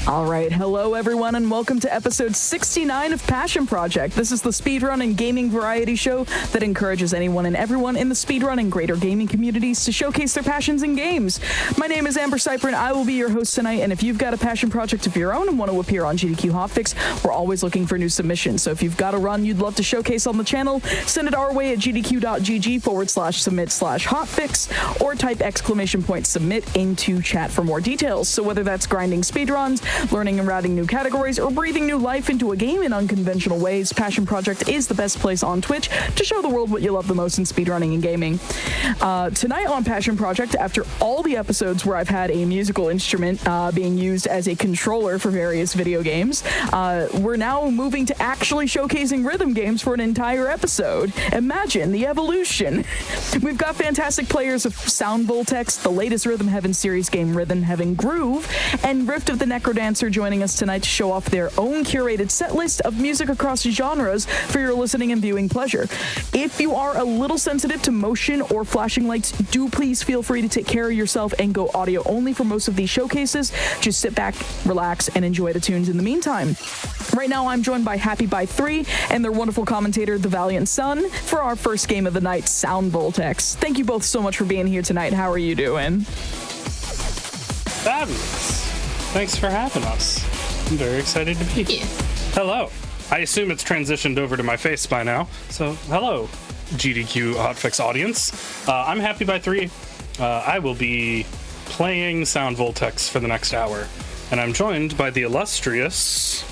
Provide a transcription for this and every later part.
All right, hello everyone, and welcome to episode 69 of Passion Project. This is the speedrun and gaming variety show that encourages anyone and everyone in the speedrun and greater gaming communities to showcase their passions in games. My name is Amber Cypher, and I will be your host tonight, and if you've got a passion project of your own and want to appear on GDQ Hotfix, we're always looking for new submissions. So if you've got a run you'd love to showcase on the channel, send it our way at gdq.gg/submit/hotfix, or type !submit into chat for more details. So whether that's grinding speedruns, learning and routing new categories, or breathing new life into a game in unconventional ways, Passion Project is the best place on Twitch to show the world what you love the most in speedrunning and gaming. Tonight on Passion Project, after all the episodes where I've had a musical instrument being used as a controller for various video games, we're now moving to actually showcasing rhythm games for an entire episode. Imagine the evolution. We've got fantastic players of Sound Voltex, the latest Rhythm Heaven series game Rhythm Heaven Groove, and Rift of the Necrodancer joining us tonight to show off their own curated set list of music across genres for your listening and viewing pleasure. If you are a little sensitive to motion or flashing lights, do please feel free to take care of yourself and go audio only for most of these showcases. Just sit back, relax, and enjoy the tunes in the meantime. Right now, I'm joined by Happy by 3 and their wonderful commentator, The Valiant Sun, for our first game of the night, Sound Voltex. Thank you both so much for being here tonight. How are you doing? Fabulous. Thanks for having us. I'm very excited to be here. Hello. I assume it's transitioned over to my face by now. So, hello, GDQ Hotfix audience. I'm Happy by 3. I will be playing Sound Voltex for the next hour. And I'm joined by the illustrious...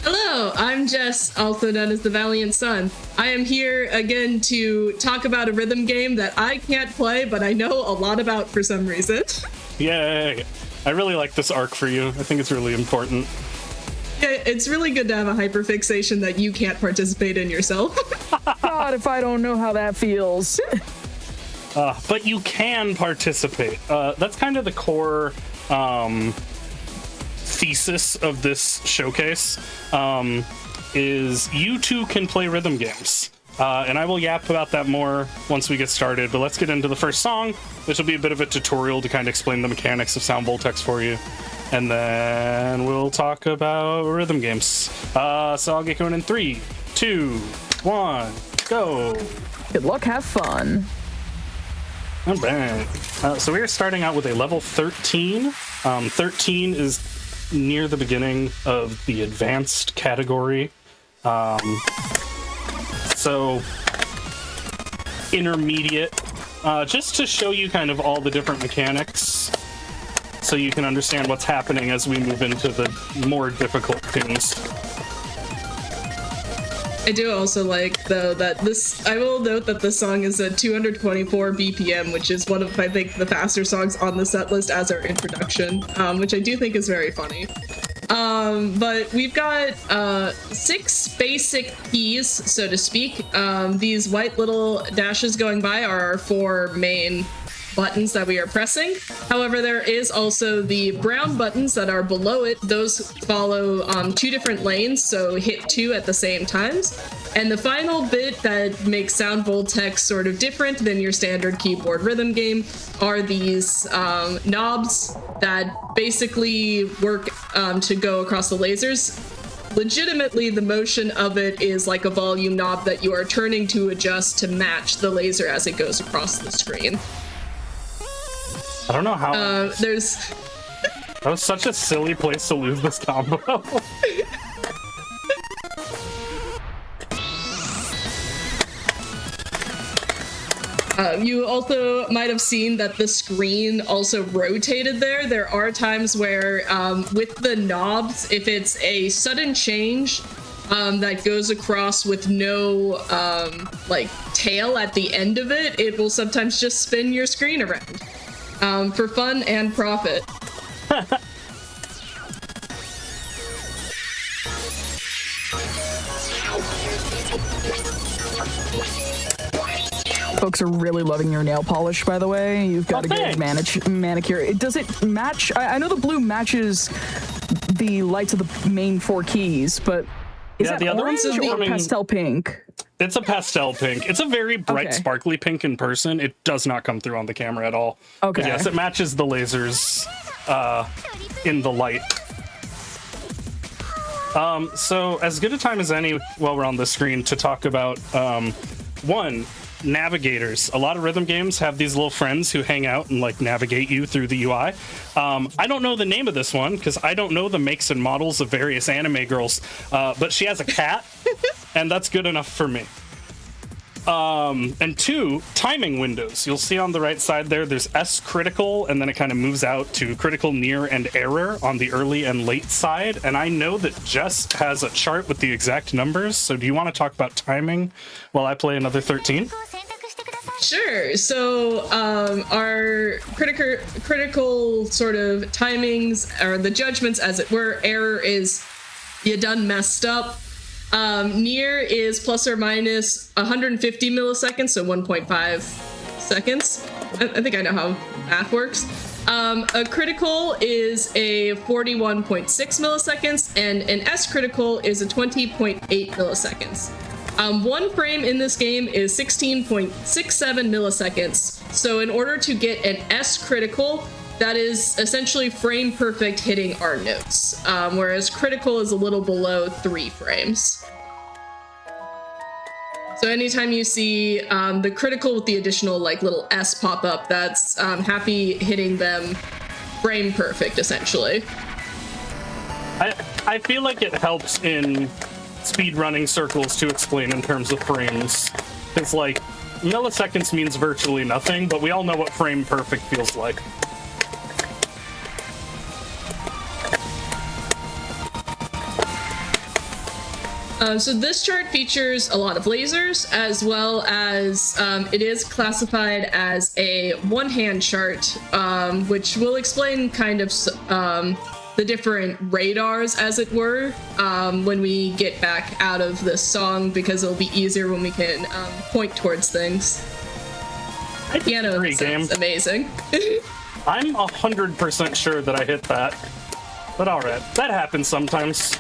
Hello, I'm Jess, also known as the Valiant Sun. I am here again to talk about a rhythm game that I can't play, but I know a lot about for some reason. Yay! I really like this arc for you. I think it's really important. Yeah, it's really good to have a hyperfixation that you can't participate in yourself. God, if I don't know how that feels. But you can participate. That's kind of the core thesis of this showcase, is you too can play rhythm games. And I will yap about that more once we get started, but let's get into the first song, which will be a bit of a tutorial to kind of explain the mechanics of Sound Voltex for you. And then we'll talk about rhythm games. So I'll get going in 3, 2, 1, go. Good luck, have fun. All right. So we are starting out with a level 13. 13 is near the beginning of the advanced category. So intermediate, just to show you kind of all the different mechanics so you can understand what's happening as we move into the more difficult tunes. I do also like, though, that this, I will note that this song is at 224 BPM, which is one of, I think, the faster songs on the set list as our introduction, which I do think is very funny. But we've got 6 basic keys, so to speak. These white little dashes going by are our 4 main buttons that we are pressing. However, there is also the brown buttons that are below it. Those follow 2 different lanes, so hit 2 at the same times. And the final bit that makes Sound Voltex sort of different than your standard keyboard rhythm game are these knobs that basically work to go across the lasers. Legitimately, the motion of it is like a volume knob that you are turning to adjust to match the laser as it goes across the screen. I don't know how. That was such a silly place to lose this combo. You also might have seen that the screen also rotated there. There are times where, with the knobs, if it's a sudden change that goes across with no, like, tail at the end of it, it will sometimes just spin your screen around. For fun and profit. Folks are really loving your nail polish, by the way. You've got a good manicure. Does it match? I know the blue matches the lights of the main 4 keys, but is that the other orange or pastel pink? It's a pastel pink. It's a very bright, sparkly pink in person. It does not come through on the camera at all. Okay. But yes, it matches the lasers in the light. So as good a time as any while we're on the screen to talk about, one, navigators. A lot of rhythm games have these little friends who hang out and like navigate you through the UI. I don't know the name of this one because I don't know the makes and models of various anime girls, but she has a cat, and that's good enough for me. And two, timing windows. You'll see on the right side there's S critical, and then it kind of moves out to critical, near, and error on the early and late side. And I know that Jess has a chart with the exact numbers, so do you want to talk about timing while I play another 13? Sure. So our critical sort of timings, or the judgments as it were, error is you done messed up. Near is plus or minus 150 milliseconds, so 1.5 seconds. I think I know how math works. A critical is a 41.6 milliseconds, and an S critical is a 20.8 milliseconds. One frame in this game is 16.67 milliseconds. So in order to get an S critical, that is essentially frame perfect hitting our notes, whereas critical is a little below 3 frames. So anytime you see the critical with the additional like little S pop up, that's happy hitting them frame perfect, essentially. I feel like it helps in speedrunning circles to explain in terms of frames. It's like milliseconds means virtually nothing, but we all know what frame perfect feels like. So this chart features a lot of lasers, as well as it is classified as a one-hand chart, which will explain kind of the different radars, as it were, when we get back out of this song, because it'll be easier when we can point towards things. Piano sounds amazing. I'm 100% sure that I hit that, but all right, that happens sometimes.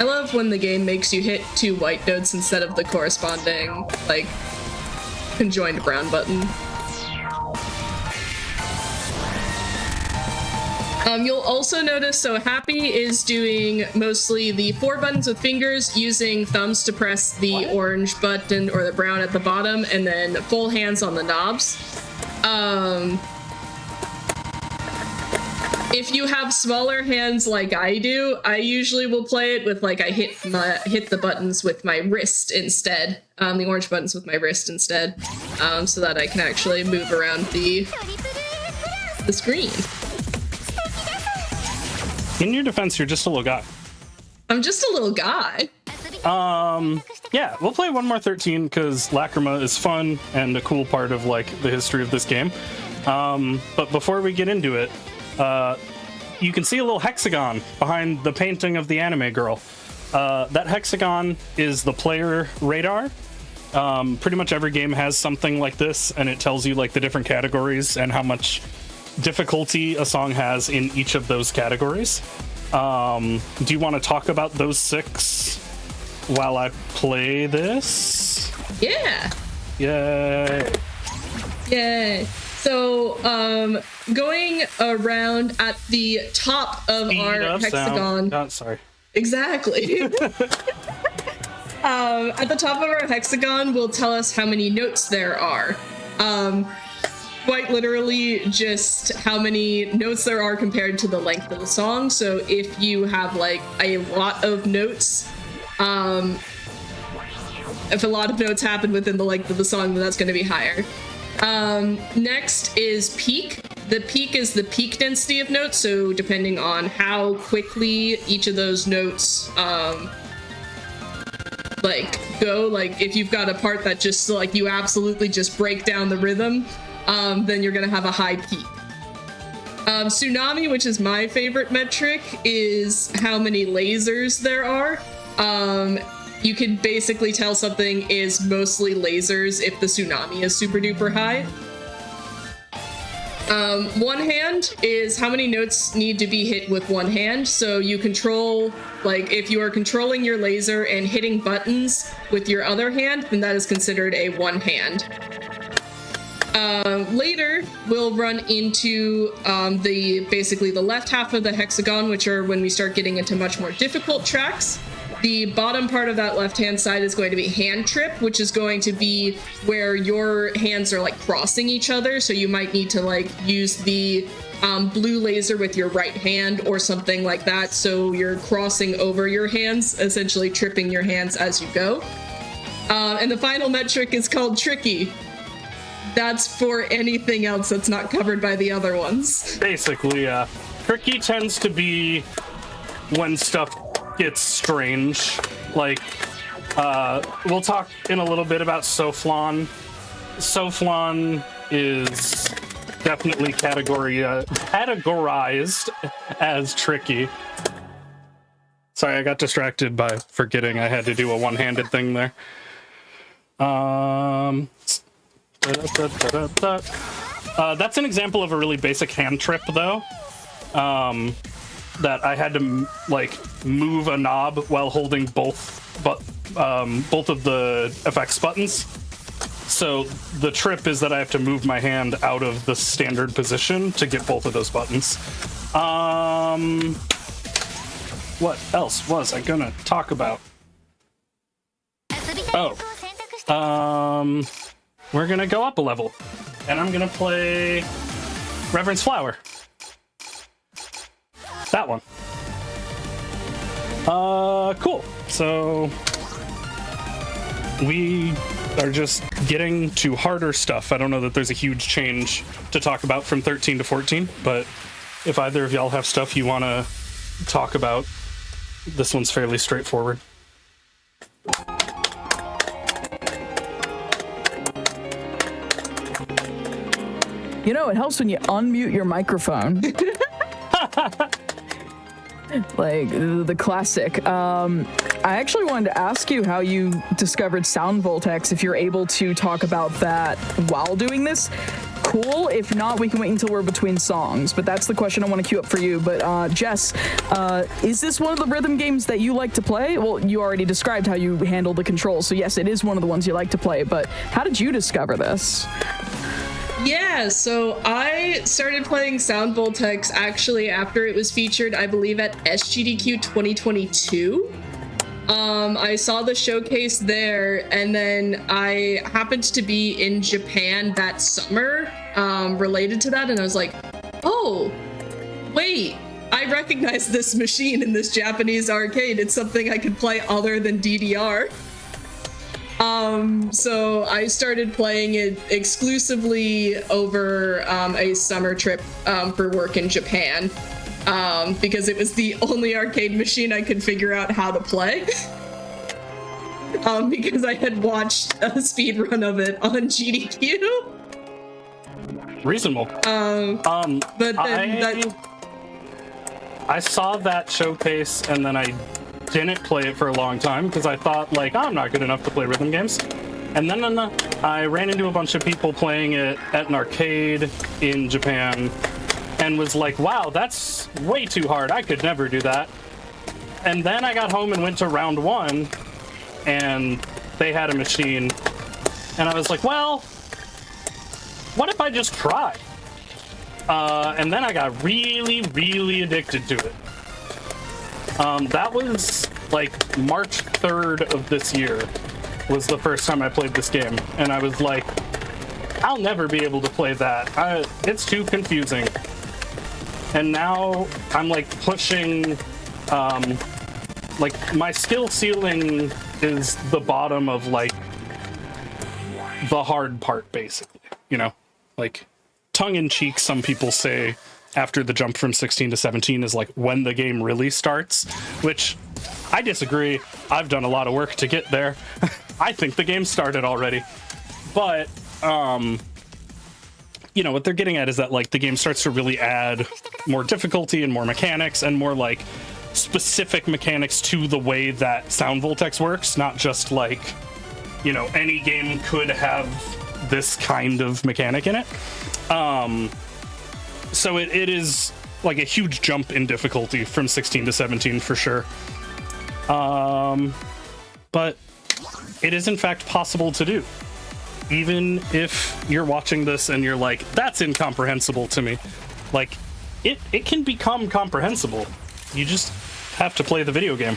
I love when the game makes you hit 2 white notes instead of the corresponding, like, conjoined brown button. You'll also notice, so Happy is doing mostly the 4 buttons with fingers, using thumbs to press the orange button or the brown at the bottom, and then full hands on the knobs. If you have smaller hands like I do, I usually will play it with like I hit the buttons with my wrist instead, the orange buttons with my wrist instead, so that I can actually move around the screen. In your defense, you're just a little guy. I'm just a little guy. Yeah, we'll play one more 13 because Lacrima is fun and a cool part of like the history of this game. But before we get into it, you can see a little hexagon behind the painting of the anime girl. That hexagon is the player radar. Pretty much every game has something like this, and it tells you like the different categories and how much difficulty a song has in each of those categories. Do you want to talk about those 6 while I play this? Yeah. Yay. Yay. So, going around at the top of our hexagon. Oh, sorry. Exactly. At the top of our hexagon will tell us how many notes there are. Quite literally just how many notes there are compared to the length of the song. So if you have like a lot of notes, if a lot of notes happen within the length of the song, then that's going to be higher. Next is peak. The peak is the peak density of notes, so depending on how quickly each of those notes like go, like if you've got a part that just like you absolutely just break down the rhythm, then you're gonna have a high peak. Tsunami, which is my favorite metric, is how many lasers there are. You can basically tell something is mostly lasers if the tsunami is super duper high. One hand is how many notes need to be hit with one hand. So you control, like if you are controlling your laser and hitting buttons with your other hand, then that is considered a one hand. Later, we'll run into basically the left half of the hexagon, which are when we start getting into much more difficult tracks. The bottom part of that left-hand side is going to be hand trip, which is going to be where your hands are like crossing each other. So you might need to like use the blue laser with your right hand or something like that. So you're crossing over your hands, essentially tripping your hands as you go. And the final metric is called tricky. That's for anything else that's not covered by the other ones. Basically, tricky tends to be when stuff gets strange. Like, we'll talk in a little bit about Soflan. Soflan is definitely categorized as tricky. Sorry, I got distracted by forgetting I had to do a one-handed thing there. That's an example of a really basic hand trip, though. That I had to like move a knob while holding both of the effects buttons. So the trip is that I have to move my hand out of the standard position to get both of those buttons. What else was I gonna talk about? We're gonna go up a level, and I'm gonna play Reverence Flower. That one. Cool. So we are just getting to harder stuff. I don't know that there's a huge change to talk about from 13 to 14, but if either of y'all have stuff you want to talk about, this one's fairly straightforward. You know, it helps when you unmute your microphone. Like the classic. I actually wanted to ask you how you discovered Sound Voltex, if you're able to talk about that while doing this. Cool. If not, we can wait until we're between songs. But that's the question I want to queue up for you. But Jess, is this one of the rhythm games that you like to play? Well, you already described how you handle the controls. So yes, it is one of the ones you like to play. But how did you discover this? Yeah, so I started playing Sound Voltex actually after it was featured, I believe, at SGDQ 2022. I saw the showcase there, and then I happened to be in Japan that summer related to that, and I was like, oh, wait, I recognize this machine in this Japanese arcade. It's something I could play other than DDR. So I started playing it exclusively over a summer trip for work in Japan, because it was the only arcade machine I could figure out how to play. Because I had watched a speedrun of it on GDQ. Reasonable. But then I saw that showcase, and then I didn't play it for a long time because I thought, like, I'm not good enough to play rhythm games. And then I ran into a bunch of people playing it at an arcade in Japan and was like, wow, that's way too hard. I could never do that. And then I got home and went to round one, and they had a machine. And I was like, well, what if I just try? And then I got really, really addicted to it. That was like March 3rd of this year was the first time I played this game. And I was like, I'll never be able to play that. It's too confusing. And now I'm like pushing, like my skill ceiling is the bottom of like the hard part, basically, you know, like tongue in cheek. Some people say after the jump from 16 to 17 is like when the game really starts, which I disagree. I've done a lot of work to get there. I think the game started already. But, you know, what they're getting at is that like the game starts to really add more difficulty and more mechanics and more like specific mechanics to the way that Sound Voltex works, not just like, you know, any game could have this kind of mechanic in it. So it is like a huge jump in difficulty from 16 to 17 for sure. But it is in fact possible to do. even if you're watching this and you're like, that's incomprehensible to me, like, it can become comprehensible. You just have to play the video game.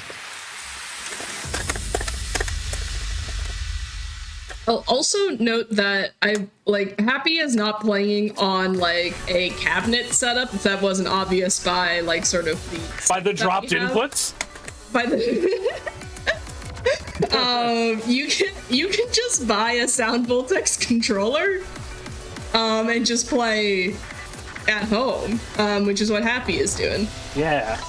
I'll also note that I like Happy is not playing on like a cabinet setup, if that wasn't obvious by like sort of the dropped inputs. By the you can just buy a sound Voltex controller and just play at home, which is what Happy is doing. Yeah.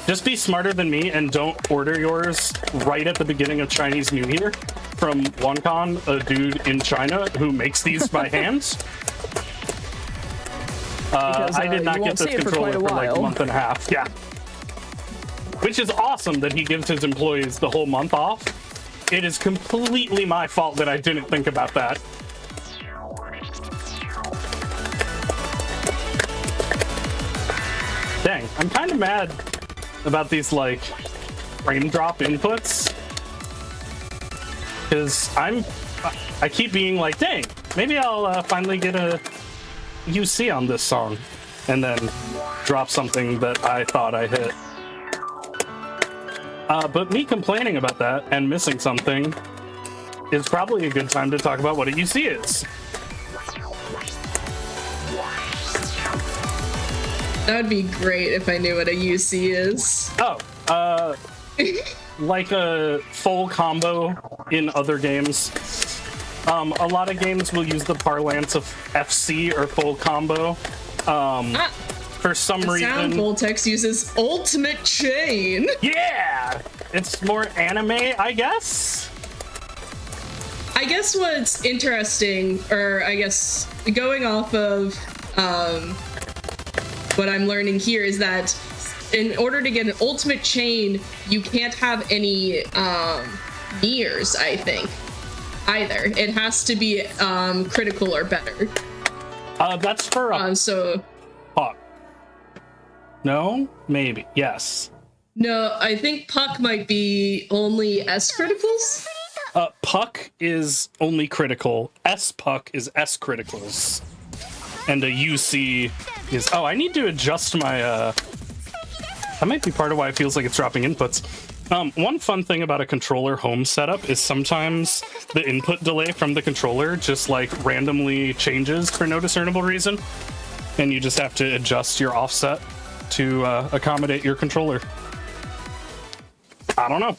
Just be smarter than me and don't order yours right at the beginning of Chinese New Year from Woncon, a dude in China who makes these by hand. I did not get this controller for like a month and a half. Yeah. Which is awesome that he gives his employees the whole month off. It is completely my fault that I didn't think about that. Dang, I'm kind of mad about these like frame drop inputs, because I keep being like, dang, maybe I'll finally get a UC on this song, and then drop something that I thought I hit. But me complaining about that and missing something is probably a good time to talk about what a UC is. That would be great if I knew what a UC is. Oh, like a full combo in other games. A lot of games will use the parlance of FC or full combo. For some reason, Sound Voltex uses ultimate chain. Yeah, it's more anime, I guess. I guess what's interesting, or I guess going off of what I'm learning here, is that in order to get an ultimate chain, you can't have any mirrors, I think, either. It has to be critical or better. That's for so Puck. No? Maybe. Yes. No, I think Puck might be only S criticals. Puck is only critical. S Puck is S criticals. And a UC is... Oh, I need to adjust my... That might be part of why it feels like it's dropping inputs. One fun thing about a controller home setup is sometimes the input delay from the controller just like randomly changes for no discernible reason. And you just have to adjust your offset to accommodate your controller. I don't know.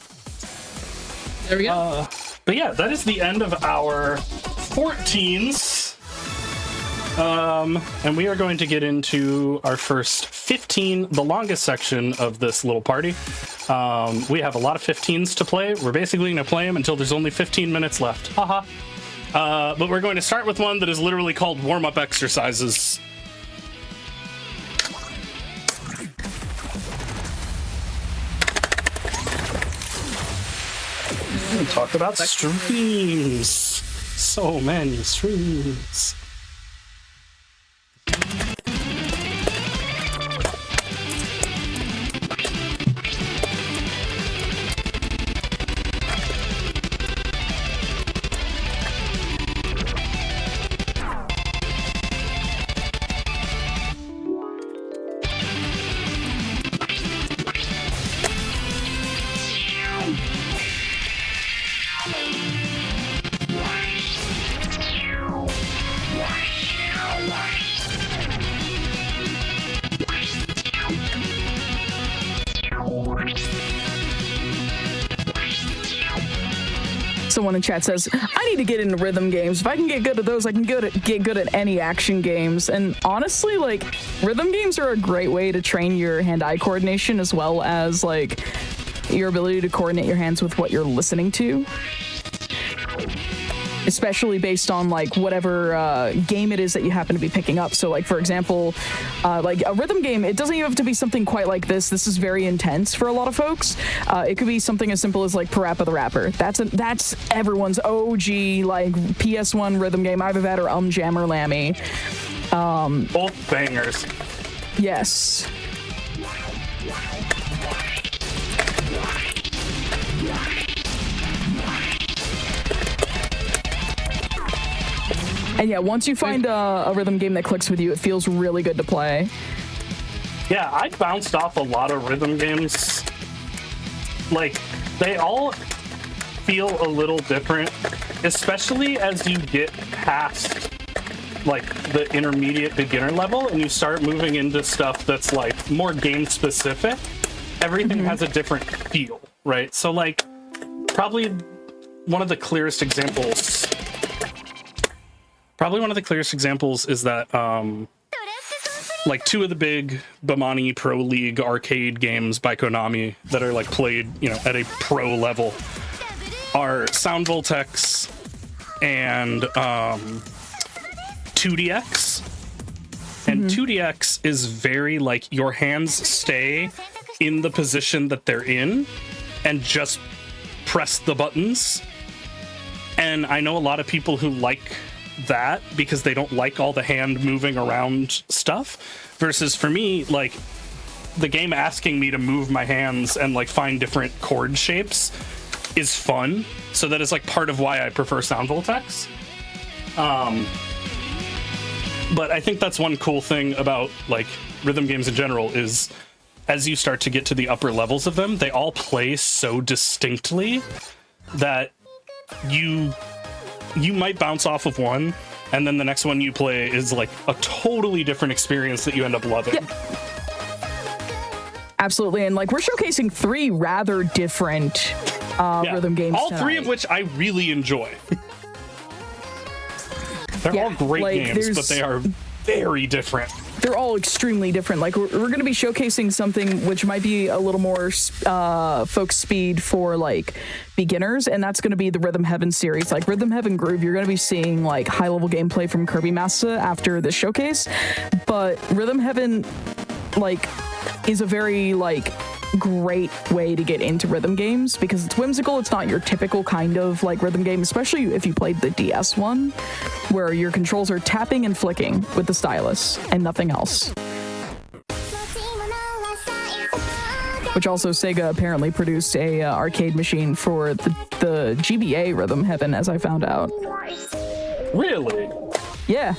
There we go. But yeah, that is the end of our 14s. And we are going to get into our first 15, the longest section of this little party. We have a lot of 15s to play. We're basically going to play them until there's only 15 minutes left. Haha. But we're going to start with one that is literally called warm-up exercises. Talk about streams. So many streams. Someone in chat says, I need to get into rhythm games. If I can get good at those, I can get good at any action games. And honestly, like, rhythm games are a great way to train your hand-eye coordination as well as, like, your ability to coordinate your hands with what you're listening to. Especially based on, like, whatever game it is that you happen to be picking up. So, like, for example, like a rhythm game, it doesn't even have to be something quite like this. This is very intense for a lot of folks. It could be something as simple as, like, Parappa the Rapper. That's everyone's OG, like, PS1 rhythm game, either that or Jammer Lammy. Both bangers. Yes. And yeah, once you find a rhythm game that clicks with you, it feels really good to play. Yeah, I bounced off a lot of rhythm games. Like, they all feel a little different, especially as you get past like the intermediate beginner level and you start moving into stuff that's like more game specific. Everything has a different feel, right? So like probably one of the clearest examples is that like two of the big Bamani Pro League arcade games by Konami that are like played, you know, at a pro level are Sound Voltex and 2DX. And 2DX is very like your hands stay in the position that they're in and just press the buttons. And I know a lot of people who like that because they don't like all the hand moving around stuff, versus for me, like the game asking me to move my hands and like find different chord shapes is fun. So that is like part of why I prefer Sound Voltex. But I think that's one cool thing about like rhythm games in general is as you start to get to the upper levels of them, they all play so distinctly that you might bounce off of one and then the next one you play is like a totally different experience that you end up loving. Yeah. Absolutely. And like we're showcasing 3 rather different rhythm games all tonight. 3 of which I really enjoy. They're all great games, but they are very different. They're all extremely different. Like we're going to be showcasing something which might be a little more folk speed for like beginners, and that's going to be the Rhythm Heaven series. Like Rhythm Heaven Groove, you're going to be seeing like high level gameplay from Kirby Massa after this showcase, but Rhythm Heaven like is a very like great way to get into rhythm games because it's whimsical. It's not your typical kind of like rhythm game, especially if you played the DS one where your controls are tapping and flicking with the stylus and nothing else. Which also Sega apparently produced a arcade machine for the GBA Rhythm Heaven, as I found out. Really? Yeah.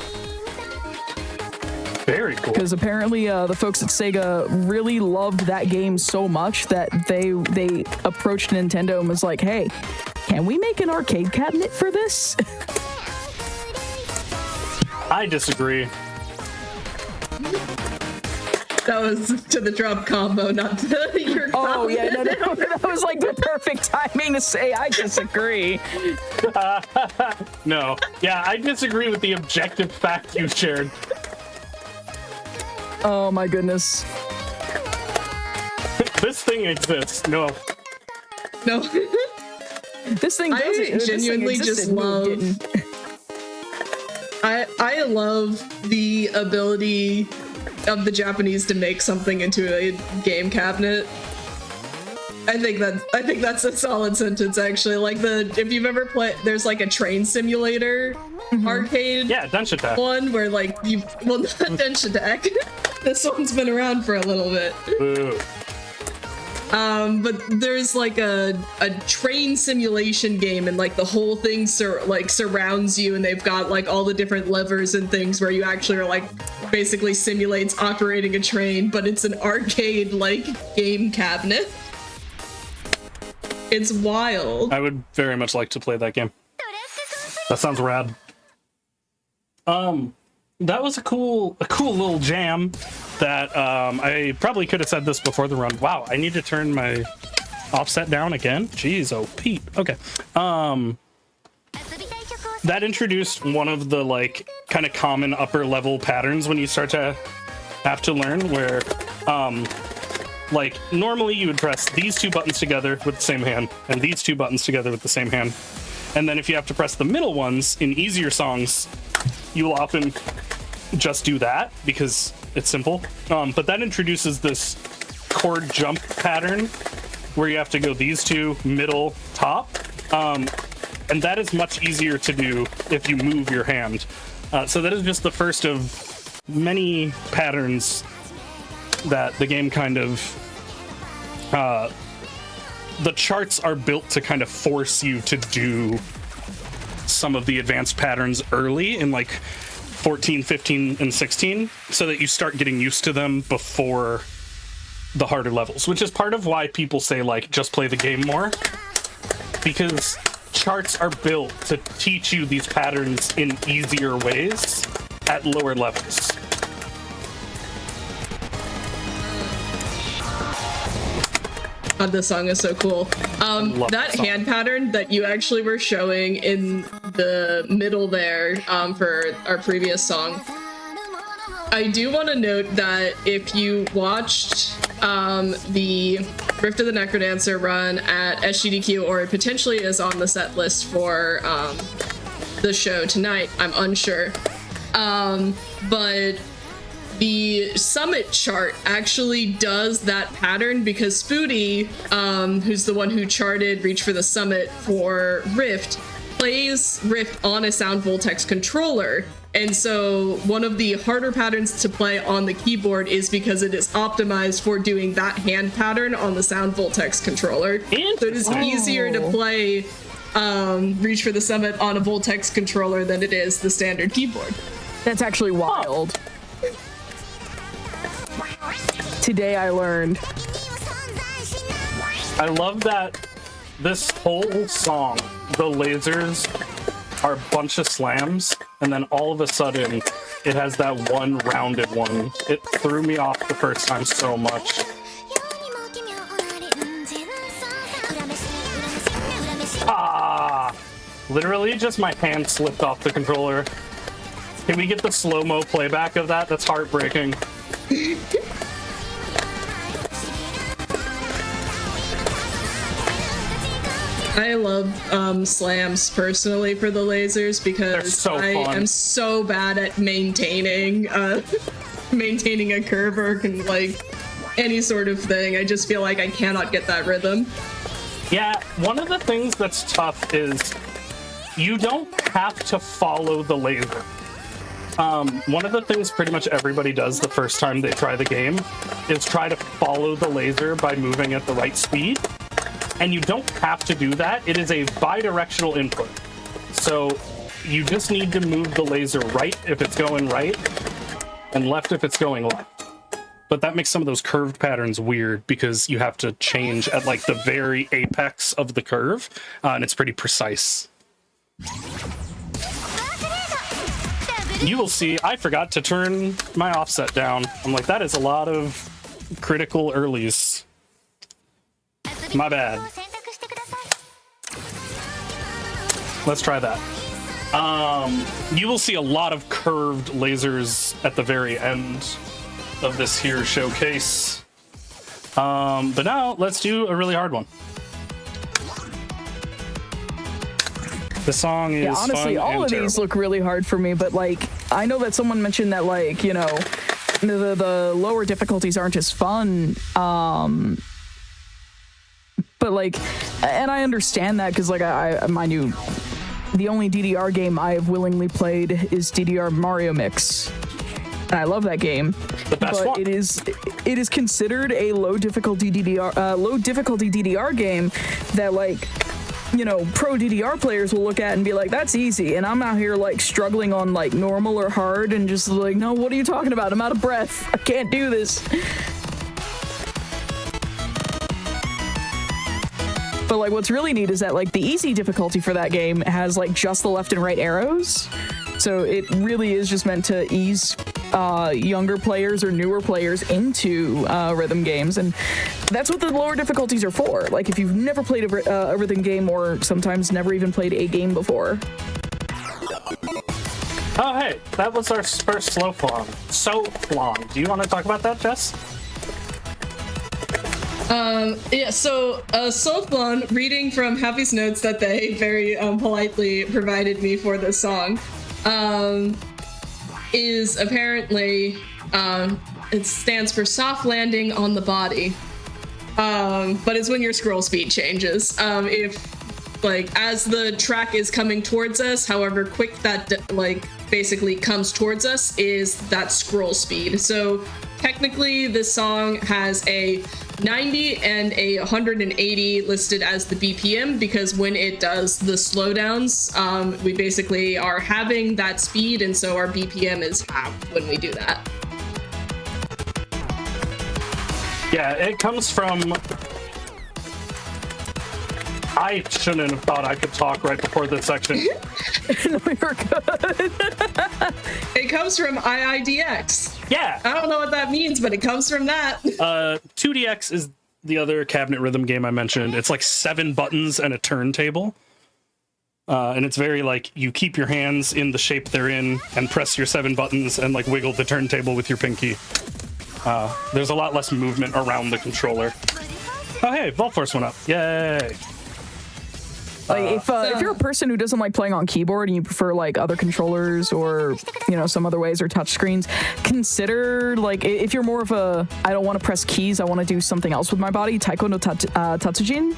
Very cool. Because apparently the folks at Sega really loved that game so much that they approached Nintendo and was like, hey, can we make an arcade cabinet for this? I disagree. That was to the drum combo, not to your comment. Oh, yeah, no. That was like the perfect timing to say I disagree. No. Yeah, I disagree with the objective fact you shared. Oh my goodness. This thing exists. No. This thing doesn't. I genuinely just love. I love the ability of the Japanese to make something into a game cabinet. I think that's a solid sentence actually. Like if you've ever played, there's like a train simulator arcade. Yeah, Densha Attack. One where like not Densha Attack. This one's been around for a little bit. Boo. But there's like a train simulation game, and like the whole thing surrounds you, and they've got like all the different levers and things where you actually are like basically simulates operating a train, but it's an arcade like game cabinet. It's wild. I would very much like to play that game. That sounds rad. That was a cool little jam that I probably could have said this before the run. Wow, I need to turn my offset down again. Jeez, oh Pete. Okay. That introduced one of the like kind of common upper level patterns when you start to have to learn where like normally you would press these 2 buttons together with the same hand and these 2 buttons together with the same hand. And then if you have to press the middle ones in easier songs, you will often just do that because it's simple. But that introduces this chord jump pattern where you have to go these 2, middle, top. And that is much easier to do if you move your hand. So that is just the first of many patterns that the game kind of... the charts are built to kind of force you to do some of the advanced patterns early in like 14, 15, and 16, so that you start getting used to them before the harder levels, which is part of why people say, like, just play the game more, because charts are built to teach you these patterns in easier ways at lower levels. God, this song is so cool. That hand pattern that you actually were showing in the middle there for our previous song, I do want to note that if you watched the Rift of the Necrodancer run at SGDQ, or it potentially is on the set list for the show tonight, I'm unsure, but the summit chart actually does that pattern, because Spoody, who's the one who charted Reach for the Summit for Rift, plays Rift on a Sound Voltex controller. And so one of the harder patterns to play on the keyboard is because it is optimized for doing that hand pattern on the Sound Voltex controller. So it is easier to play Reach for the Summit on a Voltex controller than it is the standard keyboard. That's actually wild. Today I learned. I love that this whole song, the lasers are a bunch of slams, and then all of a sudden it has that one rounded one. It threw me off the first time so much. Literally just my hand slipped off the controller. Can we get the slow-mo playback of that? That's heartbreaking. I love slams personally for the lasers, because so I am so bad at maintaining a curve or like any sort of thing. I just feel like I cannot get that rhythm. Yeah, one of the things that's tough is you don't have to follow the laser. One of the things pretty much everybody does the first time they try the game is try to follow the laser by moving at the right speed. And you don't have to do that. It is a bi-directional input. So you just need to move the laser right if it's going right, and left if it's going left. But that makes some of those curved patterns weird, because you have to change at like the very apex of the curve, and it's pretty precise. You will see, I forgot to turn my offset down. I'm like, that is a lot of critical earlies. My bad. Let's try that. You will see a lot of curved lasers at the very end of this here showcase. But now let's do a really hard one. The song is honestly, fun all and of these terrible. look really hard for me, but like, I know that someone mentioned that, like, you know, the lower difficulties aren't as fun. But like, and I understand that, because like, I mind you, the only DDR game I have willingly played is DDR Mario Mix, and I love that game. The best but one. it is considered a low difficulty DDR game that, like, you know, pro DDR players will look at and be like, that's easy, and I'm out here like struggling on like normal or hard, and just like, no, what are you talking about? I'm out of breath. I can't do this. But like, what's really neat is that like the easy difficulty for that game has like just the left and right arrows. So it really is just meant to ease younger players or newer players into rhythm games. And that's what the lower difficulties are for. Like, if you've never played a rhythm game, or sometimes never even played a game before. Oh, hey, that was our first slow flong. So flong. Do you want to talk about that, Jess? Yeah, so Soulflon, reading from Happy's notes that they very politely provided me for this song, is apparently, it stands for soft landing on the body, but it's when your scroll speed changes. If, like, as the track is coming towards us, however quick that, basically comes towards us, is that scroll speed. So technically this song has a 90 and a 180 listed as the BPM, because when it does the slowdowns, we basically are having that speed, and so our BPM is halved when we do that. Yeah, it comes from... I shouldn't have thought I could talk right before this section. No, you're good. It comes from IIDX. Yeah. I don't know what that means, but it comes from that. 2DX is the other cabinet rhythm game I mentioned. It's like 7 buttons and a turntable. And it's very like, you keep your hands in the shape they're in and press your 7 buttons and like wiggle the turntable with your pinky. There's a lot less movement around the controller. Oh, hey, Vault Force went up. Yay. Like if you're a person who doesn't like playing on keyboard and you prefer like other controllers or, you know, some other ways or touch screens, consider like if you're more of a I don't want to press keys, I want to do something else with my body, Taiko no Tatsujin,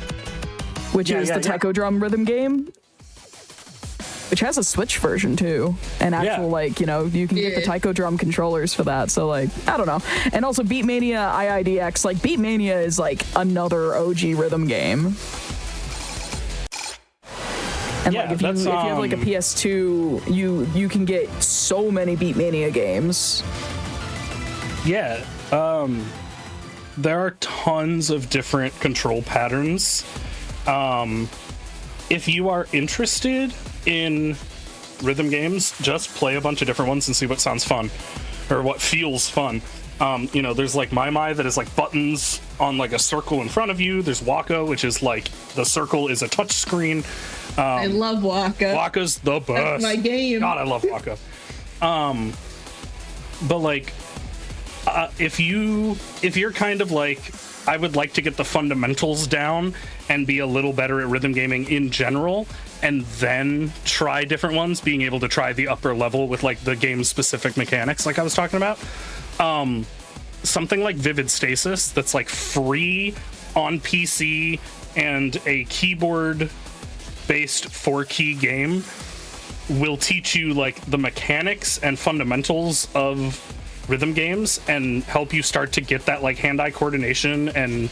which is the taiko drum rhythm game, which has a Switch version too, and actual like, you know, you can get the taiko drum controllers for that. So like, I don't know. And also Beatmania IIDX, like Beatmania is like another OG rhythm game. And like if you have like a PS2, you can get so many Beatmania games. Yeah, there are tons of different control patterns. If you are interested in rhythm games, just play a bunch of different ones and see what sounds fun or what feels fun. You know, there's like Mai that is like buttons on like a circle in front of you. There's Waka, which is like the circle is a touch screen. I love Waka. Waka's the best. That's my game. God, I love Waka. But like, if you're kind of like, I would like to get the fundamentals down and be a little better at rhythm gaming in general, and then try different ones, being able to try the upper level with like the game specific mechanics like I was talking about. Something like Vivid Stasis that's like free on PC and a keyboard based 4-key game will teach you like the mechanics and fundamentals of rhythm games and help you start to get that like hand-eye coordination and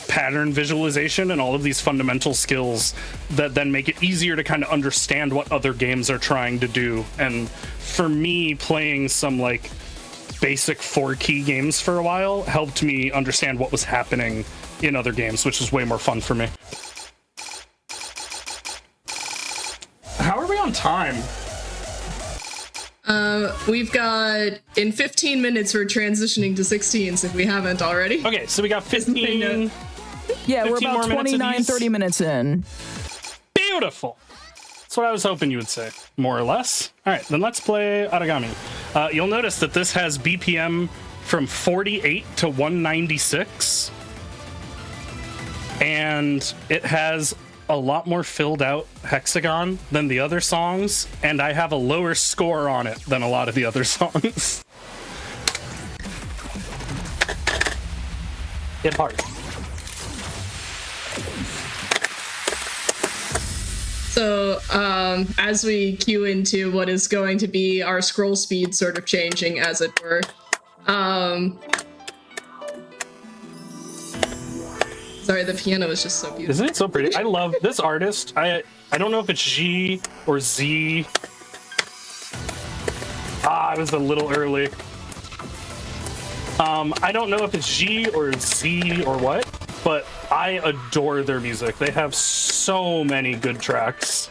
pattern visualization and all of these fundamental skills that then make it easier to kind of understand what other games are trying to do. And for me, playing some like basic 4-key games for a while helped me understand what was happening in other games, which is way more fun for me. How are we on time? We've got in 15 minutes we're transitioning to 16s if we haven't already. Okay, so we got 15. Yeah, we're about 29, 30 minutes in. Beautiful. That's what I was hoping you would say, more or less. All right, then let's play Aragami. You'll notice that this has BPM from 48 to 196. And it has a lot more filled out hexagon than the other songs, and I have a lower score on it than a lot of the other songs. Hit hard. So as we cue into what is going to be our scroll speed sort of changing, as it were, sorry, the piano is just so beautiful. Isn't it so pretty? I love this artist. I don't know if it's G or Z. I was a little early. I don't know if it's G or Z or what, but I adore their music. They have so many good tracks.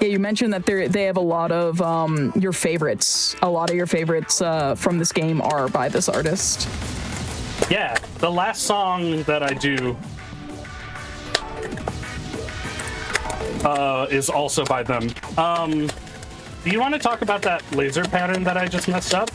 Yeah, you mentioned that they have a lot of your favorites. A lot of your favorites from this game are by this artist. Yeah, the last song that I do is also by them. Do you want to talk about that laser pattern that I just messed up?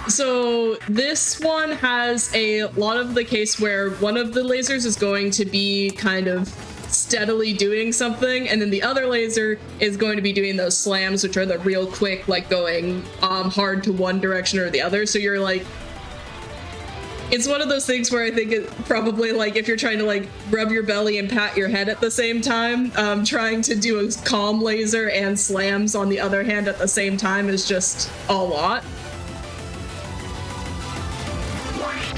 So this one has a lot of the case where one of the lasers is going to be kind of steadily doing something, and then the other laser is going to be doing those slams, which are the real quick, like going hard to one direction or the other. So you're It's one of those things where I think it probably, like, if you're trying to, like, rub your belly and pat your head at the same time, trying to do a calm laser and slams on the other hand at the same time is just a lot.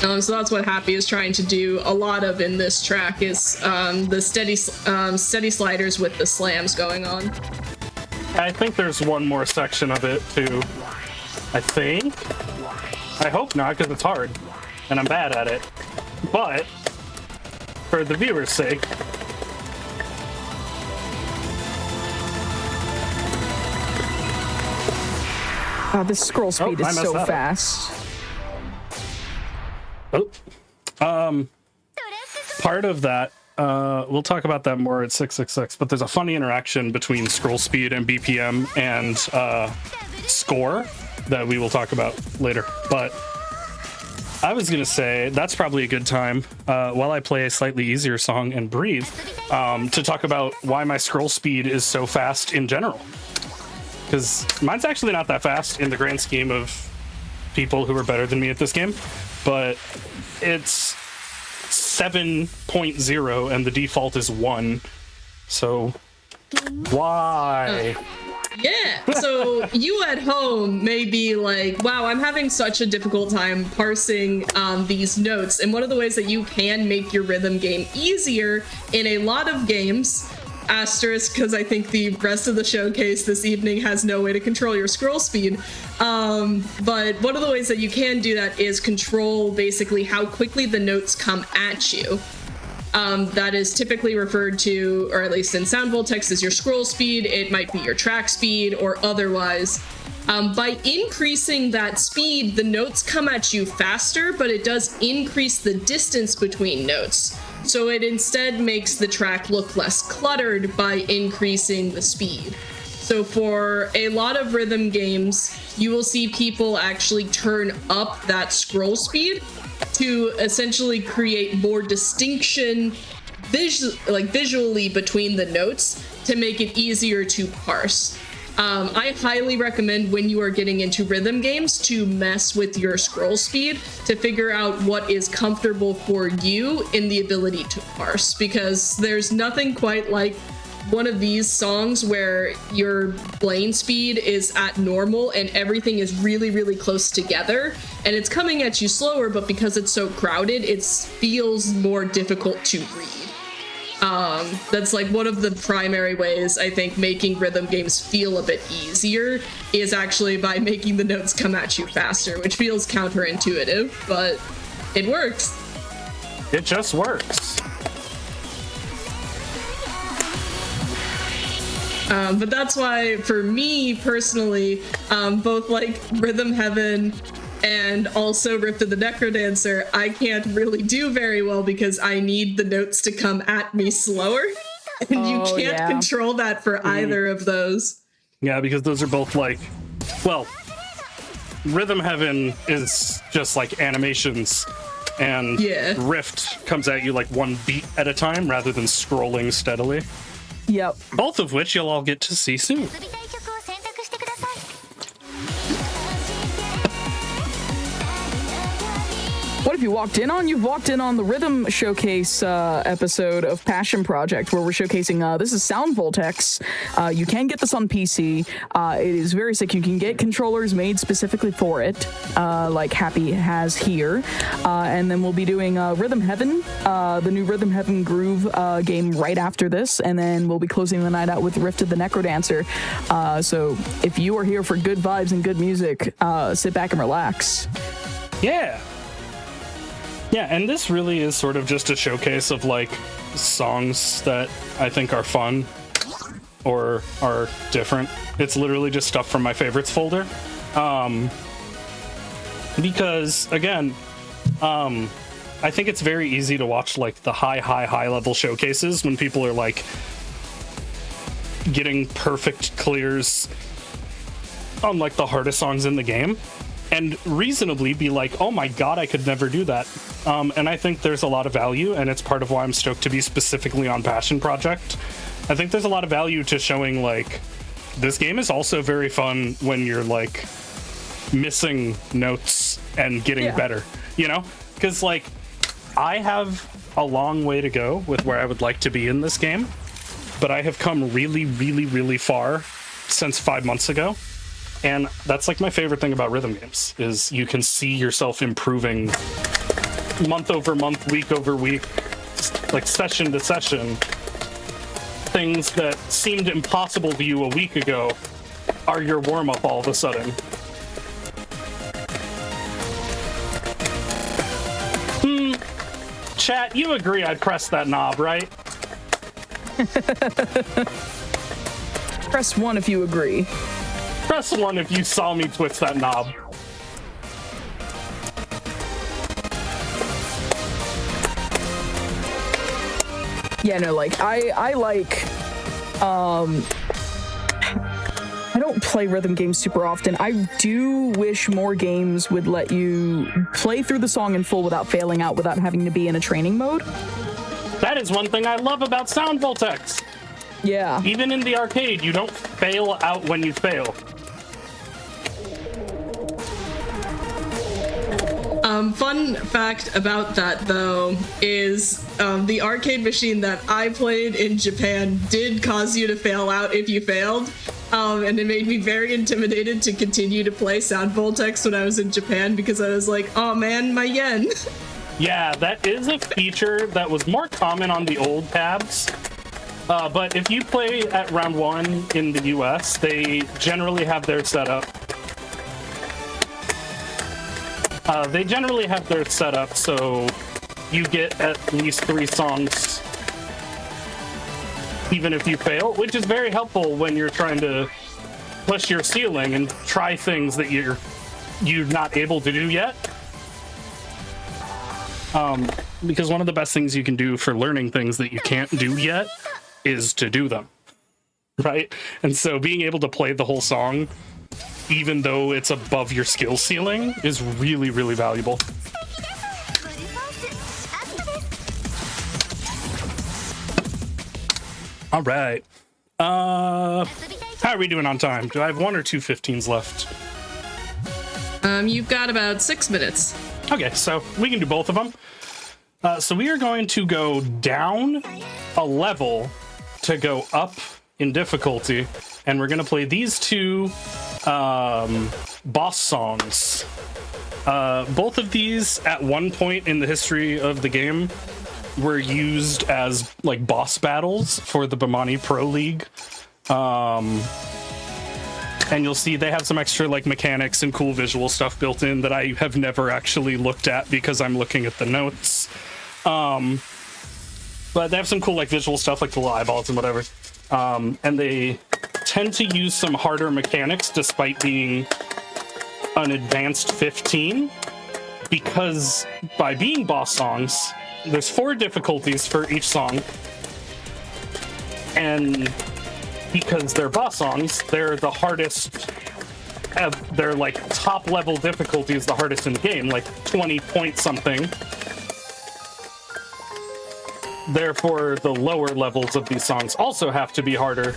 So that's what Happy is trying to do a lot of in this track is the steady sliders with the slams going on. I think there's one more section of it too. I think. I hope not, because it's hard, and I'm bad at it. But for the viewer's sake, this scroll speed is so fast. Part of that, we'll talk about that more at 666, but there's a funny interaction between scroll speed and BPM and score that we will talk about later. But I was going to say that's probably a good time, while I play a slightly easier song and breathe, to talk about why my scroll speed is so fast in general. Because mine's actually not that fast in the grand scheme of people who are better than me at this game, but it's 7.0 and the default is 1. So why? Yeah, so you at home may be like, wow, I'm having such a difficult time parsing these notes. And one of the ways that you can make your rhythm game easier in a lot of games, asterisk, because I think the rest of the showcase this evening has no way to control your scroll speed. But one of the ways that you can do that is control basically how quickly the notes come at you. That is typically referred to, or at least in Sound Voltex, as your scroll speed. It might be your track speed or otherwise. By increasing that speed, the notes come at you faster, but it does increase the distance between notes. So it instead makes the track look less cluttered by increasing the speed. So for a lot of rhythm games, you will see people actually turn up that scroll speed to essentially create more distinction visually between the notes to make it easier to parse. I highly recommend when you are getting into rhythm games to mess with your scroll speed to figure out what is comfortable for you in the ability to parse, because there's nothing quite like one of these songs where your lane speed is at normal and everything is really, really close together and it's coming at you slower, but because it's so crowded, it feels more difficult to read. That's like one of the primary ways I think making rhythm games feel a bit easier is actually by making the notes come at you faster, which feels counterintuitive, but it works. It just works. But that's why, for me personally, both like Rhythm Heaven and also Rift of the Necrodancer, I can't really do very well because I need the notes to come at me slower. And you can't control that for either of those. Yeah, because those are both like, well, Rhythm Heaven is just like animations, and Rift comes at you like one beat at a time rather than scrolling steadily. Yep. Both of which you'll all get to see soon. What have you walked in on? You've walked in on the Rhythm Showcase episode of Passion Project, where we're showcasing, this is Sound Voltex. You can get this on PC. It is very sick. You can get controllers made specifically for it, like Happy has here. And then we'll be doing Rhythm Heaven, the new Rhythm Heaven Groove game right after this. And then we'll be closing the night out with Rift of the Necrodancer. So if you are here for good vibes and good music, sit back and relax. Yeah. Yeah, and this really is sort of just a showcase of, like, songs that I think are fun or are different. It's literally just stuff from my favorites folder. Because, again, I think it's very easy to watch, like, the high level showcases when people are, like, getting perfect clears on, like, the hardest songs in the game. And reasonably be like, oh my god, I could never do that. And I think there's a lot of value, and it's part of why I'm stoked to be specifically on Passion Project. I think there's a lot of value to showing, like, this game is also very fun when you're, like, missing notes and getting better, you know? because like I have a long way to go with where I would like to be in this game, but I have come really, really, really far since 5 months ago. And that's like my favorite thing about rhythm games is you can see yourself improving month over month, week over week, like session to session. Things that seemed impossible to you a week ago are your warm-up all of a sudden. Chat, you agree I'd press that knob, right? Press 1 if you agree. Press 1 if you saw me twitch that knob. Yeah, no, like, I like, I don't play rhythm games super often. I do wish more games would let you play through the song in full without failing out, without having to be in a training mode. That is one thing I love about Sound Voltex. Yeah. Even in the arcade, you don't fail out when you fail. Fun fact about that, though, is the arcade machine that I played in Japan did cause you to fail out if you failed. And it made me very intimidated to continue to play Sound Voltex when I was in Japan because I was like, oh man, my yen. Yeah, that is a feature that was more common on the old tabs. But if you play at round 1 in the US, they generally have their setup. So you get at least 3 songs even if you fail, which is very helpful when you're trying to push your ceiling and try things that you're not able to do yet. Because one of the best things you can do for learning things that you can't do yet is to do them, right? And so being able to play the whole song, even though it's above your skill ceiling, is really, really valuable. All right. How are we doing on time? Do I have 1 or 2 15s left? You've got about 6 minutes. Okay, so we can do both of them. So we are going to go down a level to go up in difficulty, and we're going to play these 2 boss songs. Both of these, at one point in the history of the game, were used as like boss battles for the Bamani Pro League. And you'll see they have some extra like mechanics and cool visual stuff built in that I have never actually looked at because I'm looking at the notes. But they have some cool like visual stuff like the little eyeballs and whatever. And they tend to use some harder mechanics despite being an advanced 15, because by being boss songs, there's 4 difficulties for each song. And because they're boss songs, they're the hardest. They're like top level difficulties, the hardest in the game, like 20 point something. Therefore, the lower levels of these songs also have to be harder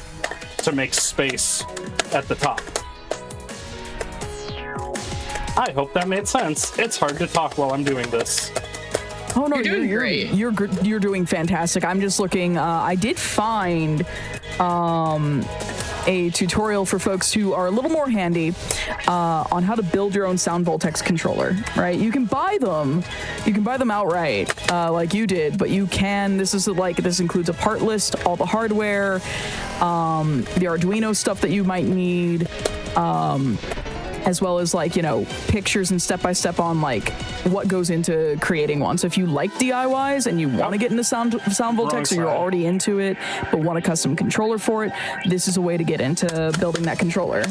to make space at the top. I hope that made sense. It's hard to talk while I'm doing this. Oh no, you're doing great. You're doing fantastic. I'm just looking. I did find a tutorial for folks who are a little more handy on how to build your own Sound Voltex controller. Right? You can buy them. You can buy them outright, like you did. But you can. This includes a part list, all the hardware, the Arduino stuff that you might need. As well as like, you know, pictures and step-by-step on like what goes into creating one. So if you like DIYs and you want to get into Sound Voltex, or you're already into it but want a custom controller for it, this is a way to get into building that controller.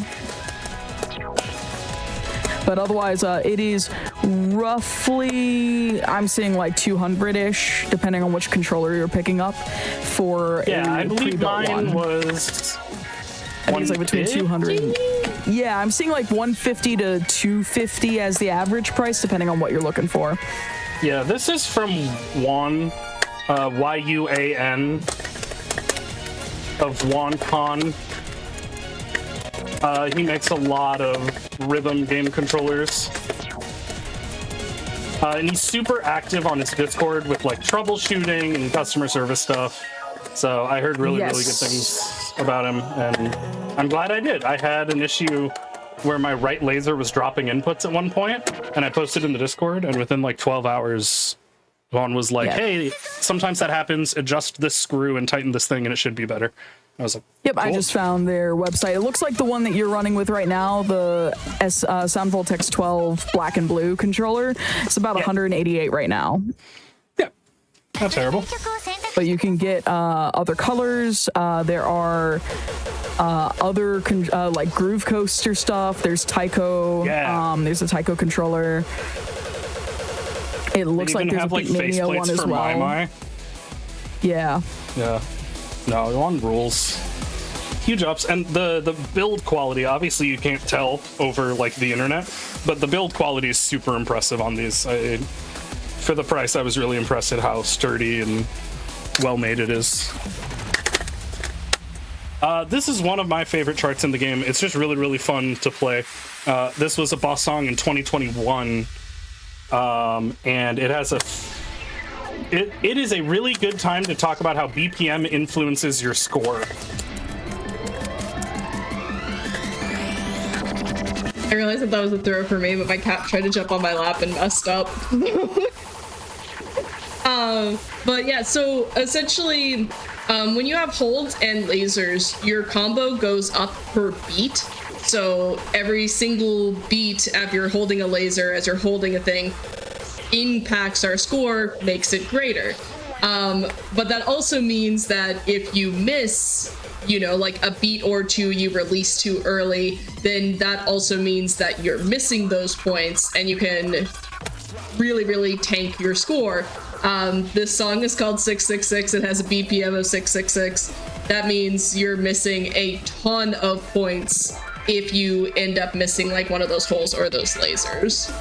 But otherwise, it is roughly, I'm seeing like 200-ish, depending on which controller you're picking up for I a believe pre-built mine one. was... I think it's like between 200. Yeah, I'm seeing like 150 to 250 as the average price, depending on what you're looking for. Yeah, this is from Juan, Y-U-A-N, of WonCon. He makes a lot of rhythm game controllers. And he's super active on his Discord with like troubleshooting and customer service stuff. So I heard really good things about him, and I'm glad I did. I had an issue where my right laser was dropping inputs at one point, and I posted in the Discord, and within like 12 hours, Vaughn was like, hey, sometimes that happens, adjust this screw and tighten this thing, and it should be better. I was like, yep, cool. I just found their website. It looks like the one that you're running with right now, the Sound Voltex 12 black and blue controller. It's about 188 right now. Yeah, not terrible. But you can get other colors. There are other like Groove Coaster stuff. There's Tycho. There's a Tycho controller. It looks like there's a Beatmania one as well. My. Yeah. Yeah. No, one rules. Huge ups, and the build quality, obviously you can't tell over like the internet, but the build quality is super impressive on these. For the price, I was really impressed at how sturdy and well made it is. This is one of my favorite charts in the game. It's just really, really fun to play. This was a boss song in 2021, and it has it is a really good time to talk about how BPM influences your score. I realized that was a throw for me, but my cat tried to jump on my lap and messed up. But yeah, so essentially, when you have holds and lasers, your combo goes up per beat. So every single beat as you're holding a laser, as you're holding a thing, impacts our score, makes it greater. But that also means that if you miss, you know, like a beat or two you release too early, then that also means that you're missing those points and you can really, really tank your score. This song is called 666. It has a BPM of 666. That means you're missing a ton of points if you end up missing like one of those holes or those lasers.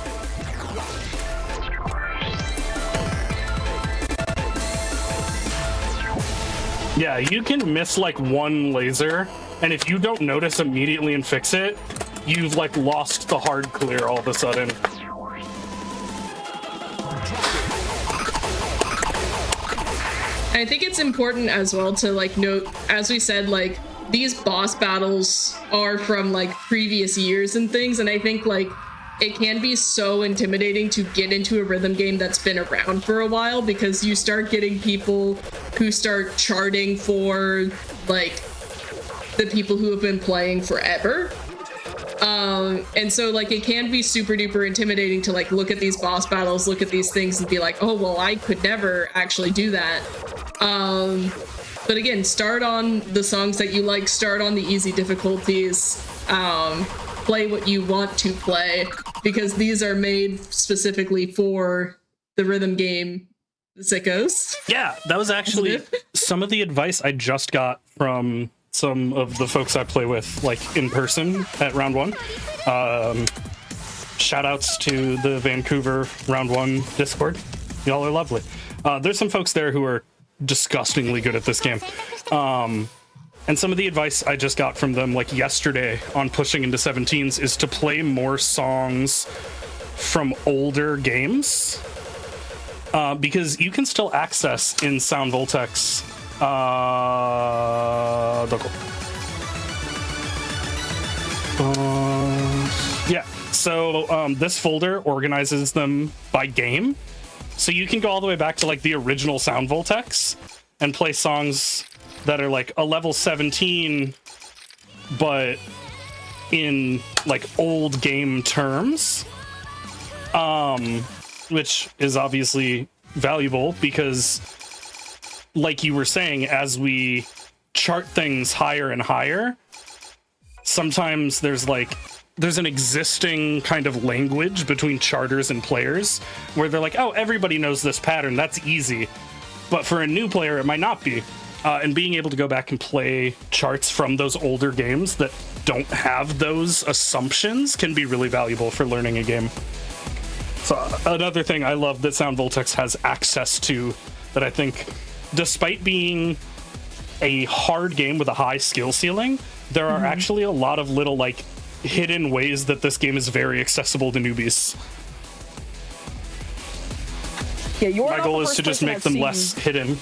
Yeah, you can miss like one laser, and if you don't notice immediately and fix it, you've like lost the hard clear all of a sudden. I think it's important as well to like note, as we said, like these boss battles are from like previous years and things, and I think like it can be so intimidating to get into a rhythm game that's been around for a while, because you start getting people who start charting for like the people who have been playing forever. And so like it can be super duper intimidating to like look at these boss battles, look at these things and be like, oh, well, I could never actually do that. But again, start on the songs that you like, start on the easy difficulties, play what you want to play, because these are made specifically for the rhythm game sickos. Yeah, that was actually some of the advice I just got from some of the folks I play with, like in person at round one. Shout outs to the Vancouver round one Discord. Y'all are lovely. There's some folks there who are disgustingly good at this game. And some of the advice I just got from them, like yesterday on pushing into 17s, is to play more songs from older games. Because you can still access in Sound Voltex so this folder organizes them by game. So you can go all the way back to like the original Sound Voltex and play songs that are like a level 17, but in like old game terms, which is obviously valuable because, like you were saying, as we chart things higher and higher, sometimes there's an existing kind of language between charters and players where they're like, oh, everybody knows this pattern, that's easy. But for a new player, it might not be. And being able to go back and play charts from those older games that don't have those assumptions can be really valuable for learning a game. So another thing I love that Sound Voltex has access to, that I think, despite being a hard game with a high skill ceiling, there are actually a lot of little like hidden ways that this game is very accessible to newbies. Yeah, you are My not goal the is first to just person make I've them seen- less hidden.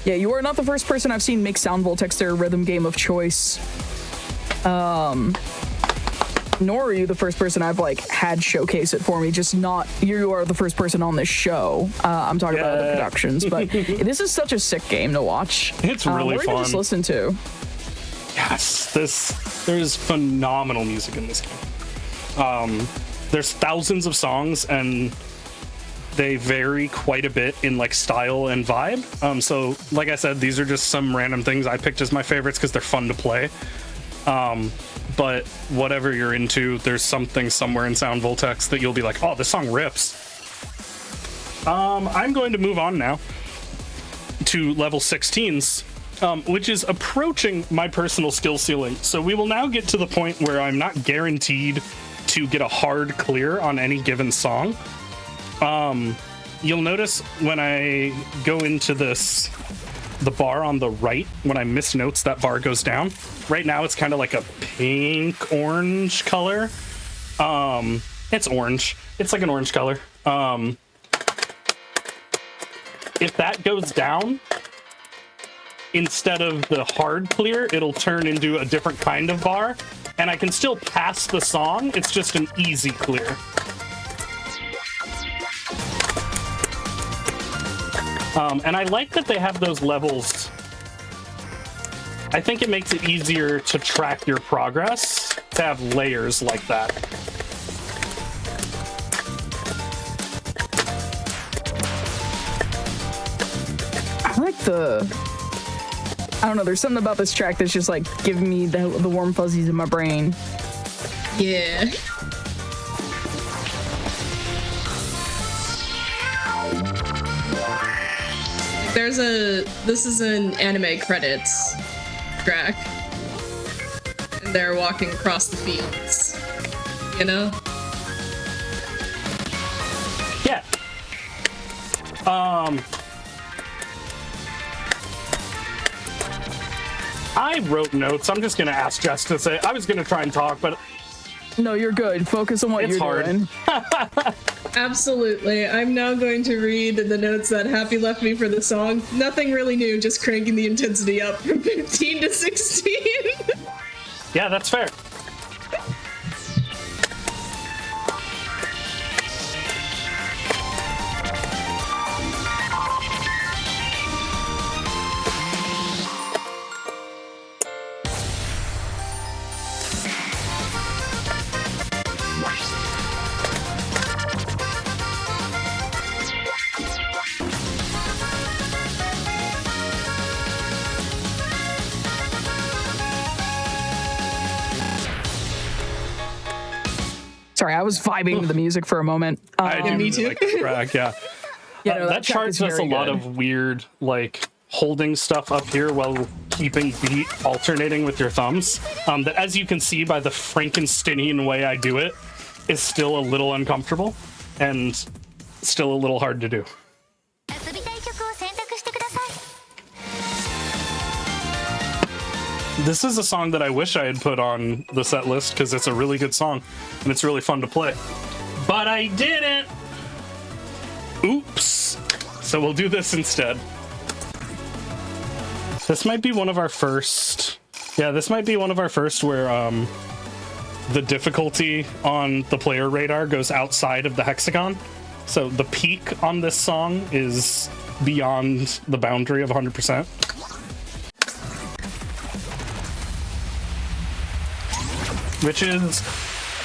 Yeah, you are not the first person I've seen make Sound Voltex their rhythm game of choice. Nor are you the first person I've like had showcase it for me. Just not you are the first person on this show. I'm talking about other productions, but this is such a sick game to watch. It's really we're fun. gonna just listen to. Yes, there's phenomenal music in this game. There's thousands of songs and they vary quite a bit in like style and vibe. So like I said, these are just some random things I picked as my favorites because they're fun to play. But whatever you're into, there's something somewhere in Sound Voltex that you'll be like, oh, this song rips. I'm going to move on now to level 16s, which is approaching my personal skill ceiling. So we will now get to the point where I'm not guaranteed to get a hard clear on any given song. You'll notice when I go into the bar on the right, when I miss notes, that bar goes down. Right now, it's kind of like a pink orange color. It's orange. It's like an orange color. If that goes down, instead of the hard clear, it'll turn into a different kind of bar, and I can still pass the song. It's just an easy clear. And I like that they have those levels. I think it makes it easier to track your progress to have layers like that. I like I don't know, there's something about this track that's just like giving me the warm fuzzies in my brain. Yeah. This is an anime credits track. And they're walking across the fields. You know? Yeah. I wrote notes. I'm just gonna ask Jess to say. I was gonna try and talk, but No, you're good. Focus on what It's you're hard. doing. Absolutely. I'm now going to read the notes that Happy left me for the song. Nothing really new, just cranking the intensity up from 15 to 16. yeah, that's fair. Sorry, I was vibing to the music for a moment. I do me really too. like the track, yeah. Yeah, no, that track chart is does a very lot good. of weird, like, holding stuff up here while keeping beat alternating with your thumbs. That, as you can see by the Frankensteinian way I do it, is still a little uncomfortable and still a little hard to do. 遊びたい曲を選択してください。 This is a song that I wish I had put on the set list because it's a really good song and it's really fun to play. But I didn't! Oops! So we'll do this instead. This might be one of our first... Yeah, this might be one of our first where the difficulty on the player radar goes outside of the hexagon. So the peak on this song is beyond the boundary of 100%. Which is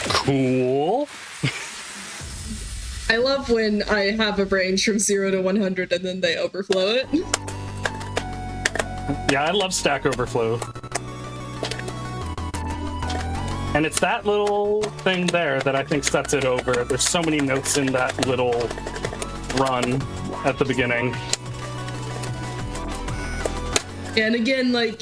cool. I love when I have a range from 0 to 100 and then they overflow it. Yeah, I love Stack Overflow. And it's that little thing there that I think sets it over. There's so many notes in that little run at the beginning. And again, like,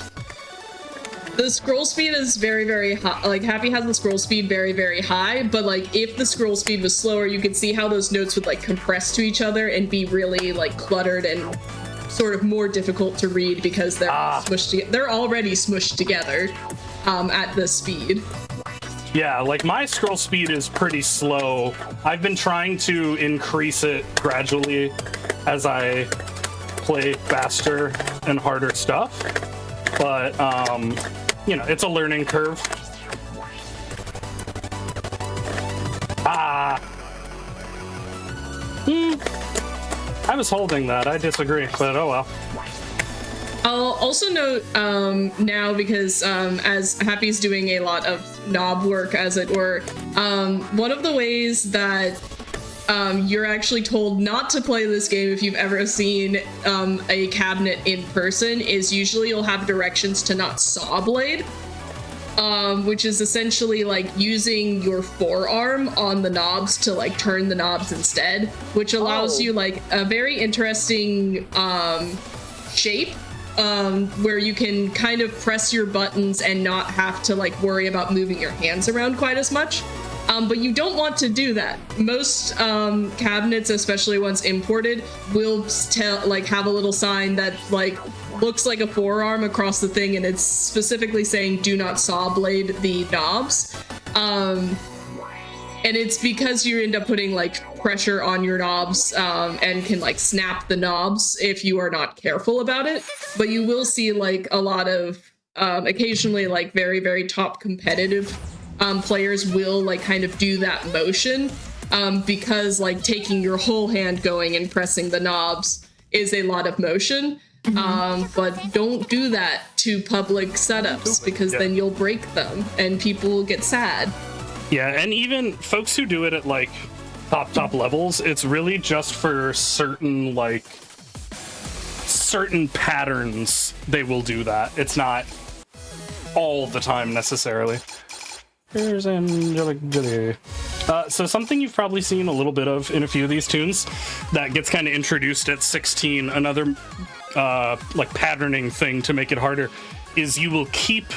the scroll speed is very, very high. Like, Happy has the scroll speed very, very high, but, like, if the scroll speed was slower, you could see how those notes would, like, compress to each other and be really, like, cluttered and sort of more difficult to read because they're smushed together. They're already smushed together at this speed. Yeah, like my scroll speed is pretty slow. I've been trying to increase it gradually as I play faster and harder stuff. But, you know, it's a learning curve. Ah. I was holding that. I disagree, but oh well. I'll also note now, because as Happy's doing a lot of knob work, as it were, one of the ways that you're actually told not to play this game if you've ever seen a cabinet in person is usually you'll have directions to not saw blade, which is essentially like using your forearm on the knobs to like turn the knobs instead, which allows you like a very interesting shape where you can kind of press your buttons and not have to like worry about moving your hands around quite as much. But you don't want to do that. Most cabinets, especially ones imported, will have a little sign that like looks like a forearm across the thing, and it's specifically saying "Do not saw blade the knobs." And it's because you end up putting like pressure on your knobs and can like snap the knobs if you are not careful about it. But you will see like a lot of occasionally like very, very top competitive players will like kind of do that motion because like taking your whole hand going and pressing the knobs is a lot of motion. But don't do that to public setups because then you'll break them and people will get sad. Yeah, and even folks who do it at like top levels, it's really just for certain patterns they will do that. It's not all the time necessarily. Here's Angelic Jitty. So something you've probably seen a little bit of in a few of these tunes that gets kind of introduced at 16, another like patterning thing to make it harder, is you will keep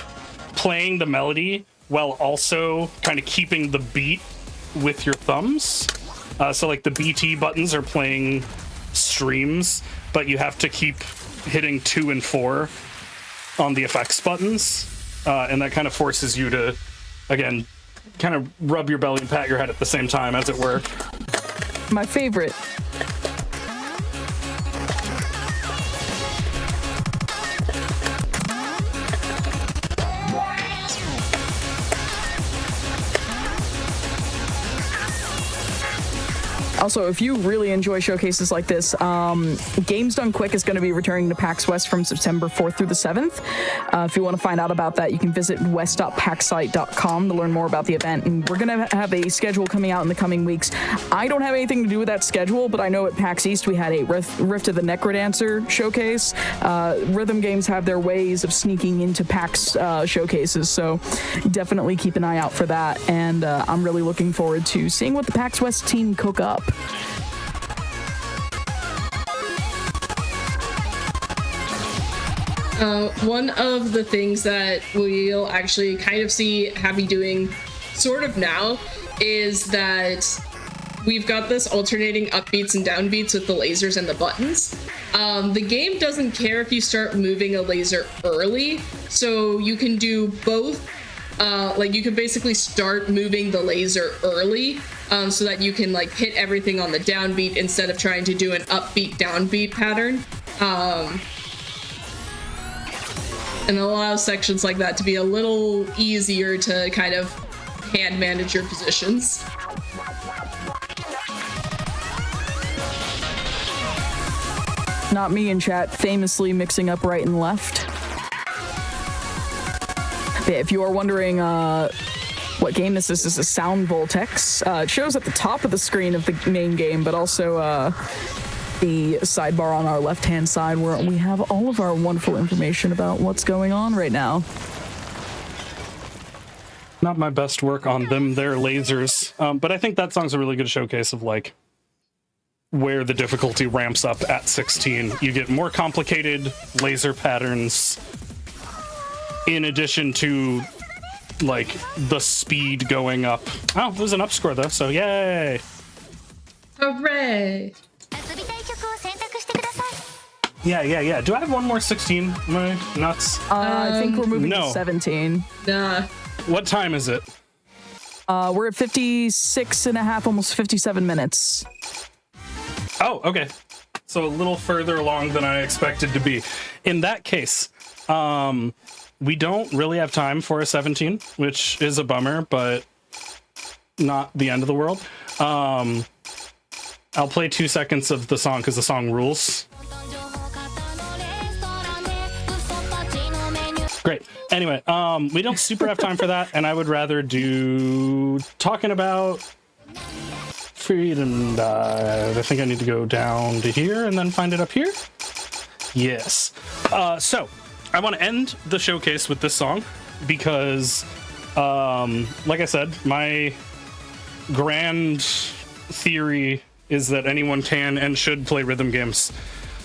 playing the melody while also kind of keeping the beat with your thumbs. So like the BT buttons are playing streams, but you have to keep hitting 2 and 4 on the effects buttons. And that kind of forces you to, again, kind of rub your belly and pat your head at the same time, as it were. My favorite. Also, if you really enjoy showcases like this, Games Done Quick is going to be returning to PAX West from September 4th through the 7th. If you want to find out about that, you can visit west.paxsite.com to learn more about the event. And we're going to have a schedule coming out in the coming weeks. I don't have anything to do with that schedule, but I know at PAX East we had a Rift of the Necrodancer showcase. Rhythm games have their ways of sneaking into PAX showcases, so definitely keep an eye out for that. And I'm really looking forward to seeing what the PAX West team cook up. One of the things that we'll actually kind of see Happy doing sort of now is that we've got this alternating upbeats and downbeats with the lasers and the buttons. The game doesn't care if you start moving a laser early, so you can do both. Like you can basically start moving the laser early so that you can like hit everything on the downbeat instead of trying to do an upbeat downbeat pattern. And it allows sections like that to be a little easier to kind of hand manage your positions. Not me in chat, famously mixing up right and left. If you are wondering what game this is a sound Voltex. It shows at the top of the screen of the main game, but also the sidebar on our left-hand side where we have all of our wonderful information about what's going on right now. Not my best work on them, their lasers. But I think that song's a really good showcase of like where the difficulty ramps up at 16. You get more complicated laser patterns in addition to like the speed going up. Oh, it was an up score though, so yay! Hooray! Yeah. Do I have one more 16? Am I nuts? I think we're moving no. to 17. Nah. What time is it? We're at 56 and a half, almost 57 minutes. Oh, okay. So a little further along than I expected to be. In that case, we don't really have time for a 17, which is a bummer, but not the end of the world. I'll play 2 seconds of the song because the song rules. Great. Anyway, we don't super have time for that, and I would rather do talking about Freedom Dive. I think I need to go down to here and then find it up here. Yes. So I want to end the showcase with this song because, like I said, my grand theory is that anyone can and should play rhythm games.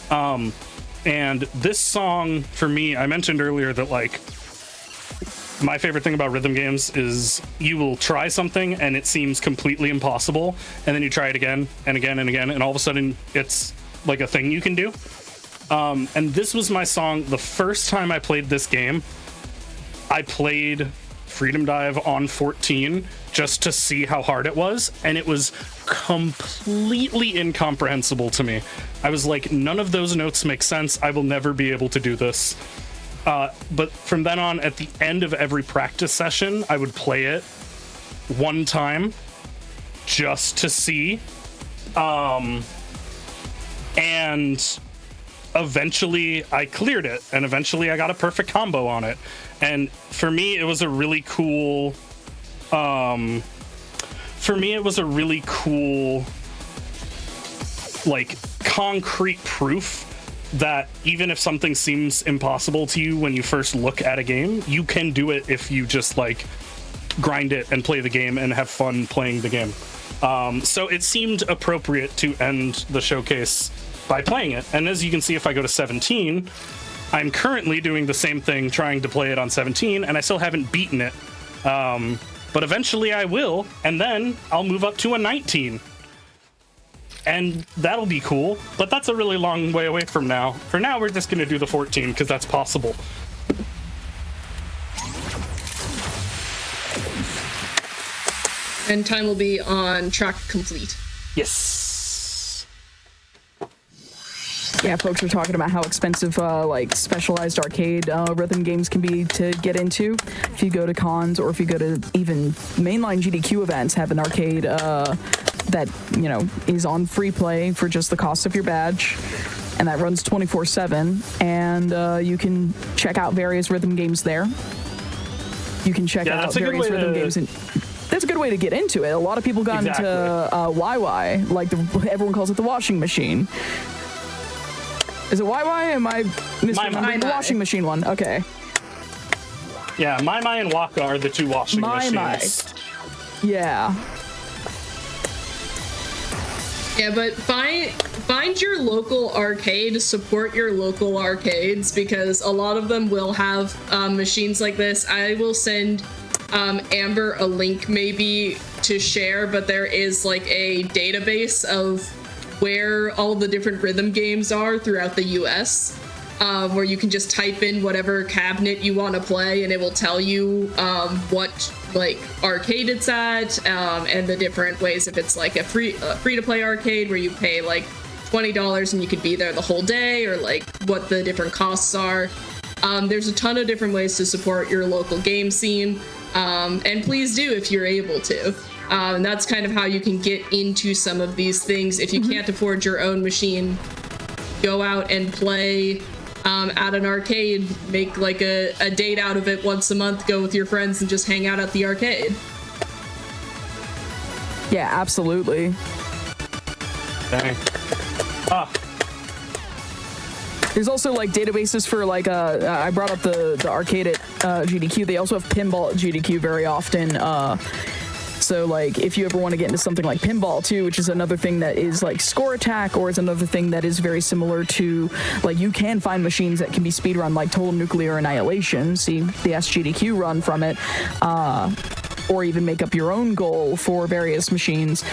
And this song, for me, I mentioned earlier that, like, my favorite thing about rhythm games is you will try something and it seems completely impossible, and then you try it again and again and again, and all of a sudden it's like a thing you can do. And this was my song. The first time I played this game, I played Freedom Dive on 14 just to see how hard it was, and it was completely incomprehensible to me. I was like, none of those notes make sense. I will never be able to do this. But from then on, at the end of every practice session, I would play it one time just to see. And eventually I cleared it, and eventually I got a perfect combo on it. And for me, it was a really cool... like, concrete proof that even if something seems impossible to you when you first look at a game, you can do it if you just, like, grind it and play the game and have fun playing the game. So it seemed appropriate to end the showcase by playing it. And as you can see, if I go to 17, I'm currently doing the same thing, trying to play it on 17, and I still haven't beaten it. But eventually I will, and then I'll move up to a 19. And that'll be cool, but that's a really long way away from now. For now, we're just going to do the 14, because that's possible. And time will be on track complete. Yes. Yeah, folks are talking about how expensive, like, specialized arcade rhythm games can be to get into. If you go to cons, or if you go to even mainline GDQ events, have an arcade that, you know, is on free play for just the cost of your badge, and that runs 24/7, and you can check out various rhythm games there. You can check out various rhythm games, and that's a good way to get into it. A lot of people got into YY, like everyone calls it the washing machine. Is it YY? Am I misremembering the washing machine one? Okay. Yeah, My and Waka are the two washing machines. Yeah. Yeah, but find your local arcade, support your local arcades, because a lot of them will have machines like this. I will send Amber a link maybe to share, but there is like a database of where all the different rhythm games are throughout the US, where you can just type in whatever cabinet you want to play and it will tell you what like arcade it's at, and the different ways. If it's like a free to play arcade where you pay like $20 and you could be there the whole day, or like what the different costs are. There's a ton of different ways to support your local game scene, and please do if you're able to. And that's kind of how you can get into some of these things. If you can't afford your own machine, go out and play at an arcade. Make like a date out of it once a month. Go with your friends and just hang out at the arcade. Yeah, absolutely. Dang. There's also like databases for like I brought up the arcade at GDQ. They also have pinball at GDQ very often. So like if you ever want to get into something like pinball too, which is another thing that is like score attack, or is another thing that is very similar to, like, you can find machines that can be speedrun, like Total Nuclear Annihilation. See the SGDQ run from it. Or even make up your own goal for various machines.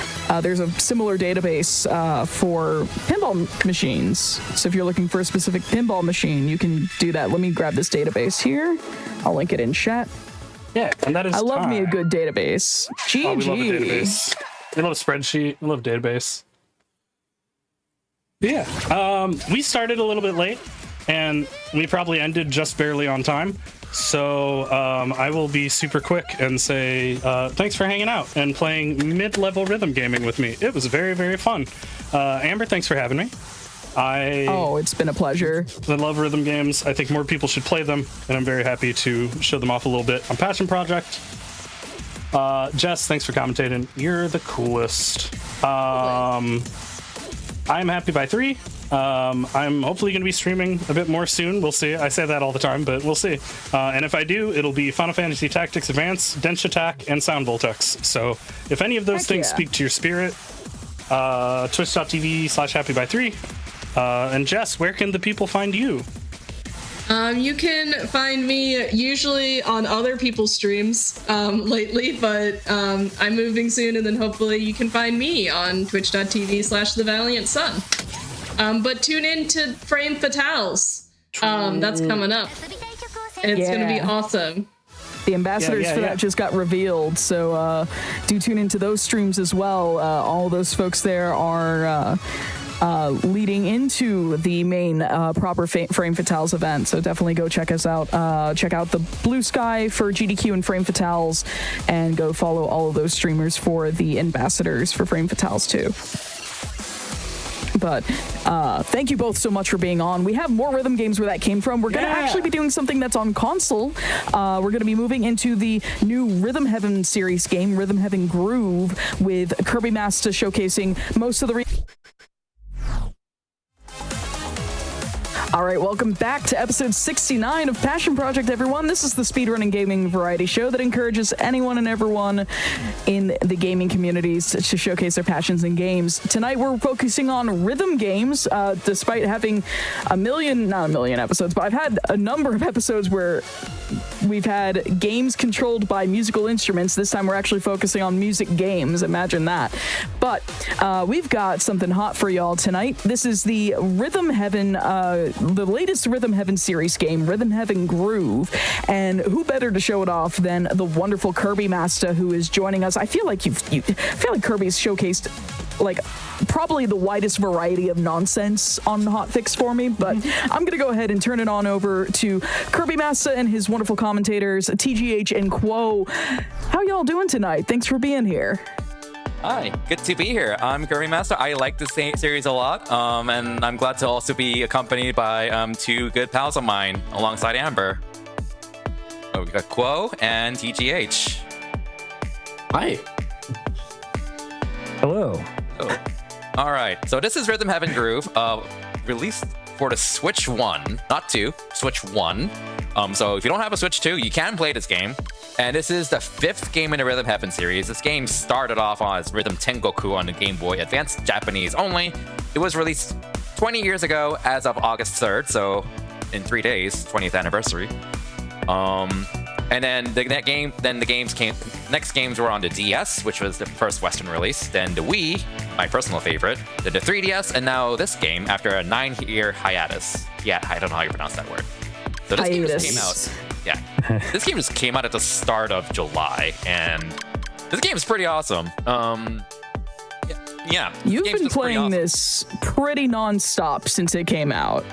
There's a similar database for pinball machines. So if you're looking for a specific pinball machine, you can do that. Let me grab this database here. I'll link it in chat. Yeah, and that is I love me a time. good database. GG. Oh, we love a database. We love a spreadsheet. We love a database. Yeah, we started a little bit late, and we probably ended just barely on time. So I will be super quick and say thanks for hanging out and playing mid-level rhythm gaming with me. It was very, very fun. Amber, thanks for having me. Oh, it's been a pleasure. I love rhythm games. I think more people should play them, and I'm very happy to show them off a little bit on Passion Project. Jess, thanks for commentating. You're the coolest. I'm happy by 3. I'm hopefully going to be streaming a bit more soon. We'll see. I say that all the time, but we'll see. And if I do, it'll be Final Fantasy Tactics Advance, Dense Attack, and Sound Voltex. So if any of those things speak to your spirit, twitch.tv/happyby3. And Jess, where can the people find you? You can find me usually on other people's streams lately, but I'm moving soon, and then hopefully you can find me on twitch.tv/thevaliantsun. But tune in to Frame Fatales. That's coming up. And it's gonna be awesome. The ambassadors for that just got revealed, so do tune into those streams as well. All those folks there are leading into the main proper Frame Fatales event, so definitely go check us out. Check out the Blue Sky for GDQ and Frame Fatales, and go follow all of those streamers for the ambassadors for Frame Fatales too. But thank you both so much for being on. We have more rhythm games where that came from. We're going to actually be doing something that's on console. We're going to be moving into the new Rhythm Heaven series game, Rhythm Heaven Groove, with Kirby Master showcasing most of the... All right, welcome back to episode 69 of Passion Project, everyone. This is the speedrunning gaming variety show that encourages anyone and everyone in the gaming communities to showcase their passions in games. Tonight, we're focusing on rhythm games, despite having not a million episodes, but I've had a number of episodes where we've had games controlled by musical instruments. This time, we're actually focusing on music games. Imagine that. But we've got something hot for y'all tonight. This is the Rhythm Heaven, the latest Rhythm Heaven series game, Rhythm Heaven Groove. And who better to show it off than the wonderful Kirby Master, who is joining us. I feel like Kirby's showcased like probably the widest variety of nonsense on Hotfix for me, but I'm gonna go ahead and turn it on over to Kirby Master and his wonderful commentators, TGH and Quo. How y'all doing tonight? Thanks for being here. Hi, good to be here. I'm Kirby Master. I like this series a lot, and I'm glad to also be accompanied by 2 good pals of mine alongside Amber. We got Quo and TGH. Hi. Hello. Oh. All right, so this is Rhythm Heaven Groove, released for the Switch 1, not 2, Switch 1. So if you don't have a Switch 2, you can play this game. And this is the 5th game in the Rhythm Heaven series. This game started off as Rhythm Tengoku on the Game Boy Advance, Japanese only. It was released 20 years ago as of August 3rd, so in 3 days, 20th anniversary. And then next games were on the DS, which was the first Western release. Then the Wii, my personal favorite. Then the 3DS, and now this game after a 9-year hiatus. Yeah, I don't know how you pronounce that word. So this game just came out. Yeah, this game just came out at the start of July, and this game is pretty awesome. Yeah. You've been playing this pretty non-stop since it came out.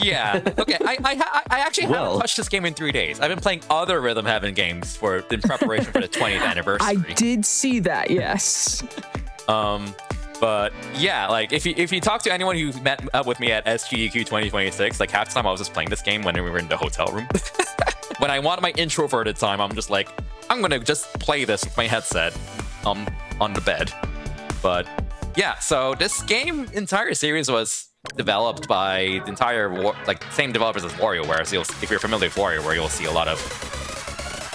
Yeah. Okay. I actually haven't touched this game in 3 days. I've been playing other Rhythm Heaven games in preparation for the 20th anniversary. I did see that. Yes. But yeah, like if you talk to anyone who met up with me at SGDQ 2026, like half the time I was just playing this game when we were in the hotel room. When I want my introverted time, I'm just like, I'm gonna just play this with my headset on the bed. But yeah, so this entire series was developed by the entire same developers as WarioWare. So if you're familiar with WarioWare, you'll see a lot of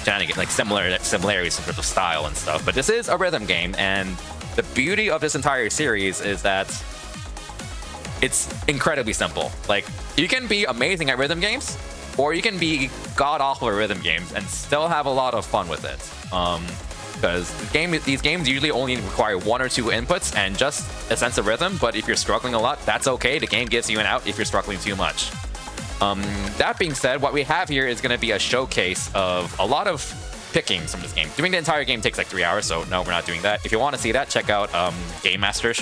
similarities in terms of style and stuff. But this is a rhythm game, and the beauty of this entire series is that it's incredibly simple. Like, you can be amazing at rhythm games, or you can be god-awful at rhythm games and still have a lot of fun with it. Because these games usually only require 1 or 2 inputs and just a sense of rhythm, but if you're struggling a lot, that's okay. The game gives you an out if you're struggling too much. That being said, what we have here is going to be a showcase of a lot of pickings from this game. Doing the entire game takes like 3 hours, so no, we're not doing that. If you want to see that, check out Game Masters,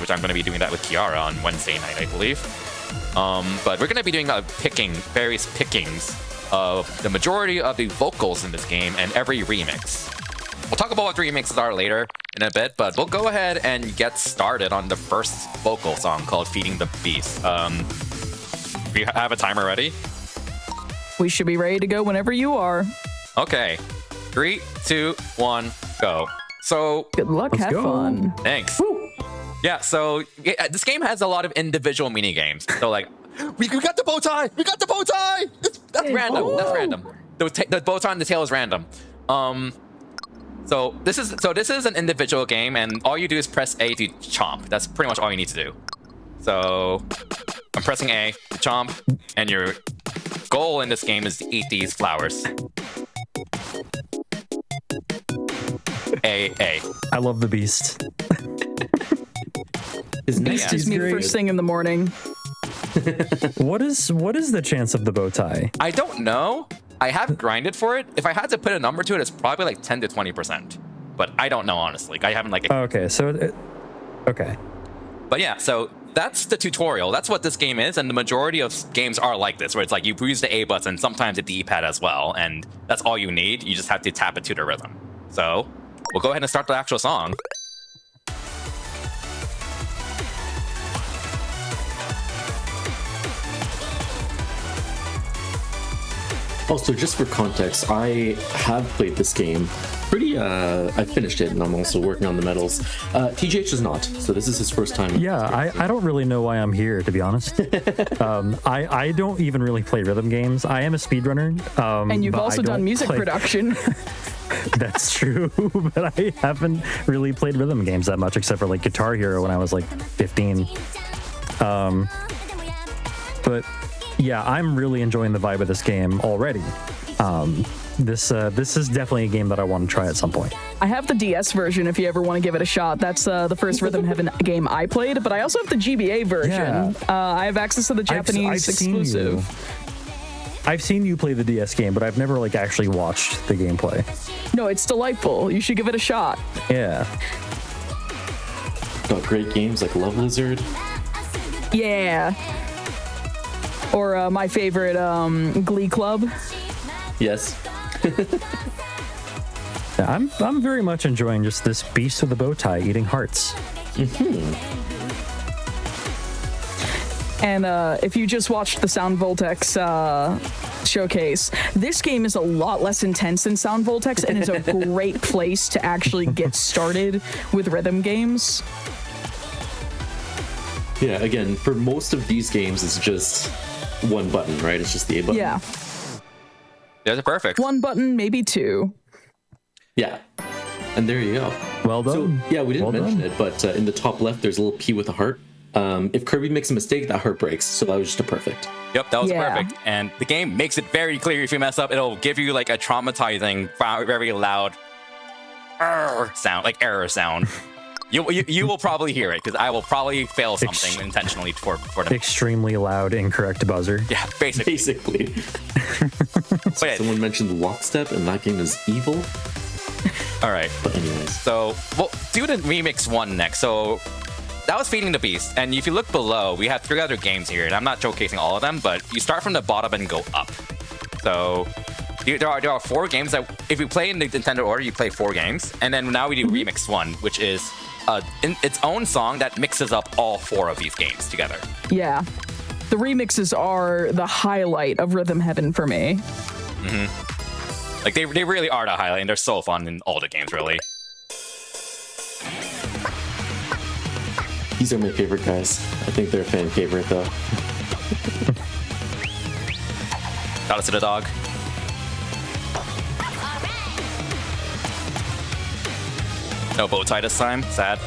which I'm going to be doing that with Kiara on Wednesday night, I believe. But we're going to be doing various pickings of the majority of the vocals in this game and every remix. We'll talk about what the remixes are later in a bit, but we'll go ahead and get started on the first vocal song called Feeding the Beast. We have a timer ready? We should be ready to go whenever you are. Okay. 3, 2, 1, go. So, good luck, have fun. Thanks. Woo. Yeah, so this game has a lot of individual mini games. So like, we got the bow tie! We got the bow tie! That's random. Oh. That's random. The bow tie and the tail is random. So this is an individual game, and all you do is press A to chomp. That's pretty much all you need to do. So I'm pressing A to chomp, and your goal in this game is to eat these flowers. A. I love the beast. Beast is me first thing in the morning. What is the chance of the bow tie? I don't know. I have grinded for it. If I had to put a number to it, it's probably like 10 to 20%. But I don't know, honestly. I haven't like... Okay, so... Okay. But yeah, so that's the tutorial. That's what this game is, and the majority of games are like this, where it's like you use the A button, sometimes the D-pad as well, and that's all you need. You just have to tap it to the rhythm. So we'll go ahead and start the actual song. Also, just for context, I have played this game I finished it, and I'm also working on the medals. TGH is not, so this is his first time. Yeah, I don't really know why I'm here, to be honest. I don't even really play rhythm games. I am a speedrunner. And you've also done music production. That's true, but I haven't really played rhythm games that much, except for like Guitar Hero when I was like 15. But yeah, I'm really enjoying the vibe of this game already. This is definitely a game that I want to try at some point. I have the DS version if you ever want to give it a shot. That's the first Rhythm Heaven game I played, but I also have the GBA version. Yeah. I have access to the Japanese exclusive. I've seen you play the DS game, but I've never like actually watched the gameplay. No, it's delightful. You should give it a shot. Yeah. Got great games like Love Lizard. Yeah. Or my favorite, Glee Club. Yes. Yeah, I'm very much enjoying just this beast with a bow tie eating hearts. And if you just watched the Sound Voltex showcase, this game is a lot less intense than Sound Voltex and is a great place to actually get started with rhythm games. Yeah, again, for most of these games, it's just one button, right? It's just the A button. Yeah. Yeah, they're perfect. One button, maybe two. Yeah. And there you go. Well done. So, yeah, we didn't mention it, but in the top left, there's a little P with a heart. If Kirby makes a mistake, that heart breaks. So that was just a perfect. Yep, that was perfect. And the game makes it very clear if you mess up, it'll give you like a traumatizing, very loud sound, like error sound. You will probably hear it, because I will probably fail something intentionally for them. Extremely loud, incorrect buzzer. Yeah, basically. So someone mentioned Lockstep, and that game is evil. All right. But anyways. So we'll do the remix one next. So that was Feeding the Beast. And if you look below, we have 3 other games here. And I'm not showcasing all of them, but you start from the bottom and go up. So there are 4 games that, if you play in the Nintendo order, you play 4 games. And then now we do Remix 1, which is in its own song that mixes up all 4 of these games together. Yeah. The remixes are the highlight of Rhythm Heaven for me. Mm-hmm. Like, they really are the highlight, and they're so fun in all the games, really. These are my favorite guys. I think they're a fan favorite, though. Shout out to the dog. No bow tie this time. Sad.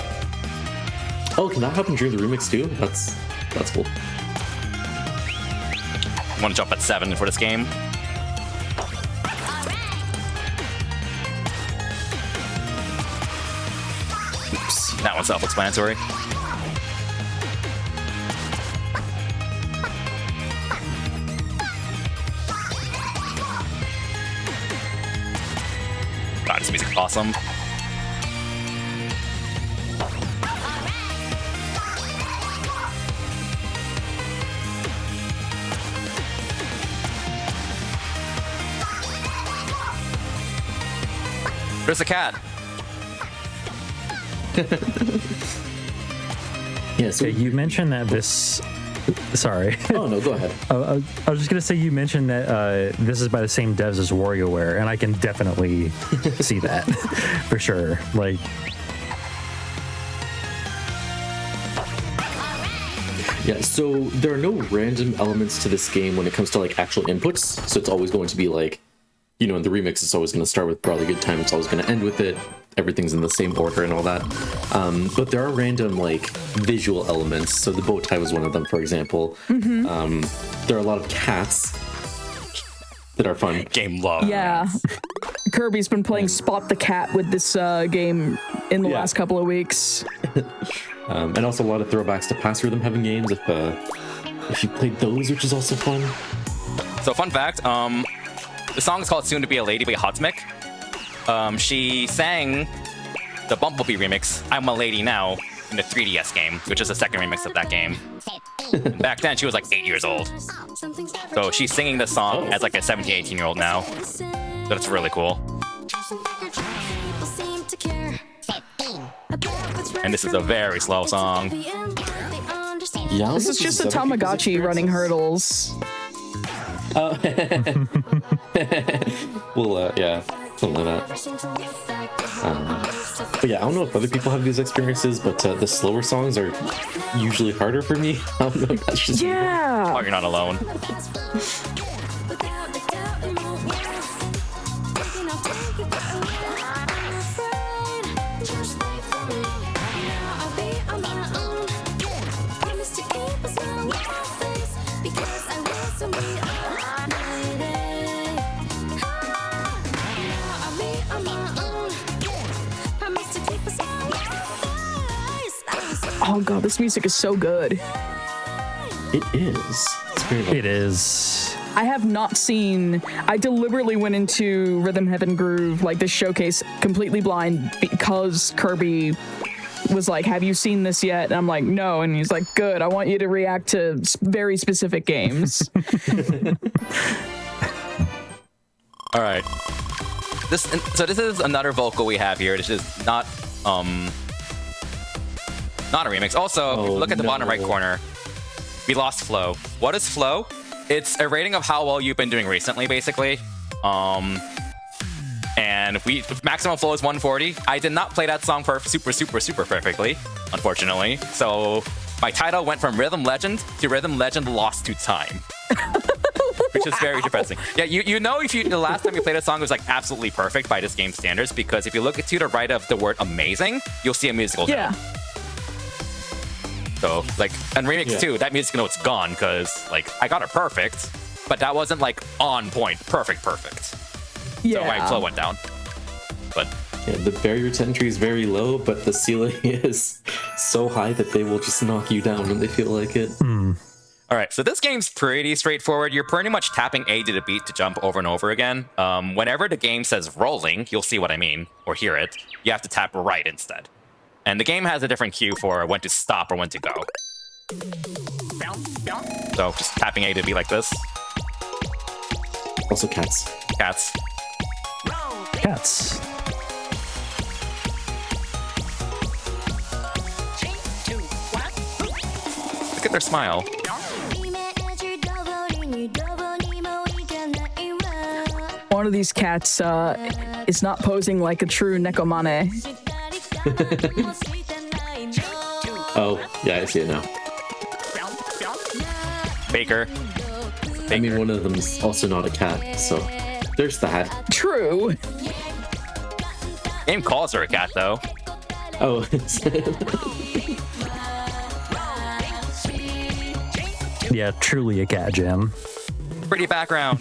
Oh, can that happen during the remix too? That's cool. Want to jump at 7 for this game? Oops. That one's self-explanatory. This music's awesome. There's a cat. Yeah, so You mentioned that this. Sorry. Oh no, go ahead. I was just gonna say you mentioned that this is by the same devs as WarioWare, and I can definitely see that for sure. Like, Yeah, so there are no random elements to this game when it comes to like actual inputs. So it's always going to be like, you know, in the remix, it's always going to start with Probably Good Time. It's always going to end with it. Everything's in the same order and all that. But there are random like visual elements. So the bow tie was one of them, for example. There are a lot of cats that are fun. Game love. Yeah. Kirby's been playing Spot the Cat with this game in the last couple of weeks. And also a lot of throwbacks to past Rhythm Heaven games if you played those, which is also fun. So fun fact, the song is called Soon to Be a Lady by Hotfix. She sang the Bumblebee remix, I'm a Lady Now, in the 3DS game, which is the second remix of that game. Back then, she was like 8 years old. So she's singing this song as like a 17, 18-year-old now. That's really cool. And this is a very slow song. Yeah, This is just a Tamagotchi running hurdles. Well, yeah, something like that. But yeah, I don't know if other people have these experiences, but the slower songs are usually harder for me. I don't know if that's just me. Yeah. Oh, you're not alone. Oh god, this music is so good. It is. It's very good. it is. I have not seen. I deliberately went into Rhythm Heaven Groove, like this showcase, completely blind because Kirby was like, "Have you seen this yet?" And I'm like, "No." And he's like, "Good. I want you to react to very specific games." All right. This is another vocal we have here. This is not a remix. Also, look at the bottom right corner. We lost flow. What is flow? It's a rating of how well you've been doing recently, basically. And maximum flow is 140. I did not play that song super perfectly, unfortunately. So my title went from Rhythm Legend to Rhythm Legend Lost to Time. Which is very depressing. Yeah, you know if the last time you played a song it was like absolutely perfect by this game's standards, because if you look to the right of the word amazing, you'll see a musical note. So like on Remix 2, that music note's gone because like I got it perfect, but that wasn't like on point, perfect. So my flow went down. But Yeah, the barrier to entry is very low, but the ceiling is so high that they will just knock you down when they feel like it. all right, so this game's pretty straightforward. You're pretty much tapping A to the beat to jump over and over again. Whenever the game says rolling, you'll see what I mean, or hear it. You have to tap right instead. And the game has a different cue for when to stop or when to go. So just tapping A to be like this. Also cats. Cats. Cats. Look at their smile. One of these cats is not posing like a true Nekomane. Oh, yeah, I see it now. Baker. I mean, one of them's also not a cat, so there's that. True. Game calls her a cat, though. Oh, Yeah, truly a cat jam. Pretty background.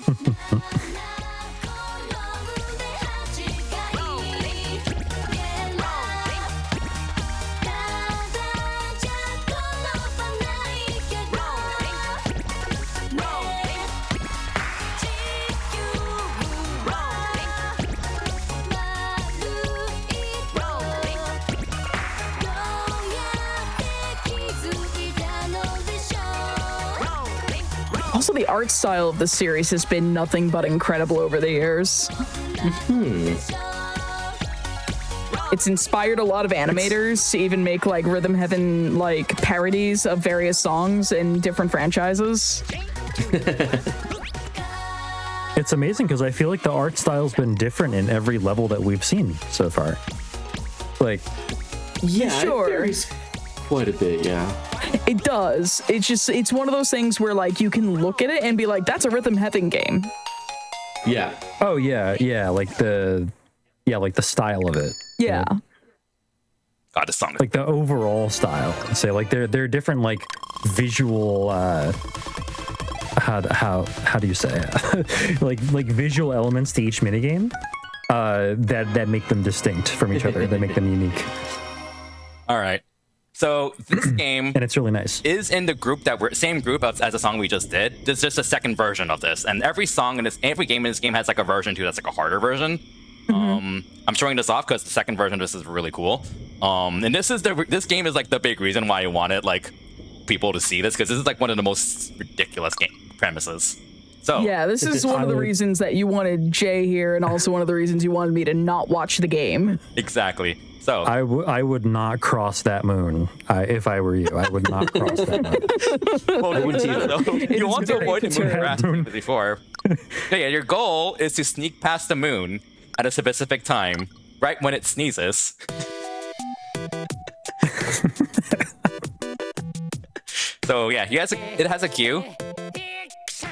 also the art style of the series has been nothing but incredible over the years. It's inspired a lot of animators to even make like Rhythm Heaven like parodies of various songs in different franchises. It's amazing because I feel like the art style's been different in every level that we've seen so far. Like, Yeah, Sure. it varies quite a bit, yeah. It does. It's one of those things where like you can look at it and be like, that's a Rhythm Heaven game. Yeah. oh yeah, like the style of it. Yeah. God, this song. Like the overall style. I'd say like they're different like visual how do you say it? like visual elements to each minigame that make them distinct from each other, that make them unique. All right. So this game And it's really nice. is in the group that we're same group as the song we just did. There's just a second version of this, and every game in this game has like a version 2 that's like a harder version. I'm showing this off because the second version of this is really cool. And this game is like the big reason why I wanted like people to see this, because this is like one of the most ridiculous game premises. So Yeah, this is one of the reasons that you wanted Jay here, and also one of the reasons you wanted me to not watch the game. exactly. So I would not cross that moon. If I were you, I would not cross that moon. well, you want to very avoid the moon deterrent. harassment before. Yeah, your goal is to sneak past the moon at a specific time, right when it sneezes. So yeah, it has a cue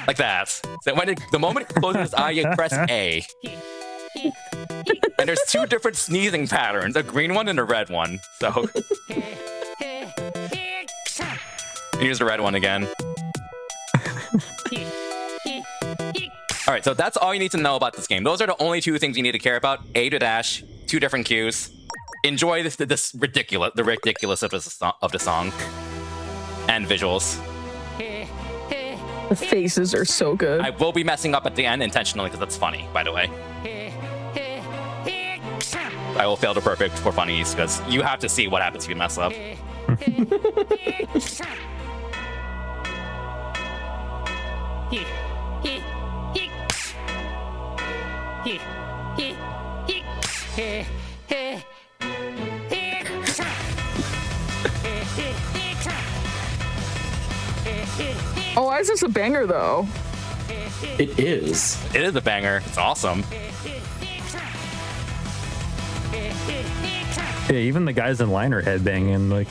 like that. So the moment it closes its eye, you press A. And there's 2 different sneezing patterns, a green one and a red one. So here's the red one again. All right, so that's all you need to know about this game. Those are the only 2 things you need to care about. A to dash, 2 different cues. Enjoy the ridiculous of the song and visuals. The faces are so good. I will be messing up at the end intentionally because that's funny, by the way. I will fail to perfect for funnies because you have to see what happens if you mess up. Oh, why is this a banger though? It is. It is a banger. It's awesome. Yeah, even the guys in line are headbanging. Like,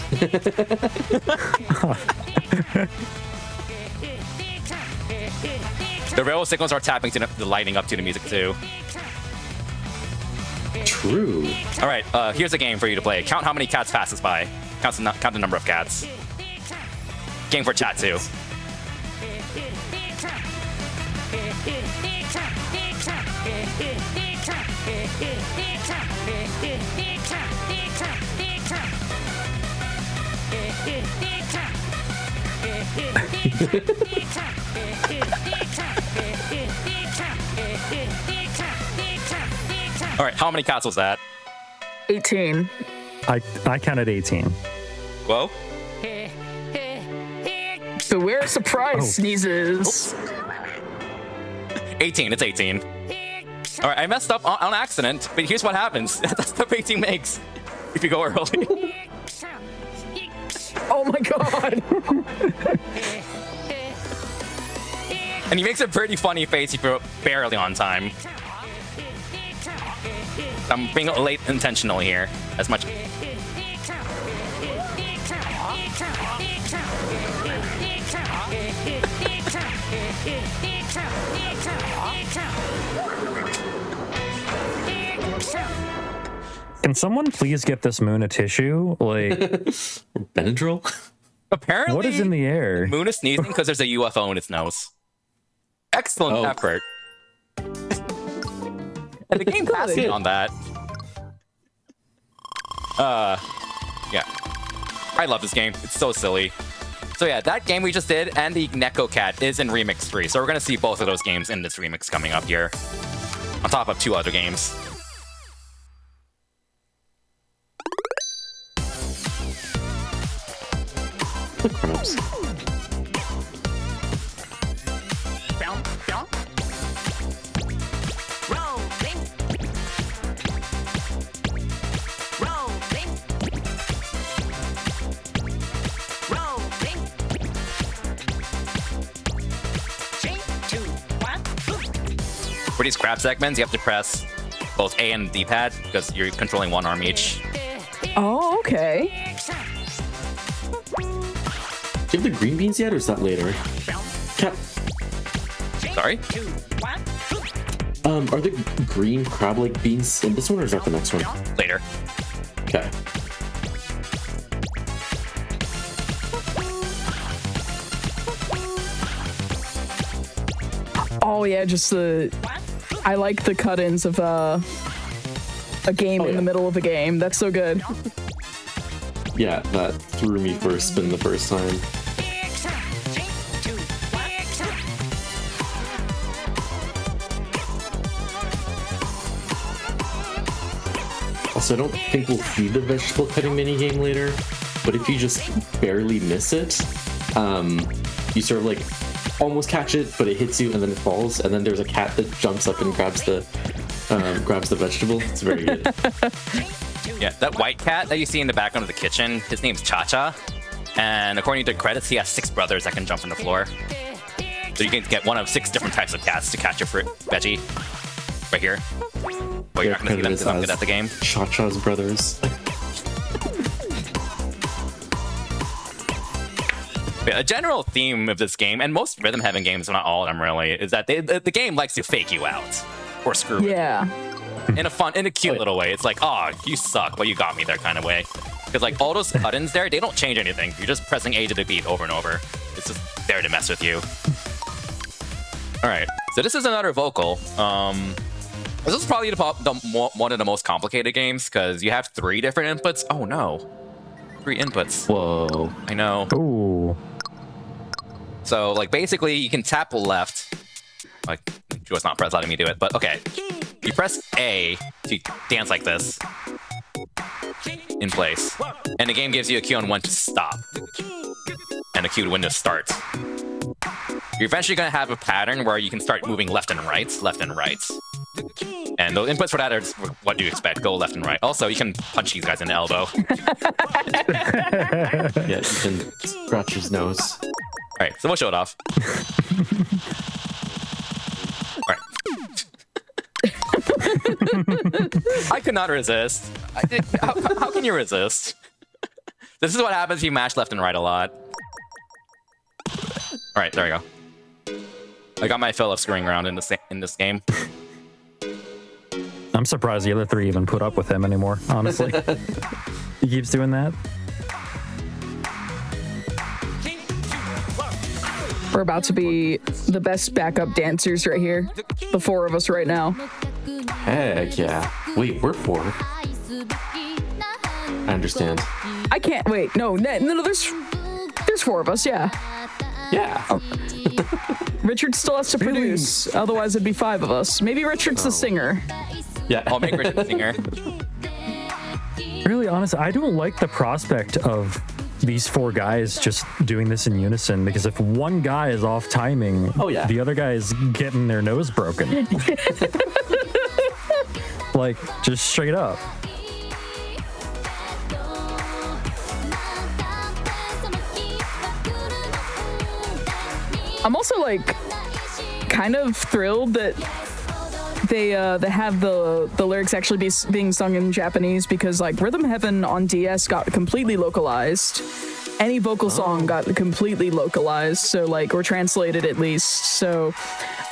The railroad signals are tapping to the lighting up to the music too. True. All right, here's a game for you to play. Count how many cats passes by. Count the number of cats. Game for chat too. All right, how many cats was that? 18. I counted 18. Whoa. Beware surprise sneezes. 18, it's 18. All right, I messed up on accident, but here's what happens. That's the 18 makes if you go early. Oh my god. And he makes a pretty funny face if you're barely on time. I'm being late intentionally here, as much. Can someone please get this moon a tissue? Like, Benadryl? Apparently, what is in the air? Moon is sneezing because there's a UFO in its nose. Excellent effort. And the game passed me on that. Yeah. I love this game. It's so silly. So yeah, that game we just did and the Neko Cat is in Remix 3. So we're going to see both of those games in this remix coming up here. On top of 2 other games. Gross. For these grab segments, you have to press both A and D-pad because you're controlling one arm each. Oh, okay. Do you have the green beans yet, or is that later? Cap. Sorry? Are the green crab-like beans in this one, or is that the next one? Later. Okay. Oh yeah, just I like the cut-ins of a game in the middle of a game. That's so good. Yeah, that threw me for a spin the first time. Also, I don't think we'll see the vegetable cutting minigame later, but if you just barely miss it, you sort of like almost catch it, but it hits you and then it falls, and then there's a cat that jumps up and grabs the vegetable. It's very good. Yeah, that white cat that you see in the background of the kitchen, his name's Cha-Cha. And according to credits, he has 6 brothers that can jump on the floor. So you can get one of 6 different types of cats to catch your fruit veggie. Right here. But you're not going to see them because I'm good at the game. Cha-Cha's brothers. But a general theme of this game, and most rhythm heaven games, not all of them really, is that the game likes to fake you out. Or screw with you. Yeah. In a cute little way. It's like, oh, you suck, but you got me there kind of way. Because like all those buttons there, they don't change anything. You're just pressing A to the beat over and over. It's just there to mess with you. All right, so this is another vocal. This is probably one of the most complicated games because you have 3 different inputs. Oh no, 3 inputs. Whoa. I know. Ooh. So like basically you can tap left. Like Joe's not letting me do it, but okay. You press A to dance like this in place, and the game gives you a cue on when to stop and a cue when to start. You're eventually going to have a pattern where you can start moving left and right. And the inputs for that are what do you expect? Go left and right. Also, you can punch these guys in the elbow. Yeah, you can scratch his nose. All right, so we'll show it off. All right. I could not resist. How can you resist? This is what happens if you mash left and right a lot. All right, there we go. I got my fill of screwing around in this game. I'm surprised the other 3 even put up with him anymore, honestly. He keeps doing that. We're about to be the best backup dancers right here. The 4 of us right now. Heck yeah. Wait, we're 4. I understand. I can't wait. No, there's 4 of us, yeah. Yeah. Oh. Richard still has to produce, otherwise it'd be 5 of us. Maybe Richard's the singer. Yeah. I'll make Richard the singer. Really, honestly, I don't like the prospect of these 4 guys just doing this in unison, because if one guy is off timing, the other guy is getting their nose broken. Like, just straight up. I'm also like kind of thrilled that they have the lyrics actually being sung in Japanese, because like Rhythm Heaven on DS got completely localized. Any vocal song got completely localized, so like, or translated at least. So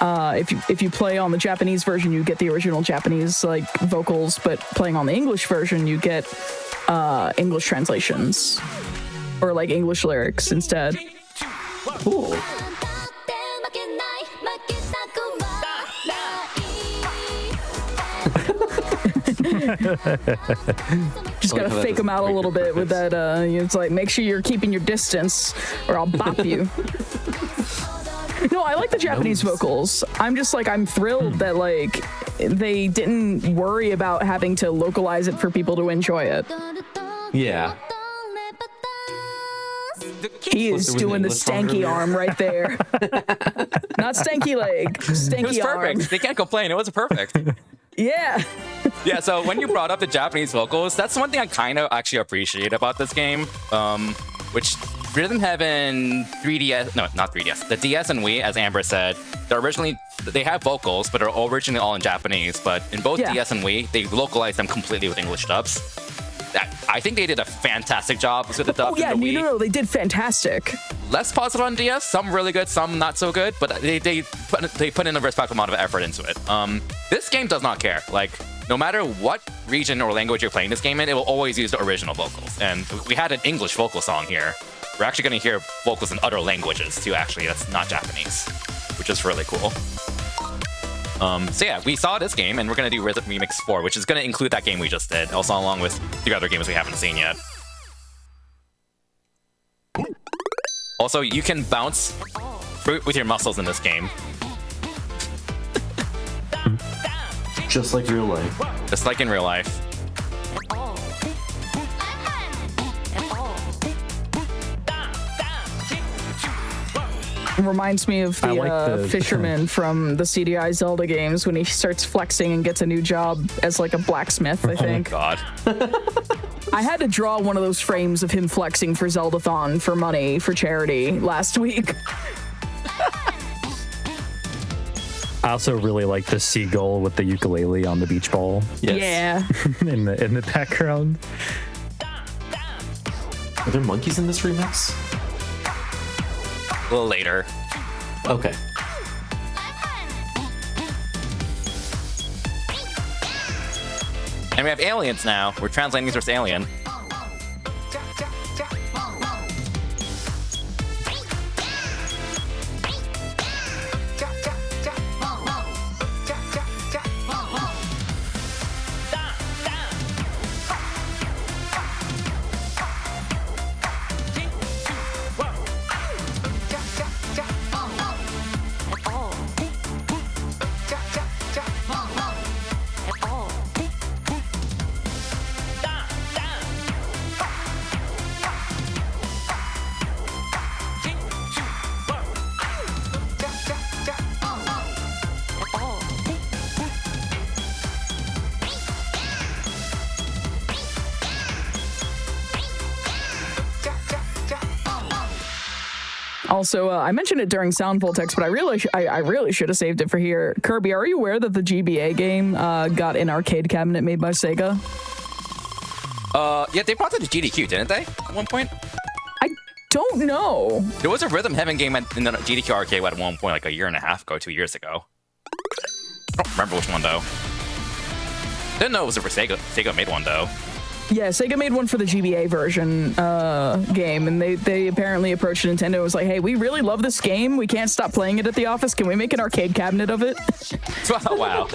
if you play on the Japanese version, you get the original Japanese like vocals, but playing on the English version, you get English translations or like English lyrics instead. Cool. Just gotta fake them out a little bit with that. It's like, make sure you're keeping your distance, or I'll bop you. No, I like the Japanese vocals. I'm just like, I'm thrilled that like they didn't worry about having to localize it for people to enjoy it. Yeah. He is doing the stanky arm right there. Not stanky leg, stanky It was perfect. arm. They can't complain. It was perfect. Yeah. Yeah, so when you brought up the Japanese vocals, that's one thing I kind of actually appreciate about this game, which Rhythm Heaven 3DS, no, not 3DS, the DS and Wii, as Amber said, they have vocals, but are originally all in Japanese. But in both DS and Wii, they localized them completely with English dubs. I think they did a fantastic job with the dub. Oh yeah, no, they did fantastic. Less positive on DS, some really good, some not so good, but they put in a respectful amount of effort into it. This game does not care. Like, no matter what region or language you're playing this game in, it will always use the original vocals. And we had an English vocal song here. We're actually going to hear vocals in other languages too, actually, that's not Japanese, which is really cool. So yeah, we saw this game, and we're going to do Rhythm Remix 4, which is going to include that game we just did, also along with 3 other games we haven't seen yet. Also, you can bounce fruit with your muscles in this game. Just like real life. Just like in real life. Reminds me of the fisherman from the CDI Zelda games when he starts flexing and gets a new job as like a blacksmith, I think. Oh my god. I had to draw one of those frames of him flexing for Zeldathon for money for charity last week. I also really like the seagull with the ukulele on the beach ball. Yes. Yeah. in the background. Are there monkeys in this remix? A little later. Okay. And we have aliens now. We're translating these versus alien. Also, I mentioned it during Sound Voltex, but I really should have saved it for here. Kirby, are you aware that the GBA game got an arcade cabinet made by Sega? Yeah, they brought it to GDQ, didn't they? At one point? I don't know. There was a Rhythm Heaven game in the GDQ arcade at one point, like a year and a half ago, 2 years ago. I don't remember which one, though. Didn't know it was for Sega. Sega made one, though. Yeah, Sega made one for the GBA version game, and they apparently approached Nintendo and was like, hey, we really love this game. We can't stop playing it at the office. Can we make an arcade cabinet of it? Wow.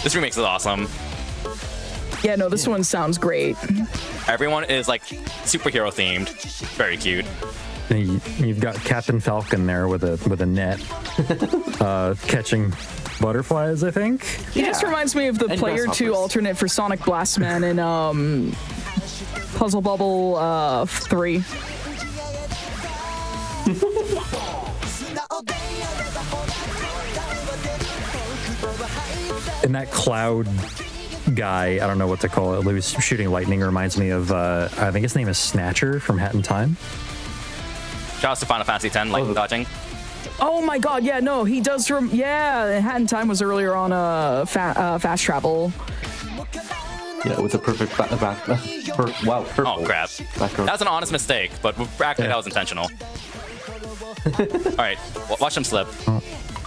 This remix is awesome. Yeah, no, this one sounds great. Everyone is, like, superhero themed. Very cute. You've got Captain Falcon there with a net, catching butterflies, I think. He just reminds me of the Player 2 alternate for Sonic Blastman in Puzzle Bubble 3. And that cloud guy, I don't know what to call it, who's shooting lightning, reminds me of, I think his name is Snatcher from Hat in Time. Shout out to Final Fantasy X, lightning dodging. Oh my god, yeah, no, he does yeah, Hat in Time was earlier on Fast Travel. Yeah, with a perfect wow, purple. Oh crap. Background. That's an honest mistake, but actually that was intentional. Alright, watch him slip.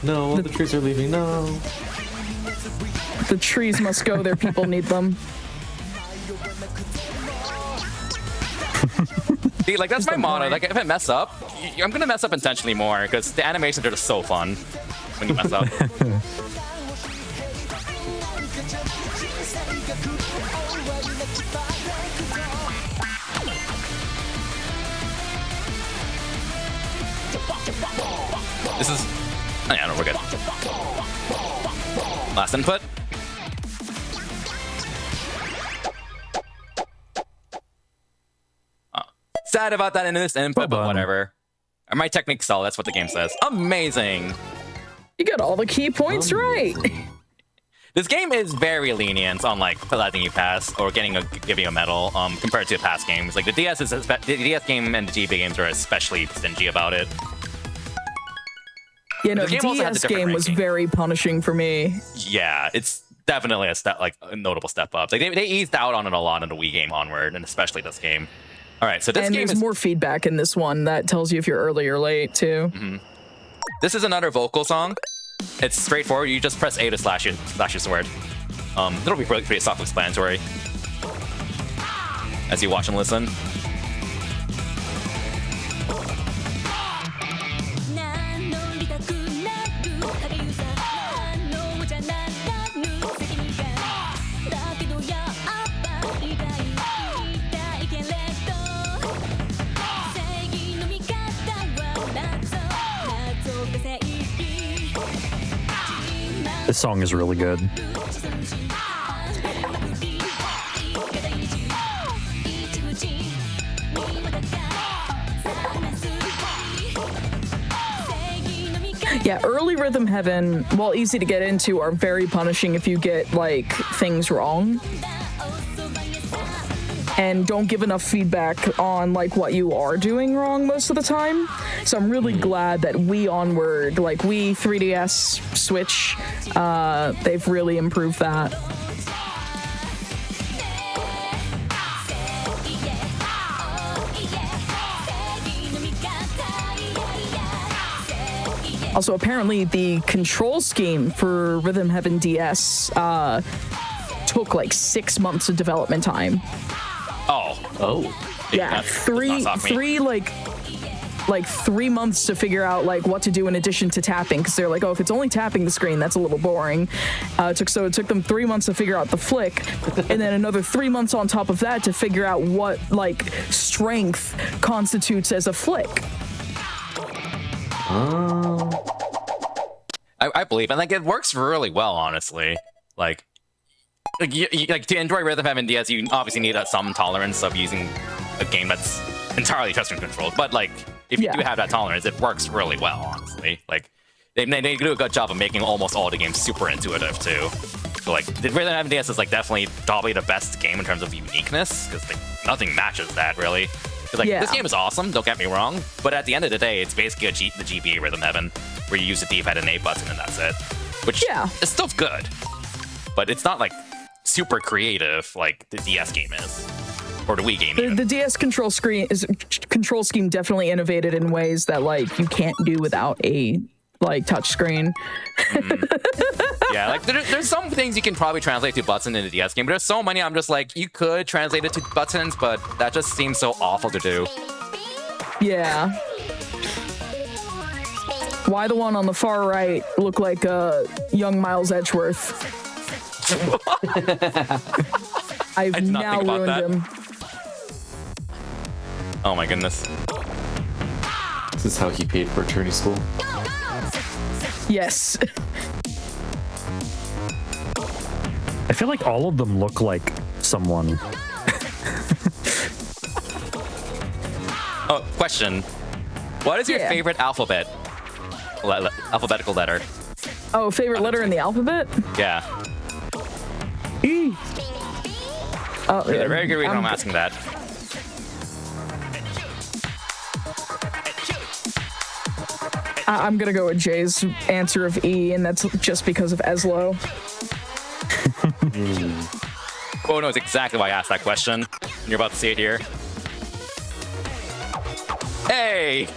No, the trees are leaving, no. The trees must go, their people need them. See, like, that's my motto. Like, if I mess up, I'm gonna mess up intentionally more, because the animations are just so fun when you mess up. This is... Oh, yeah, no, we're good. Last input. Sad about that in this input, but whatever. My technique's solid, that's what the game says. Amazing! You got all the key points right. This game is very lenient on like letting you pass or giving you a medal compared to past games. Like the DS game and the GB games are especially stingy about it. Yeah, no, the DS game was very punishing for me. Yeah, it's definitely a notable step up. Like they eased out on it a lot in the Wii game onward, and especially this game. All right, so this game there's more feedback in this one that tells you if you're early or late too. Mm-hmm. This is another vocal song. It's straightforward. You just press A to slash your sword. It'll be pretty self-explanatory as you watch and listen. This song is really good. Yeah, early Rhythm Heaven, while easy to get into, are very punishing if you get like things wrong and don't give enough feedback on like what you are doing wrong most of the time. So I'm really glad that Wii onward, like Wii, 3DS, Switch, they've really improved that. Also, apparently the control scheme for Rhythm Heaven DS took like 6 months of development time. Oh. Yeah, three like 3 months to figure out like what to do in addition to tapping, because they're like, oh, if it's only tapping the screen, that's a little boring. It took them 3 months to figure out the flick, and then another 3 months on top of that to figure out what like strength constitutes as a flick. I believe, and like it works really well, honestly. Like to enjoy Rhythm Heaven DS, you obviously need some tolerance of using a game that's entirely touchscreen controlled. But like, if you do have that tolerance, it works really well, honestly. Like, they do a good job of making almost all the games super intuitive too. So like, the Rhythm Heaven DS is like definitely probably the best game in terms of uniqueness, because like nothing matches that really. Like, this game is awesome, don't get me wrong, but at the end of the day, it's basically the GB Rhythm Heaven, where you use the D-pad and A button and that's it. Which is still good, but it's not like super creative like the DS game is, or the Wii game. The DS control scheme definitely innovated in ways that like you can't do without a like touch screen. Yeah, like there's some things you can probably translate to button in the DS game, but there's so many I'm just like, you could translate it to buttons, but that just seems so awful to do. Yeah. Why the one on the far right look like young Miles Edgeworth? I've now ruined him. Oh my goodness. This is how he paid for attorney school. Yes. I feel like all of them look like someone. Oh, question. What is your favorite alphabetical letter? Oh, favorite letter in the alphabet? Yeah. E. Oh, yeah, very good reason I'm asking that. I'm gonna go with Jay's answer of E, and that's just because of Eslo. Quo knows exactly why I asked that question. You're about to see it here. Hey!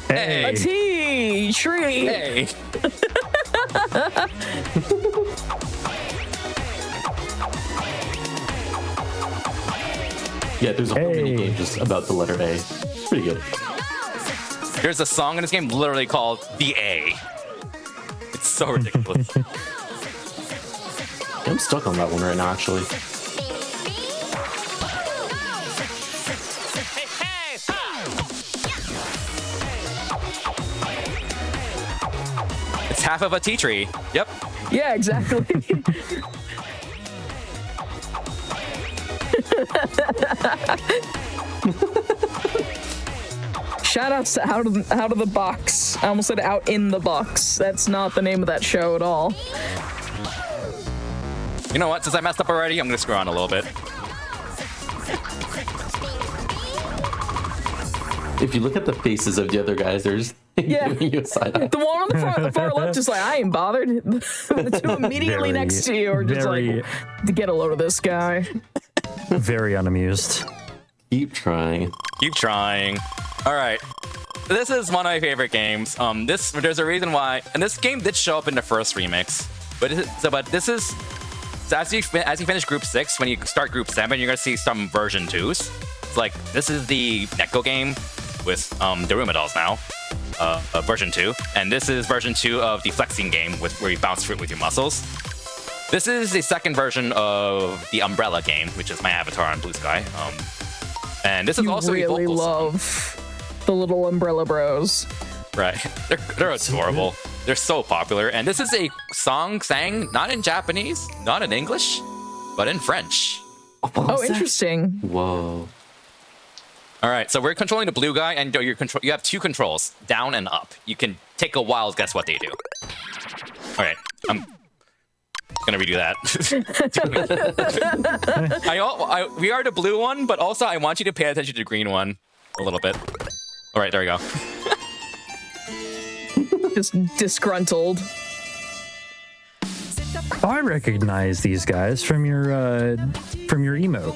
Hey! A T! Tree! Hey! Yeah, there's a whole mini game just about the letter A. Pretty good. There's a song in this game literally called The A. It's so ridiculous. I'm stuck on that one right now, actually. It's half of a tea tree. Yep. Yeah, exactly. Shout outs to Out of the Box. I almost said Out in the Box. That's not the name of that show at all. You know what? Since I messed up already, I'm gonna screw on a little bit. If you look at the faces of the other guys, they're just giving you a side eye. The one on the far left is like, I ain't bothered. The two immediately next to you are just like, to get a load of this guy. Very unamused. Keep trying. Keep trying. All right. This is one of my favorite games. There's a reason why, and this game did show up in the first remix, but this is so as you finish Group 6, when you start Group 7, you're gonna see some version 2s. It's like this is the Neko game with the Roomba dolls now, version 2, and this is version 2 of the flexing game where you bounce fruit with your muscles. This is the second version of the Umbrella game, which is my avatar on Blue Sky. And this is also a vocal love the little Umbrella Bros. Right. They're adorable. They're so popular. And this is a song sang not in Japanese, not in English, but in French. Oh, interesting. Whoa. All right, so we're controlling the blue guy, and you have 2 controls, down and up. You can take a wild guess what they do. All right, I'm gonna redo that. We are the blue one, but also I want you to pay attention to the green one a little bit. All right, there we go. Just disgruntled. Oh, I recognize these guys from your emote.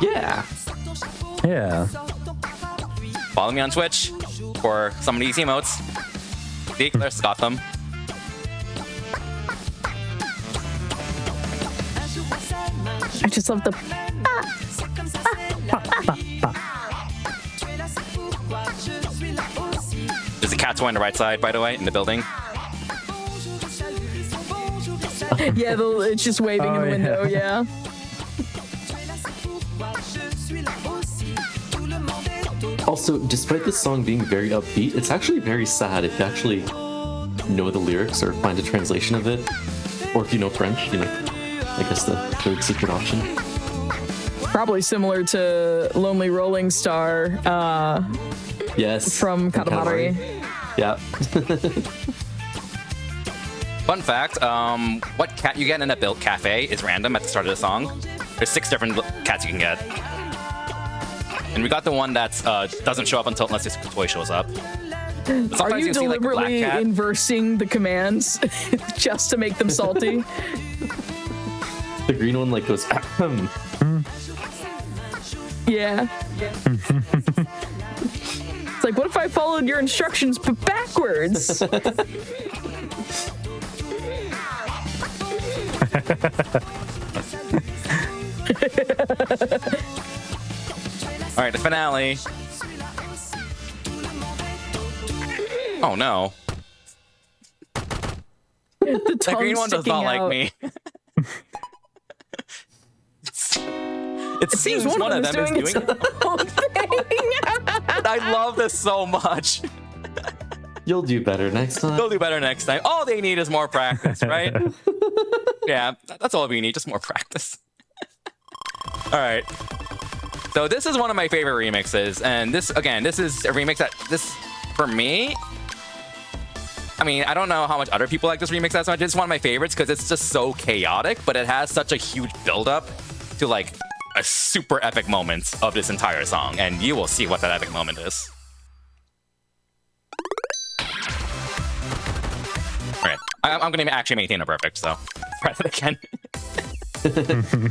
Yeah. Yeah. Follow me on Twitch for some of these emotes. See, Claire's got them. I just love the. There's a cat toy on the right side, by the way, in the building. Yeah, it's just waving in the window. Yeah. Also, despite this song being very upbeat, it's actually very sad if you actually know the lyrics or find a translation of it. Or if you know French, I guess the third secret option. Probably similar to Lonely Rolling Star. Yes. From Katamari. Yeah. Fun fact, what cat you get in a built cafe is random at the start of the song. There's 6 different cats you can get. And we got the one that doesn't show up unless this toy shows up. Are you deliberately inversing the commands just to make them salty? The green one goes, Yeah. It's like, what if I followed your instructions but backwards? All right, the finale. Oh no. The green one does not like me. It seems one of them is doing it. I love this so much. You'll do better next time. They'll do better next time. All they need is more practice, right? Yeah, that's all we need, just more practice. All right. So this is one of my favorite remixes, and this is a remix that for me, I mean, I don't know how much other people like this remix as much. It's one of my favorites because it's just so chaotic, but it has such a huge build-up to a super epic moment of this entire song, and you will see what that epic moment is. Alright, I'm gonna actually maintain a perfect, so press it again.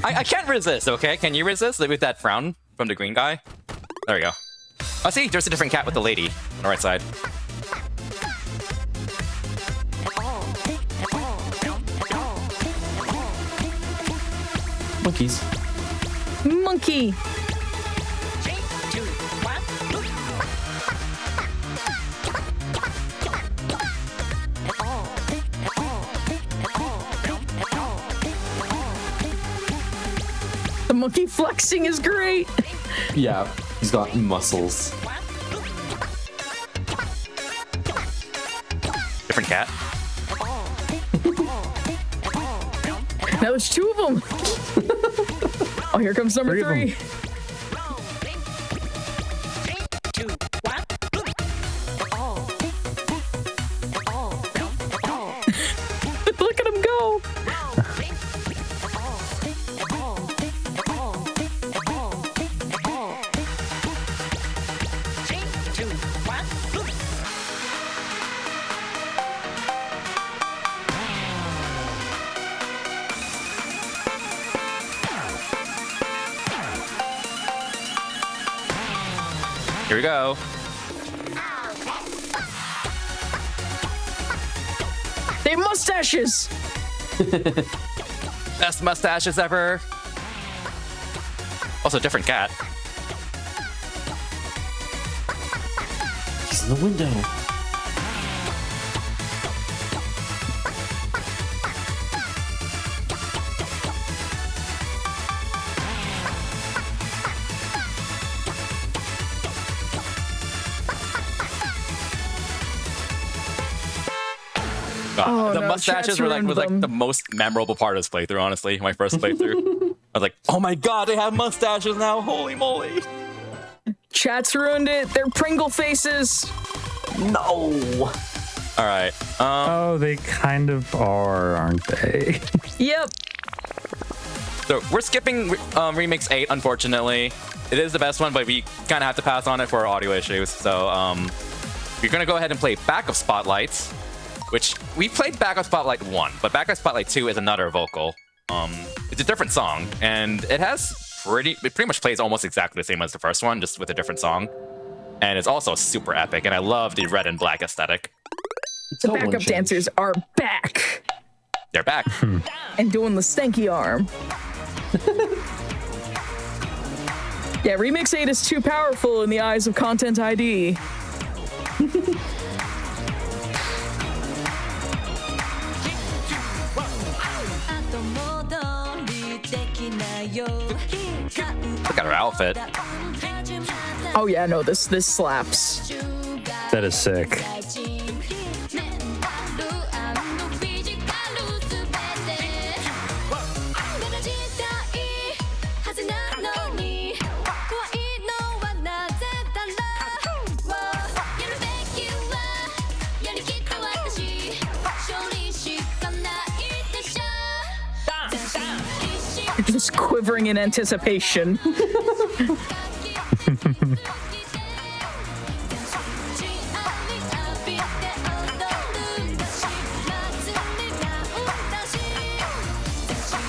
I can't resist, okay? Can you resist with that frown from the green guy? There we go. Oh, see, there's a different cat with the lady on the right side. Monkeys. Monkey. The monkey flexing is great. Yeah, he's got muscles. Different cat. Now there's 2 of them. Oh, here comes number 3. Look at him go. Here we go. They have mustaches! Best mustaches ever. Also, different cat. He's in the window. Oh, the no, mustaches chat's were like ruined was like them. the most memorable part of this playthrough. Honestly, my first playthrough, I was like, "Oh my god, they have mustaches now! Holy moly!" Chat's ruined it. They're Pringle faces. No. All right. Oh, they kind of are, aren't they? Yep. So we're skipping Remix 8, unfortunately. It is the best one, but we kind of have to pass on it for audio issues. So we're gonna go ahead and play Backup Spotlights, which we played Backup Spotlight 1, but Backup Spotlight 2 is another vocal. It's a different song, and it pretty much plays almost exactly the same as the first one, just with a different song. And it's also super epic, and I love the red and black aesthetic. The backup dancers are back They're back. and doing the stanky arm. Yeah, Remix 8 is too powerful in the eyes of Content ID. Look at her outfit. Oh yeah, no, this slaps. That is sick. Just quivering in anticipation.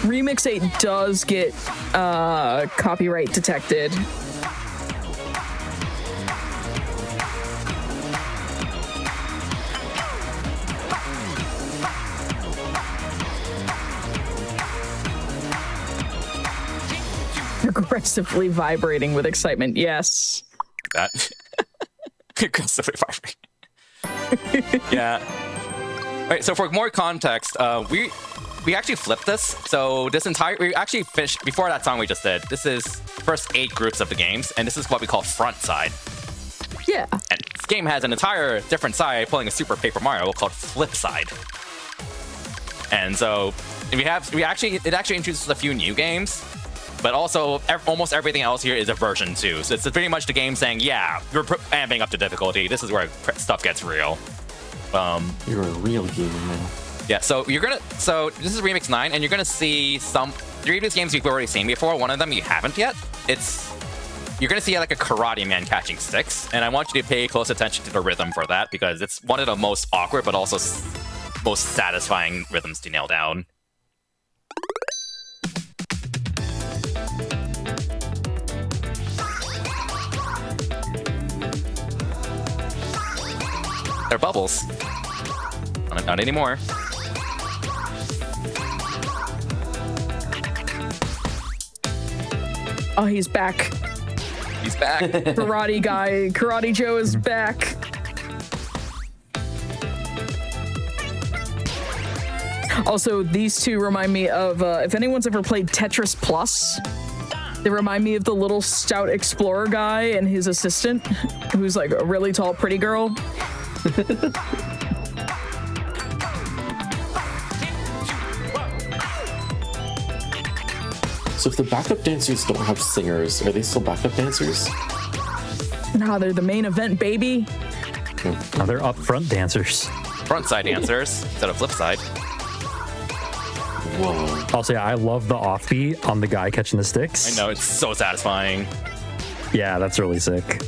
Remix 8 does get copyright detected. Aggressively vibrating with excitement, yes. That. Aggressively vibrating. Yeah. All right, so for more context, we actually flipped this. So we actually finished, before that song we just did, this is first 8 groups of the games, and this is what we call front side. Yeah. And this game has an entire different side pulling a Super Paper Mario called flip side. And so it actually introduces a few new games, but also almost everything else here is a version 2. So it's pretty much the game saying, yeah, you're amping up the difficulty. This is where stuff gets real. You're a real gamer now. Yeah, so this is Remix 9, and you're gonna see some 3 of these games you've already seen before. One of them you haven't yet. You're gonna see like a karate man catching sticks, and I want you to pay close attention to the rhythm for that, because it's one of the most awkward but also most satisfying rhythms to nail down. They're bubbles. Not anymore. Oh, he's back. He's back. Karate Joe is back. Also, these two remind me of, if anyone's ever played Tetris Plus, they remind me of the little stout explorer guy and his assistant, who's like a really tall, pretty girl. So if the backup dancers don't have singers, are they still backup dancers? Nah, they're the main event, baby. Oh, they're upfront dancers. Front side dancers instead of flip side. Whoa. Also, yeah, I love the offbeat on the guy catching the sticks. I know, it's so satisfying. Yeah, that's really sick.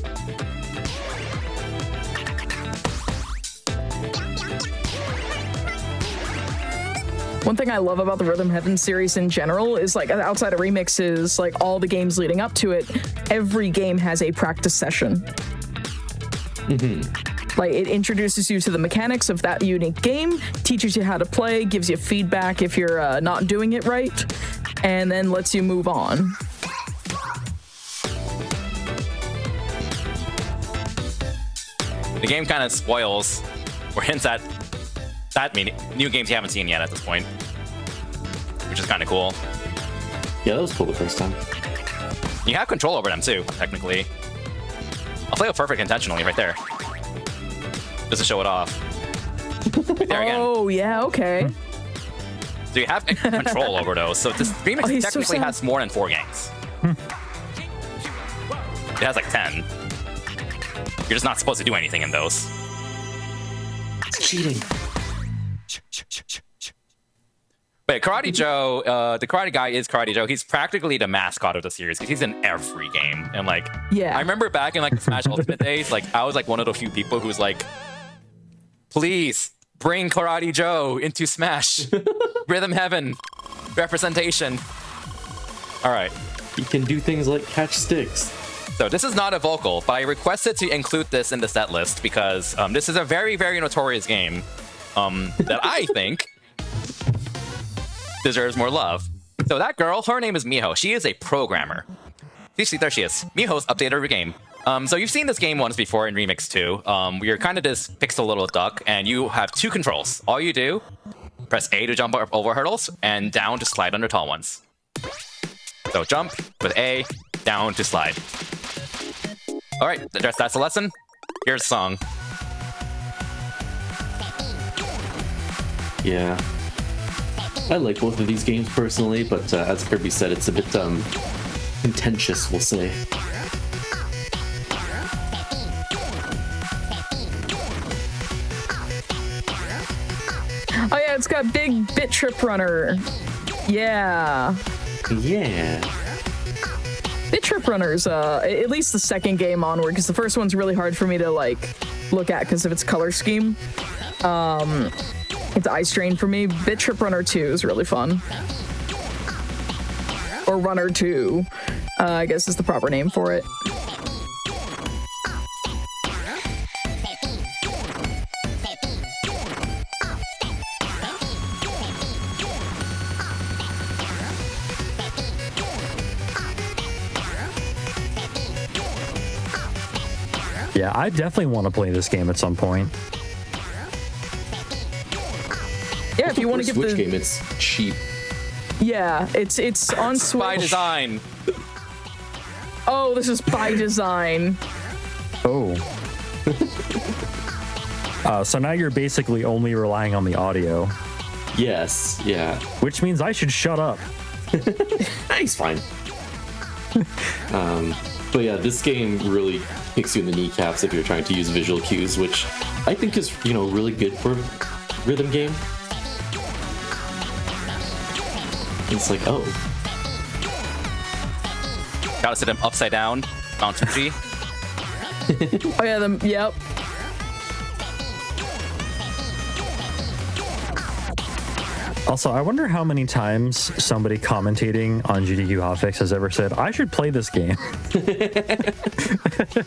One thing I love about the Rhythm Heaven series in general is, like, outside of remixes, like all the games leading up to it, every game has a practice session. Like, it introduces you to the mechanics of that unique game, teaches you how to play, gives you feedback if you're not doing it right, and then lets you move on. The game kind of spoils or hints at new games you haven't seen yet at this point, which is kind of cool. Yeah, that was cool the first time. You have control over them too, technically. I'll play with Perfect intentionally right there, just to show it off. Right there again. Oh, yeah, okay. So you have control over those. So this remix technically has more than 4 games. It has like 10. You're just not supposed to do anything in those. It's cheating. But Karate Joe, the Karate Guy is Karate Joe. He's practically the mascot of the series because he's in every game. And like, yeah, I remember back in like the Smash Ultimate days, like I was like one of the few people who's like, please bring Karate Joe into Smash. Rhythm Heaven representation. All right. He can do things like catch sticks. So this is not a vocal, but I requested to include this in the set list because this is a very, very notorious game that I think deserves more love. So that girl, her name is Miho. She is a programmer. See, there she is. Miho's updated her game. So you've seen this game once before in Remix 2. You're kind of this pixel little duck, and you have 2 controls. All you do, press A to jump over hurdles, and down to slide under tall ones. So jump with A, down to slide. All right, that's the lesson. Here's the song. Yeah. I like both of these games personally, but as Kirby said, it's a bit contentious, we'll say. Oh yeah, it's got big Bit Trip Runner. Yeah. Yeah. Bit Trip Runner's at least the second game onward, because the first one's really hard for me to like look at because of its color scheme. It's eye strain for me. Bit Trip Runner 2 is really fun. Or Runner 2, I guess is the proper name for it. Yeah, I definitely want to play this game at some point. Yeah, if you want to give Switch the game, it's cheap. Yeah, it's on Switch. By design. Oh, this is by design. Oh. So now you're basically only relying on the audio. Yes, yeah. Which means I should shut up. He's fine. But yeah, this game really kicks you in the kneecaps if you're trying to use visual cues, which I think is, really good for a rhythm game. It's like, oh. Gotta sit him upside down, Mount Fuji. Oh yeah, yep. Also, I wonder how many times somebody commentating on GDQ Hotfix has ever said, I should play this game.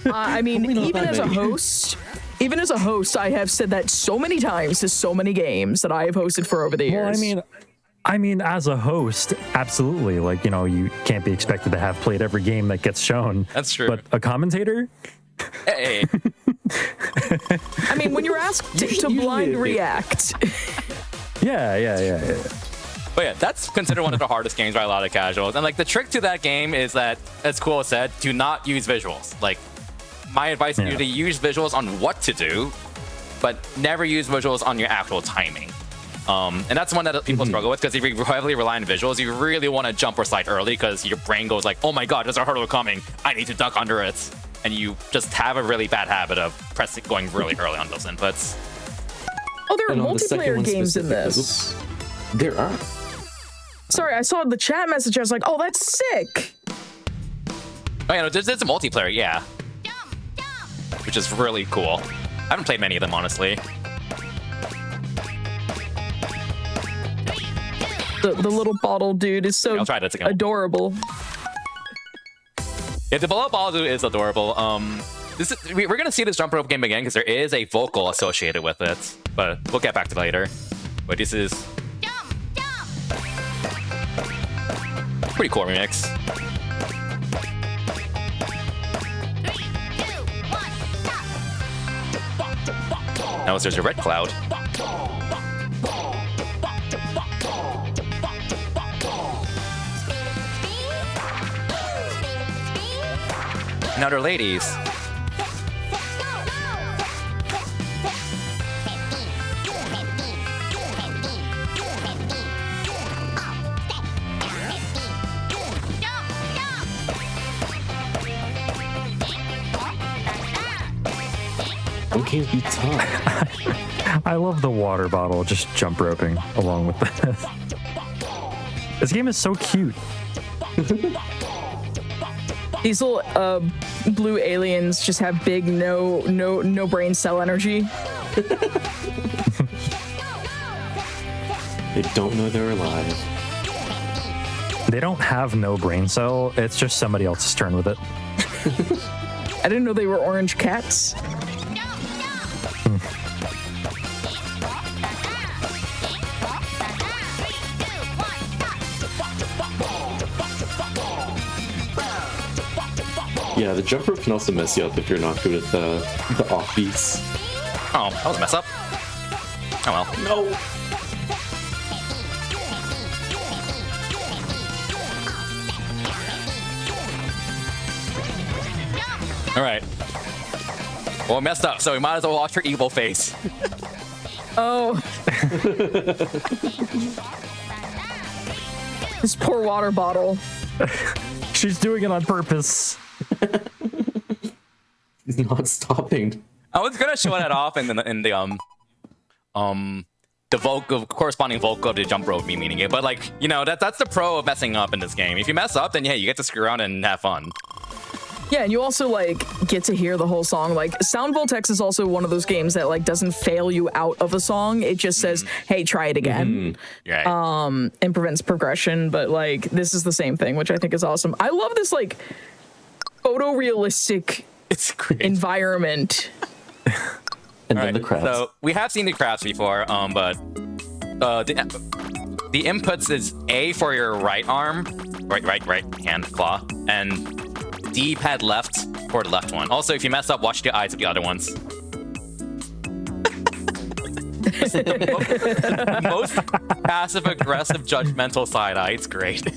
I mean, even as a host, I have said that so many times to so many games that I have hosted for over the years. Well, I mean, as a host, absolutely. Like, you can't be expected to have played every game that gets shown. That's true. But a commentator? Hey. I mean, when you're asked to blind react. Yeah. But yeah, that's considered one of the hardest games by a lot of casuals. And like the trick to that game is that, as Cool said, do not use visuals. Like, my advice to you to use visuals on what to do, but never use visuals on your actual timing. And that's one that people struggle with, because if you heavily rely on visuals, you really want to jump or slide early because your brain goes like, oh my god, there's a hurdle coming, I need to duck under it. And you just have a really bad habit of going really early on those inputs. Oh, there are multiplayer games in this. There are. Sorry, I saw the chat message. I was like, oh, that's sick. Oh, yeah, no, there's a multiplayer, yeah. Which is really cool. I haven't played many of them, honestly. The little bottle dude is so adorable. Yeah, the bullet ball dude is adorable. we're gonna see this jump rope game again because there is a vocal associated with it, but we'll get back to that later. But this is pretty cool remix. Now there's a red cloud. Now they're ladies. What games be tough? I love the water bottle just jump roping along with this. This game is so cute. These little blue aliens just have big no brain cell energy. They don't know they're alive. They don't have no brain cell. It's just somebody else's turn with it. I didn't know they were orange cats. Yeah, the jump rope can also mess you up if you're not good at the offbeats. Oh, that was a mess up. Oh well. No. All right. Well, we messed up, so we might as well watch her evil face. Oh. This poor water bottle. She's doing it on purpose. He's not stopping. I was gonna show that off in the vocal corresponding vocal of the jump rope me meaning it, but like, you know, that's the pro of messing up in this game. If you mess up, then yeah, you get to screw around and have fun. Yeah, and you also like get to hear the whole song. Like Sound Voltex is also one of those games that like doesn't fail you out of a song. It just says, "Hey, try it again," Right. and prevents progression. But like this is the same thing, which I think is awesome. I love this like photorealistic It's great. environment. And All then the right, crabs. So we have seen the crabs before, but the inputs is A for your right arm, right hand claw, and D-pad left for the left one. Also, if you mess up, watch the eyes of the other ones. Most passive-aggressive, judgmental side eye. It's great.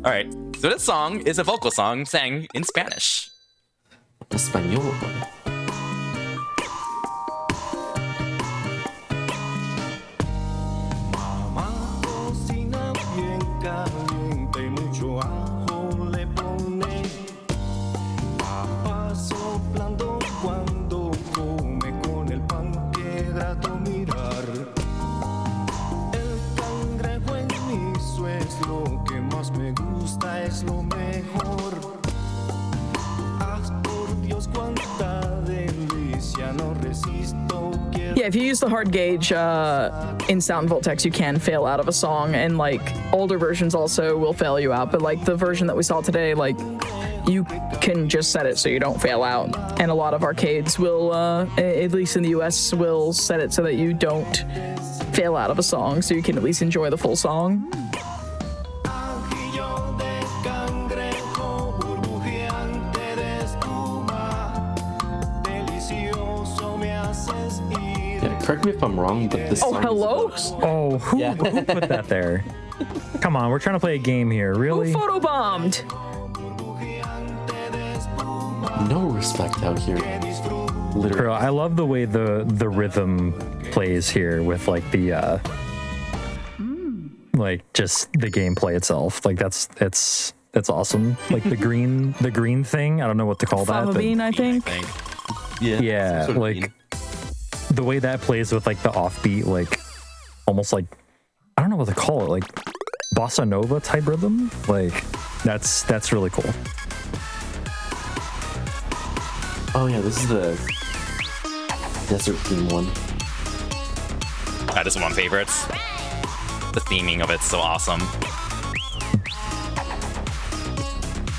All right, so this song is a vocal song sang in Spanish. Español. Yeah, if you use the hard gauge in Sound Voltex, you can fail out of a song, and like older versions also will fail you out. But like the version that we saw today, like you can just set it so you don't fail out. And a lot of arcades will, at least in the US, will set it so that you don't fail out of a song, so you can at least enjoy the full song. Correct me if I'm wrong, but this song hello? Oh, who put that there? Come on, we're trying to play a game here. Really? Who photobombed? No respect out here. Literally. Bro, I love the way the rhythm plays here with like the like just the gameplay itself. Like it's awesome. Like the green thing. I don't know what to call that. Bean, I think. Yeah, sort of like bean. The way that plays with like the offbeat, like almost like I don't know what to call it, like bossa nova type rhythm. Like that's really cool. Oh yeah, this is the desert theme one. That is one of my favorites. The theming of it's so awesome.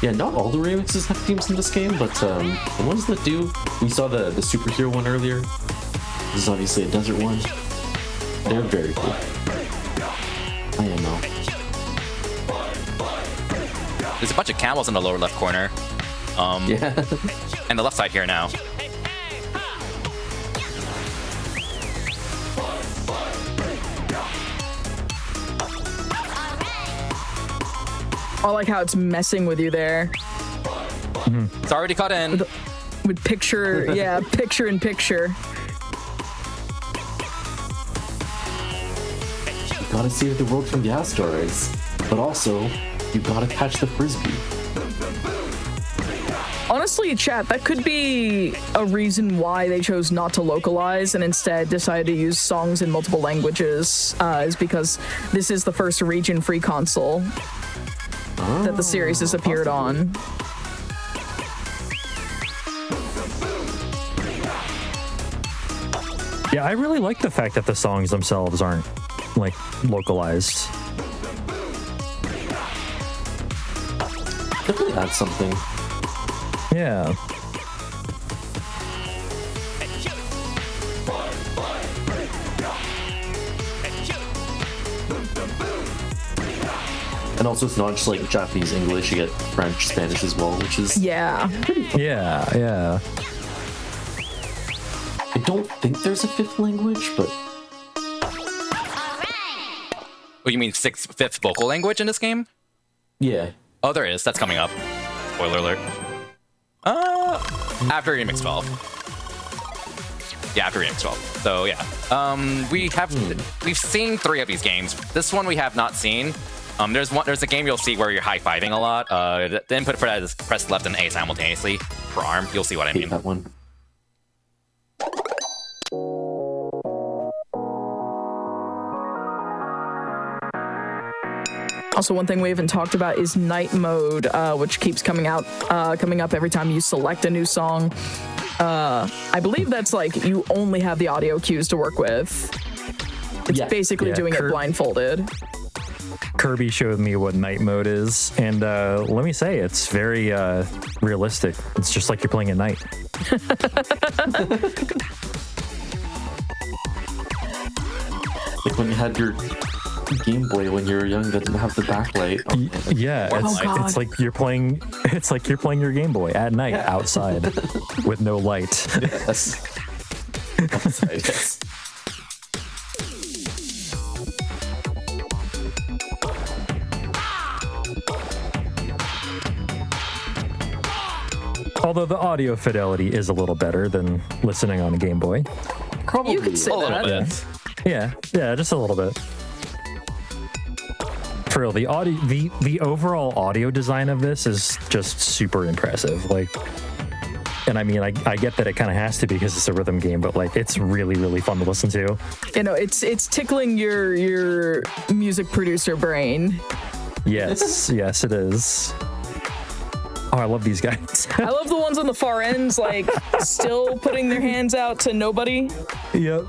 Yeah, not all the remixes have themes in this game, but the ones that do, we saw the superhero one earlier. This is obviously a desert one. They're very cool. IMO. There's a bunch of camels in the lower left corner. Yeah. And the left side here now. I like how it's messing with you there. It's already cut in. With picture, yeah, picture in picture. You gotta save the world from the asteroids, but also, you gotta catch the frisbee. Honestly, chat, that could be a reason why they chose not to localize and instead decided to use songs in multiple languages, is because this is the first region-free console that the series has appeared on. Yeah, I really like the fact that the songs themselves aren't, like, localized. Definitely add something. Yeah. And also, it's not just like Japanese, English, you get French, Spanish as well, which is... Yeah. Yeah. I don't think there's a fifth language, but... Oh, you mean fifth vocal language in this game? Yeah. Oh, there is. That's coming up. Spoiler alert. After Remix 12. Yeah, after Remix 12. So yeah, we've seen 3 of these games. This one we have not seen. There's a game you'll see where you're high-fiving a lot. The input for that is press left and A simultaneously for arm. You'll see what I mean. That one. Also, one thing we haven't talked about is night mode, which keeps coming up every time you select a new song. I believe that's like you only have the audio cues to work with. It's basically doing it blindfolded. Kirby showed me what night mode is, and let me say, it's very realistic. It's just like you're playing at night. Like when you had your Game Boy when you were young that didn't have the backlight. Yeah, it's like you're playing. It's like you're playing your Game Boy at night outside with no light. Yes. Outside, yes. Although the audio fidelity is a little better than listening on a Game Boy. Probably You could say A little that. bit. Yeah, just a little bit. For real, the overall audio design of this is just super impressive. Like, and I mean, I get that it kind of has to be because it's a rhythm game, but like, it's really, really fun to listen to. You know, it's tickling your music producer brain. Yes, yes, it is. Oh, I love these guys. I love the ones on the far ends, like still putting their hands out to nobody. Yep.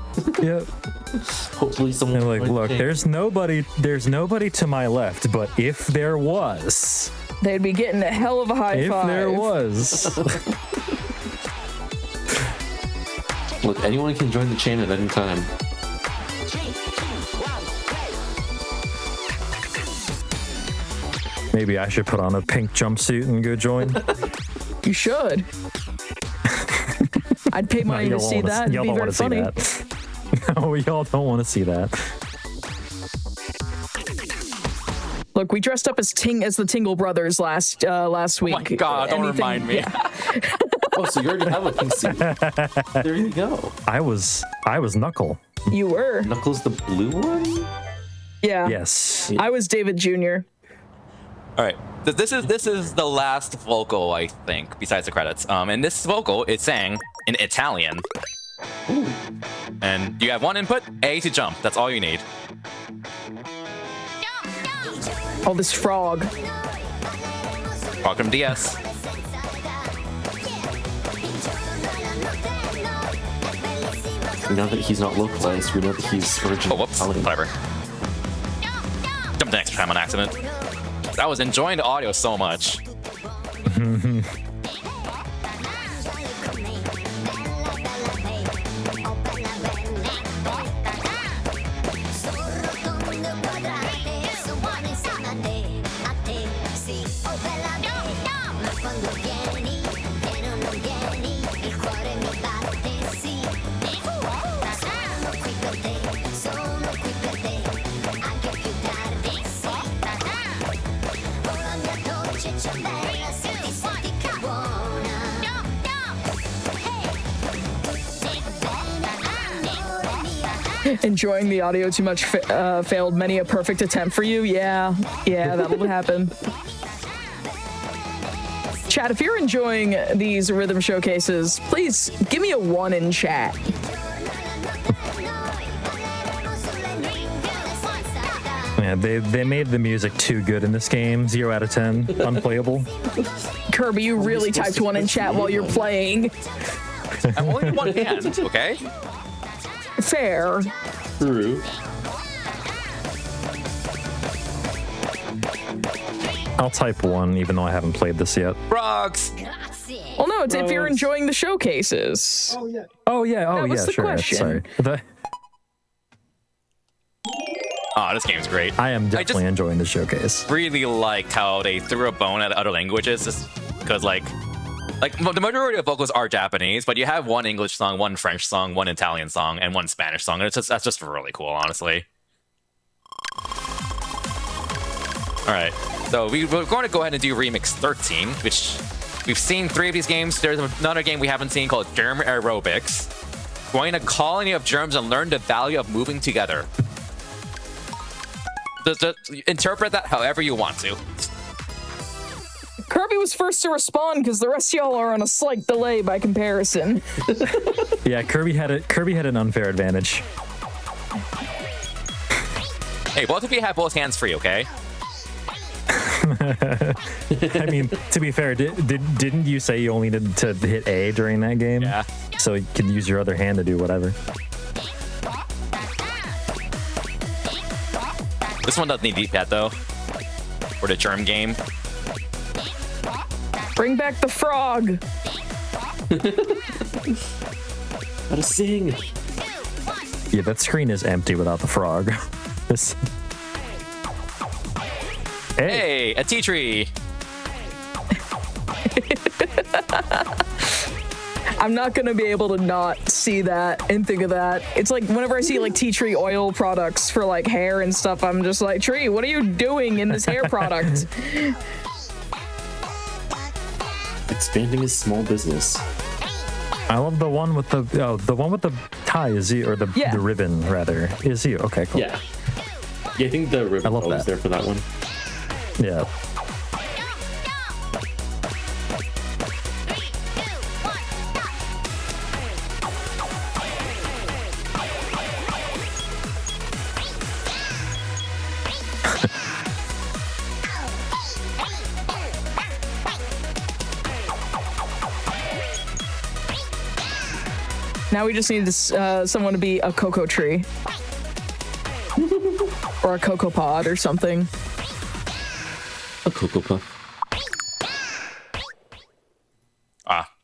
Hopefully someone. They're like, look, there's nobody to my left, but if there was, They'd be getting a hell of a high if five. there was. Look, anyone can join the chain at any time. Maybe I should put on a pink jumpsuit and go join. You should. I'd pay money to see that. It'd Y'all be don't very want to see funny. that. No, y'all don't want to see that. Look, we dressed up as the Tingle Brothers last week. Oh my god, don't remind me. Yeah. Oh, so you already have a pink suit. There you go. I was Knuckle. You were. Knuckles the blue one? Yeah. Yes. I was David Jr. All right. This is the last vocal, I think, besides the credits. And this vocal is sang in Italian. Ooh. And you have one input, A to jump. That's all you need. Oh, this frog. Welcome DS. Now that he's not localized, we know that he's original. Oh, whoops. Italian. Whatever. Jumped an extra time on accident. I was enjoying the audio so much. Enjoying the audio too much failed many a perfect attempt for you. Yeah, that'll happen. Chat, if you're enjoying these rhythm showcases, please give me a 1 in chat. Yeah, they made the music too good in this game. 0 out of 10, unplayable. Kirby, you really typed 1 in chat while you're playing. I'm only in one hand, okay? Fair. True. I'll type 1, even though I haven't played this yet. Frogs! Well, no, it's if you're enjoying the showcases. Oh yeah. That was the sure. question. Sorry. Oh, this game's great. I am definitely enjoying the showcase. Really liked how they threw a bone at other languages, just because like the majority of vocals are Japanese, but you have 1 English song, 1 French song, 1 Italian song, and 1 Spanish song. And that's just really cool, honestly. All right, so we're going to go ahead and do Remix 13, which we've seen 3 of these games. There's another game we haven't seen called Germ Aerobics. Join a colony of germs and learn the value of moving together. Just interpret that however you want to. Kirby was first to respond because the rest of y'all are on a slight delay by comparison. Yeah, Kirby had an unfair advantage. Hey, both of you have both hands free, okay? I mean, to be fair, didn't you say you only needed to hit A during that game? Yeah. So you can use your other hand to do whatever. This one doesn't need D-pad though. For the germ game. Bring back the frog. Gotta sing. Yeah, that screen is empty without the frog. This. Hey, a tea tree. I'm not gonna be able to not see that and think of that. It's like whenever I see like tea tree oil products for like hair and stuff, I'm just like, Tree, what are you doing in this hair product? Expanding his small business. I love the one with the one with the tie is you, or the ribbon rather is you. Okay, cool. Yeah, I think the ribbon was there for that one. Yeah. Now we just need someone to be a cocoa tree. Or a cocoa pod or something. A cocoa puff.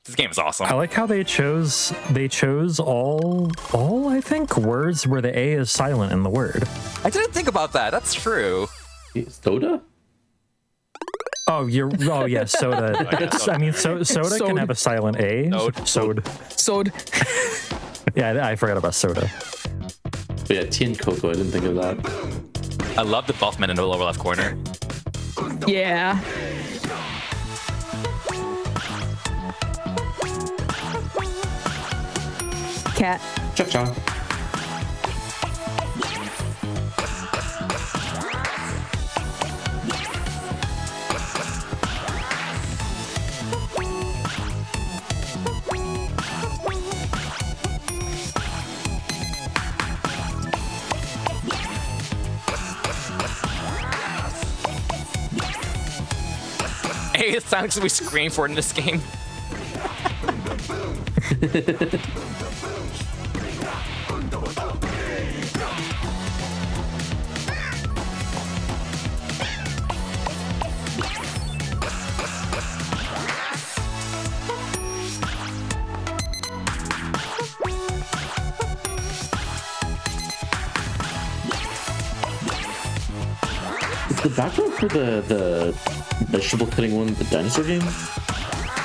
This game is awesome. I like how they chose all I think words where the A is silent in the word. I didn't think about that. That's true. Soda? Oh, yeah, soda. I mean, soda can have a silent A. Soda. Yeah, I forgot about soda. But yeah, tea and cocoa. I didn't think of that. I love the Buffman in the lower left corner. Yeah. Cat. Cha-cha. Hey, it sounds like we scream for it in this game. the background for the vegetable cutting one, the dinosaur game?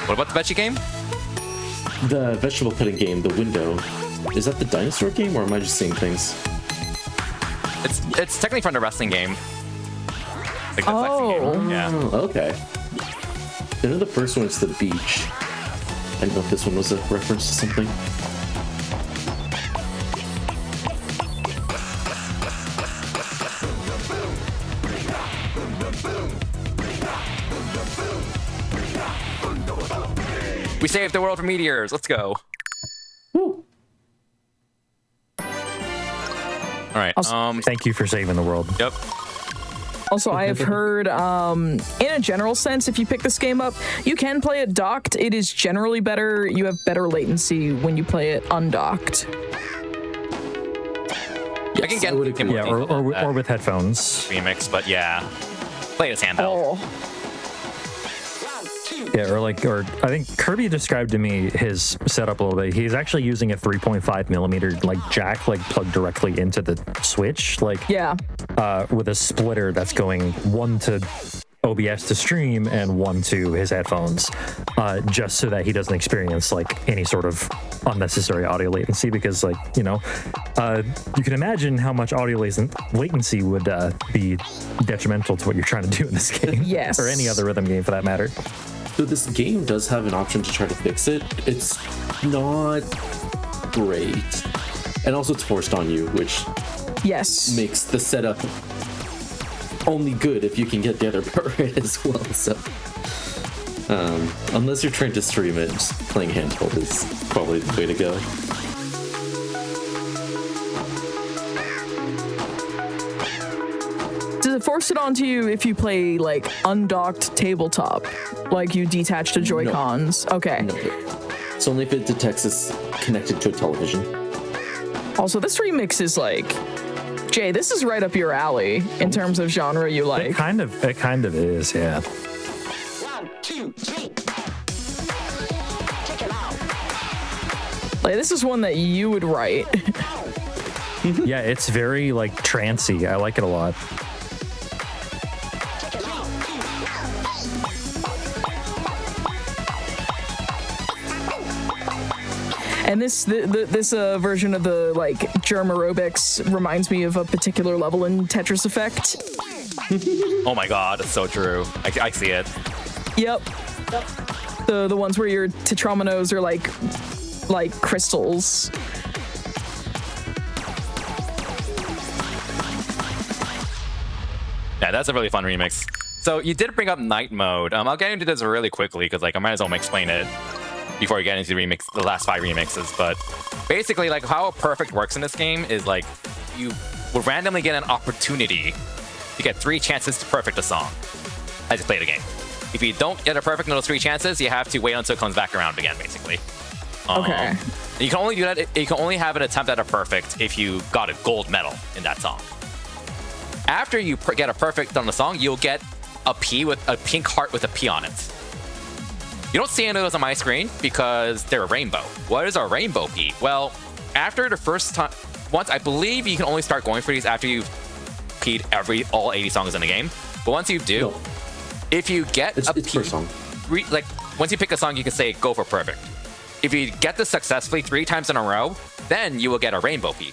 What about the veggie game? The vegetable cutting game, the window. Is that the dinosaur game, or am I just seeing things? It's technically from the wrestling game. Like the flexing game. Yeah. Oh, okay. I know the first one is the beach. I didn't know if this one was a reference to something. We saved the world from meteors. Let's go. Woo. All right. Thank you for saving the world. Yep. Also, I have heard, in a general sense, if you pick this game up, you can play it docked. It is generally better. You have better latency when you play it undocked. I can get Yeah, or with headphones. remix, but yeah, play it as handheld. Oh, Yeah, or I think Kirby described to me his setup a little bit. He's actually using a 3.5 millimeter jack plugged directly into the Switch, yeah. with a splitter that's going one to OBS to stream and one to his headphones, just so that he doesn't experience any sort of unnecessary audio latency. Because you can imagine how much audio latency would be detrimental to what you're trying to do in this game. Yes. Or any other rhythm game for that matter. So this game does have an option to try to fix it. It's not great. And also it's forced on you, which Yes. makes the setup only good if you can get the other part right as well. So unless you're trying to stream it, just playing handheld is probably the way to go. Does it force it onto you if you play undocked tabletop? You detach the Joy-Cons? Okay. No, it's only if it detects it's connected to a television. Also, this remix is Jay, this is right up your alley in terms of genre you like. It kind of is, yeah. 1, 2, 3. Check it out. This is one that you would write. Yeah, it's very trancey. I like it a lot. And this version of the germ aerobics reminds me of a particular level in Tetris Effect. Oh my god, it's so true. I see it. Yep. The ones where your tetrominos are like crystals. Yeah, that's a really fun remix. So you did bring up night mode. I'll get into this really quickly because I might as well explain it before we get into the last 5 remixes. But basically, how a perfect works in this game is you will randomly get an opportunity to get 3 chances to perfect a song as you play the game. If you don't get a perfect in those 3 chances, you have to wait until it comes back around again, basically. Okay. You can only do that. You can only have an attempt at a perfect if you got a gold medal in that song. After you get a perfect on the song, you'll get a P with a pink heart with a P on it. You don't see any of those on my screen because they're a rainbow. What is a rainbow P? Well, after the first time, I believe you can only start going for these after you've P'd all 80 songs in the game. But once you do, if you get a P, per song. Once you pick a song, you can say go for perfect. If you get this successfully 3 times in a row, then you will get a rainbow P.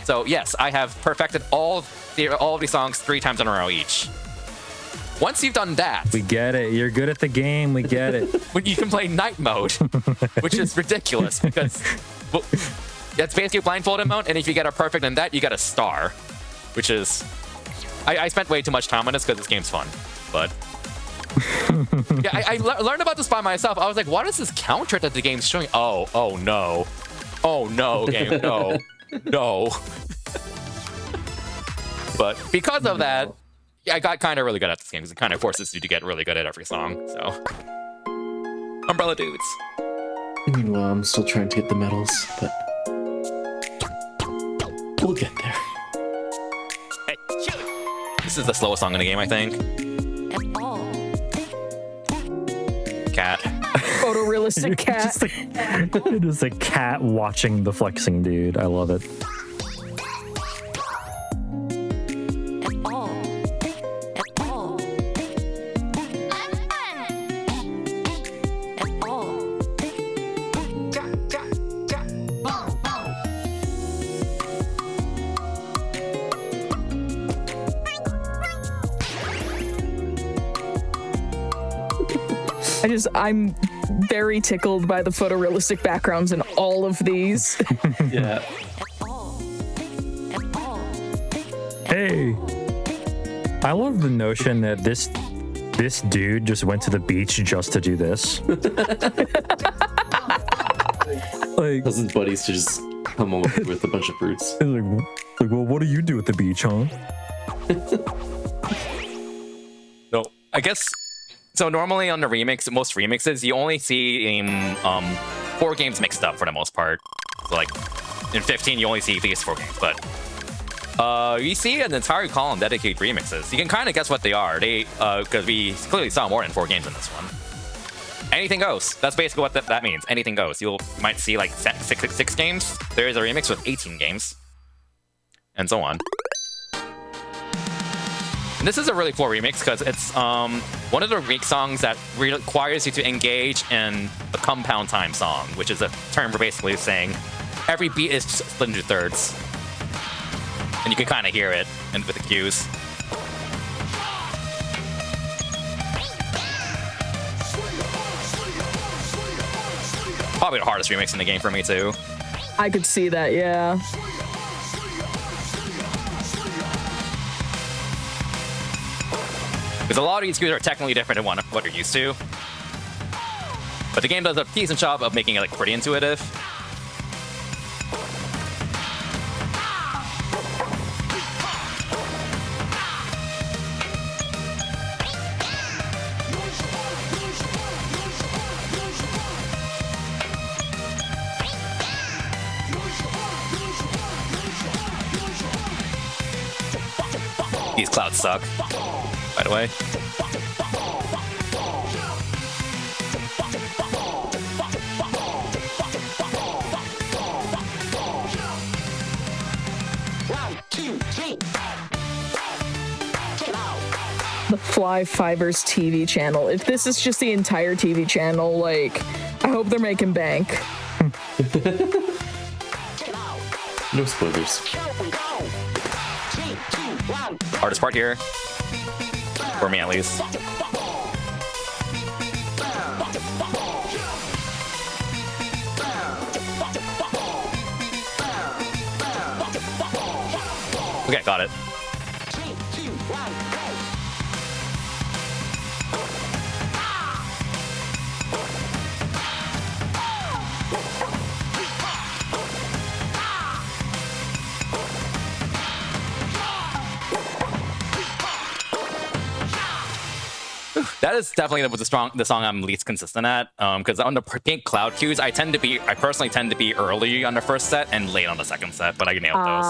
So yes, I have perfected all of these songs 3 times in a row each. Once you've done that, we get it. You're good at the game. We get it. When you can play night mode, which is ridiculous because that's basically blindfolded mode. And if you get a perfect in that, you get a star, which is I spent way too much time on this because this game's fun. But yeah, I learned about this by myself. I was like, what is this counter that the game's showing? Oh no, game, no. But because of that, I got kind of really good at this game because it kind of forces you to get really good at every song. So, Umbrella Dudes. Meanwhile, I'm still trying to get the medals, but we'll get there. This is the slowest song in the game, I think. Cat. Photorealistic cat. It is a cat watching the flexing dude. I love it. I'm very tickled by the photorealistic backgrounds in all of these. Yeah. Hey, I love the notion that this dude just went to the beach just to do this. Like, Tells his buddies to just come over with a bunch of fruits. like, well, what do you do at the beach, huh? No, I guess. So normally on the most remixes, you only see 4 games mixed up for the most part. So like in 15, you only see these 4 games, but you see an entire column dedicated to remixes. You can kind of guess what they are. Because we clearly saw more than 4 games in this one. Anything goes. That's basically what that means. Anything goes. You might see like 6 games. There is a remix with 18 games, and so on. And this is a really cool remix because it's one of the remix songs that requires you to engage in a compound time song, which is a term for basically saying every beat is split into thirds. And you can kind of hear it with the cues. Probably the hardest remix in the game for me, too. I could see that, yeah. Because a lot of these cues are technically different than what you're used to. But the game does a decent job of making it like pretty intuitive. These clouds suck, by the way. The Fly Fivers TV channel. If this is just the entire TV channel, like, I hope they're making bank. No spoilers. Hardest part here, for me at least. Okay, got it. That is definitely the song I'm least consistent at. Because on the pink cloud cues, I personally tend to be early on the first set and late on the second set, but I nailed those.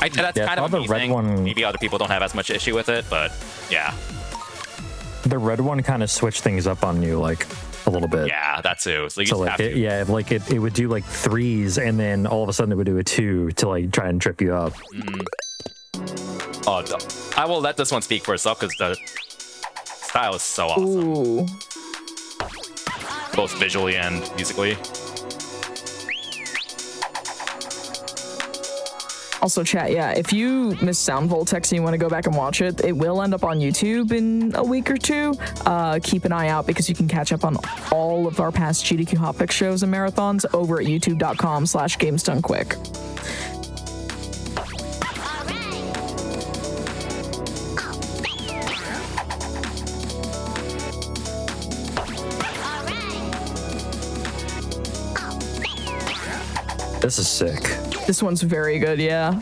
That's Yeah, kind of the red amazing. one- Maybe other people don't have as much issue with it, but yeah. The red one kind of switched things up on you, like, a little bit. Yeah, that too. So you So just like have to. it would do like 3s, and then all of a sudden it would do a 2 to like try and trip you up. Oh, I will let this one speak for itself because the style is so awesome, Ooh. both visually and musically. Also, chat, yeah, if you missed Sound Voltex and you want to go back and watch it, it will end up on YouTube in a week or 2. Keep an eye out because you can catch up on all of our past GDQ Hotfix shows and marathons over at youtube.com/GamesDoneQuick. This is sick. This one's very good, yeah.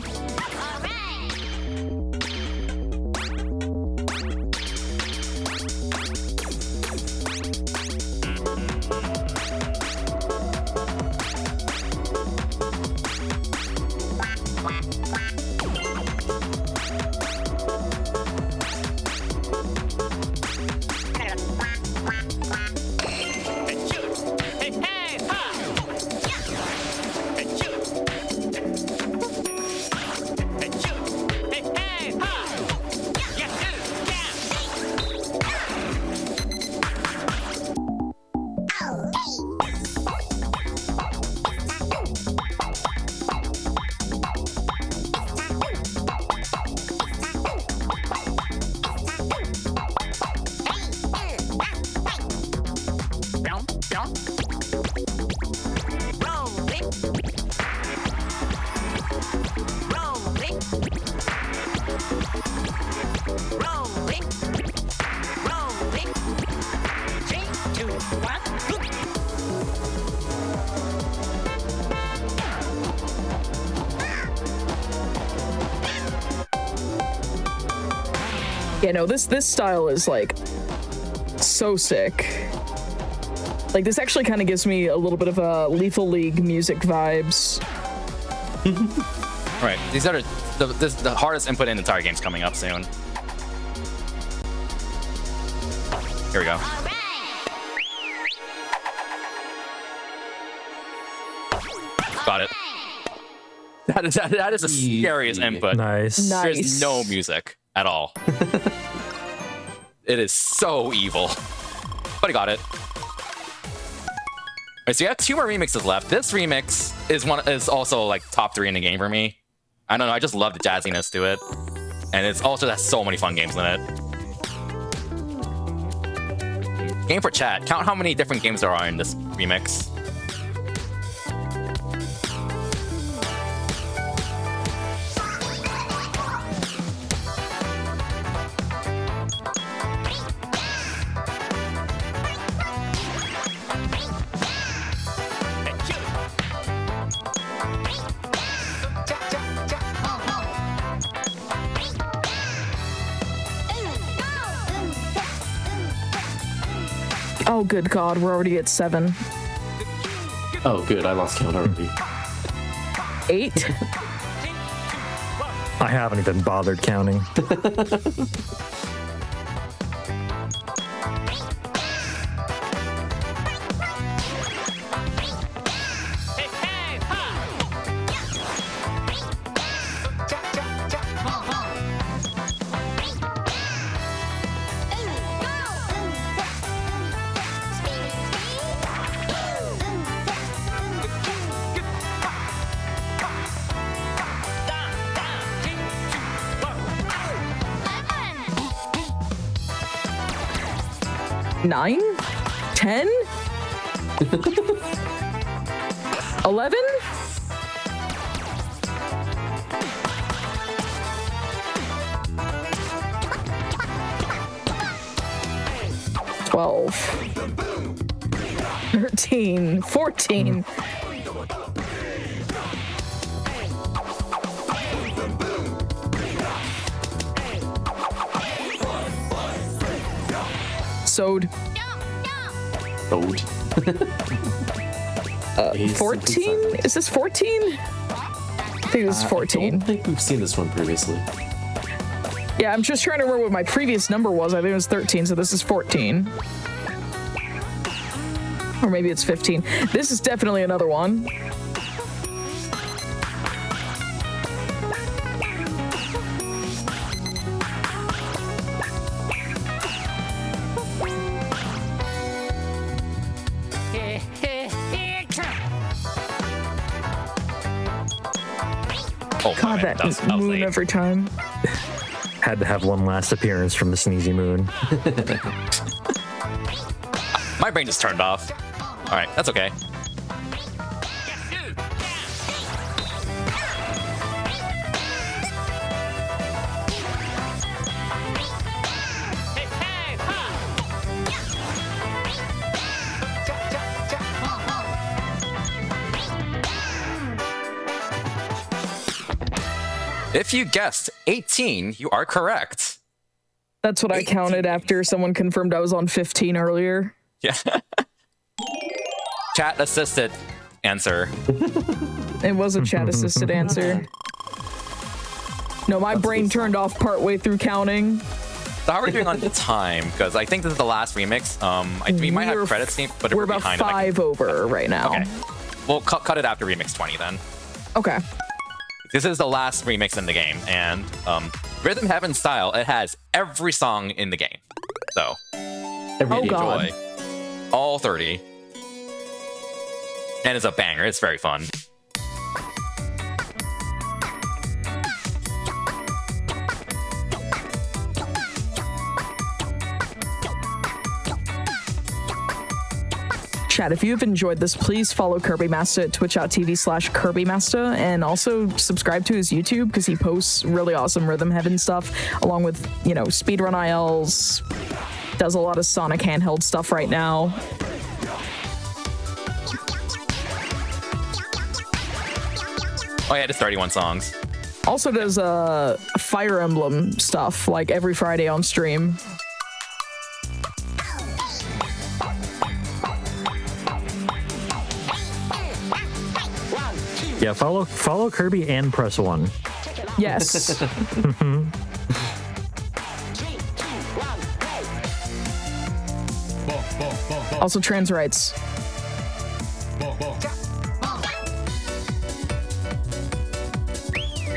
Rolling. Rolling. 3, 2, 1. Yeah, no, this style is like so sick. Like this actually kind of gives me a little bit of a Lethal League music vibes. All right, these are the hardest input in the entire game's coming up soon. Here we go. Got it. That is the scariest input. Nice. There's no music at all. It is so evil. But I got it. Alright, so you have 2 more remixes left. This remix is also like top 3 in the game for me. I don't know, I just love the jazziness to it. And it's also has so many fun games in it. Game for chat. Count how many different games there are in this remix. Oh, good God, we're already at 7. Oh, good. I lost count already. 8? I haven't even bothered counting. Nine? 10? 11? $12, 13, 14. Sewed. Old. 14? Is this 14? I think this is I 14. don't think we've seen this one previously. Yeah, I'm just trying to remember what my previous number was. I think it was 13, so this is 14. Or maybe it's 15. This is definitely another one. Oh, God, man, that moon every time. Had to have one last appearance from the Sneezy Moon. My brain just turned off. All right, that's okay. If you guessed 18, you are correct. That's what I counted after someone confirmed I was on 15 earlier. Yeah. Chat assisted answer. It was a chat assisted answer. No, my brain turned off partway through counting. So how are we doing on time? Because I think this is the last remix. We might have credits, but we're about behind 5 over right now. Okay. We'll cut it after remix 20 then. Okay. This is the last remix in the game, and Rhythm Heaven style, it has every song in the game. So, Oh, God. enjoy all 30. And it's a banger. It's very fun. Chat, if you've enjoyed this, please follow Kirby Master at twitch.tv/Kirby Master, and also subscribe to his YouTube because he posts really awesome Rhythm Heaven stuff, along with, you know, speedrun ILs, does a lot of Sonic handheld stuff right now. Oh yeah, just 31 songs. Also does Fire Emblem stuff, like every Friday on stream. Yeah, follow Kirby and press 1. Yes. Also trans rights.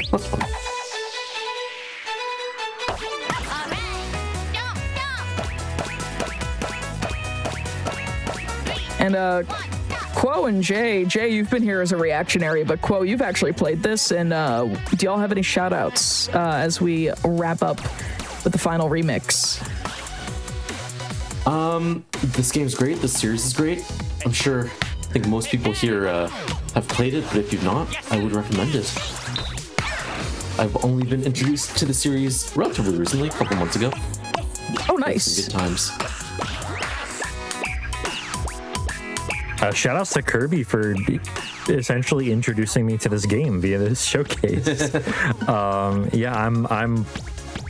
That's fun. And Quo and Jay, you've been here as a reactionary, but Quo, you've actually played this, and do y'all have any shout outs as we wrap up with the final remix? This game's great. This series is great. I think most people here have played it, but if you've not, I would recommend it. I've only been introduced to the series relatively recently, a couple months ago. Oh, nice. Good times. Shout outs to Kirby for essentially introducing me to this game via this showcase. Yeah, I'm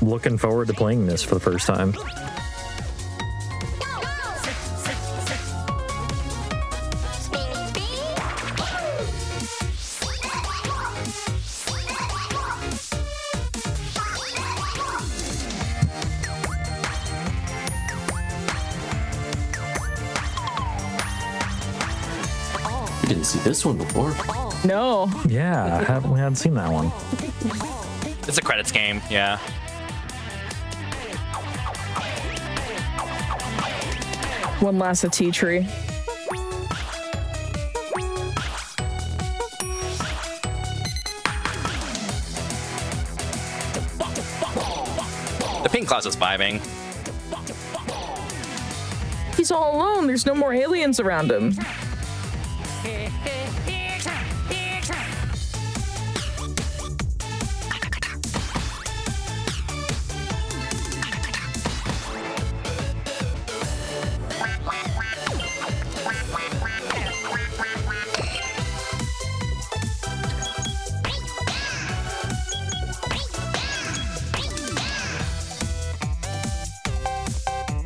looking forward to playing this for the first time. Didn't see this one before. No. Yeah, we hadn't seen that one. It's a credits game, yeah. One last tea tree. The pink cloud's just vibing. He's all alone. There's no more aliens around him.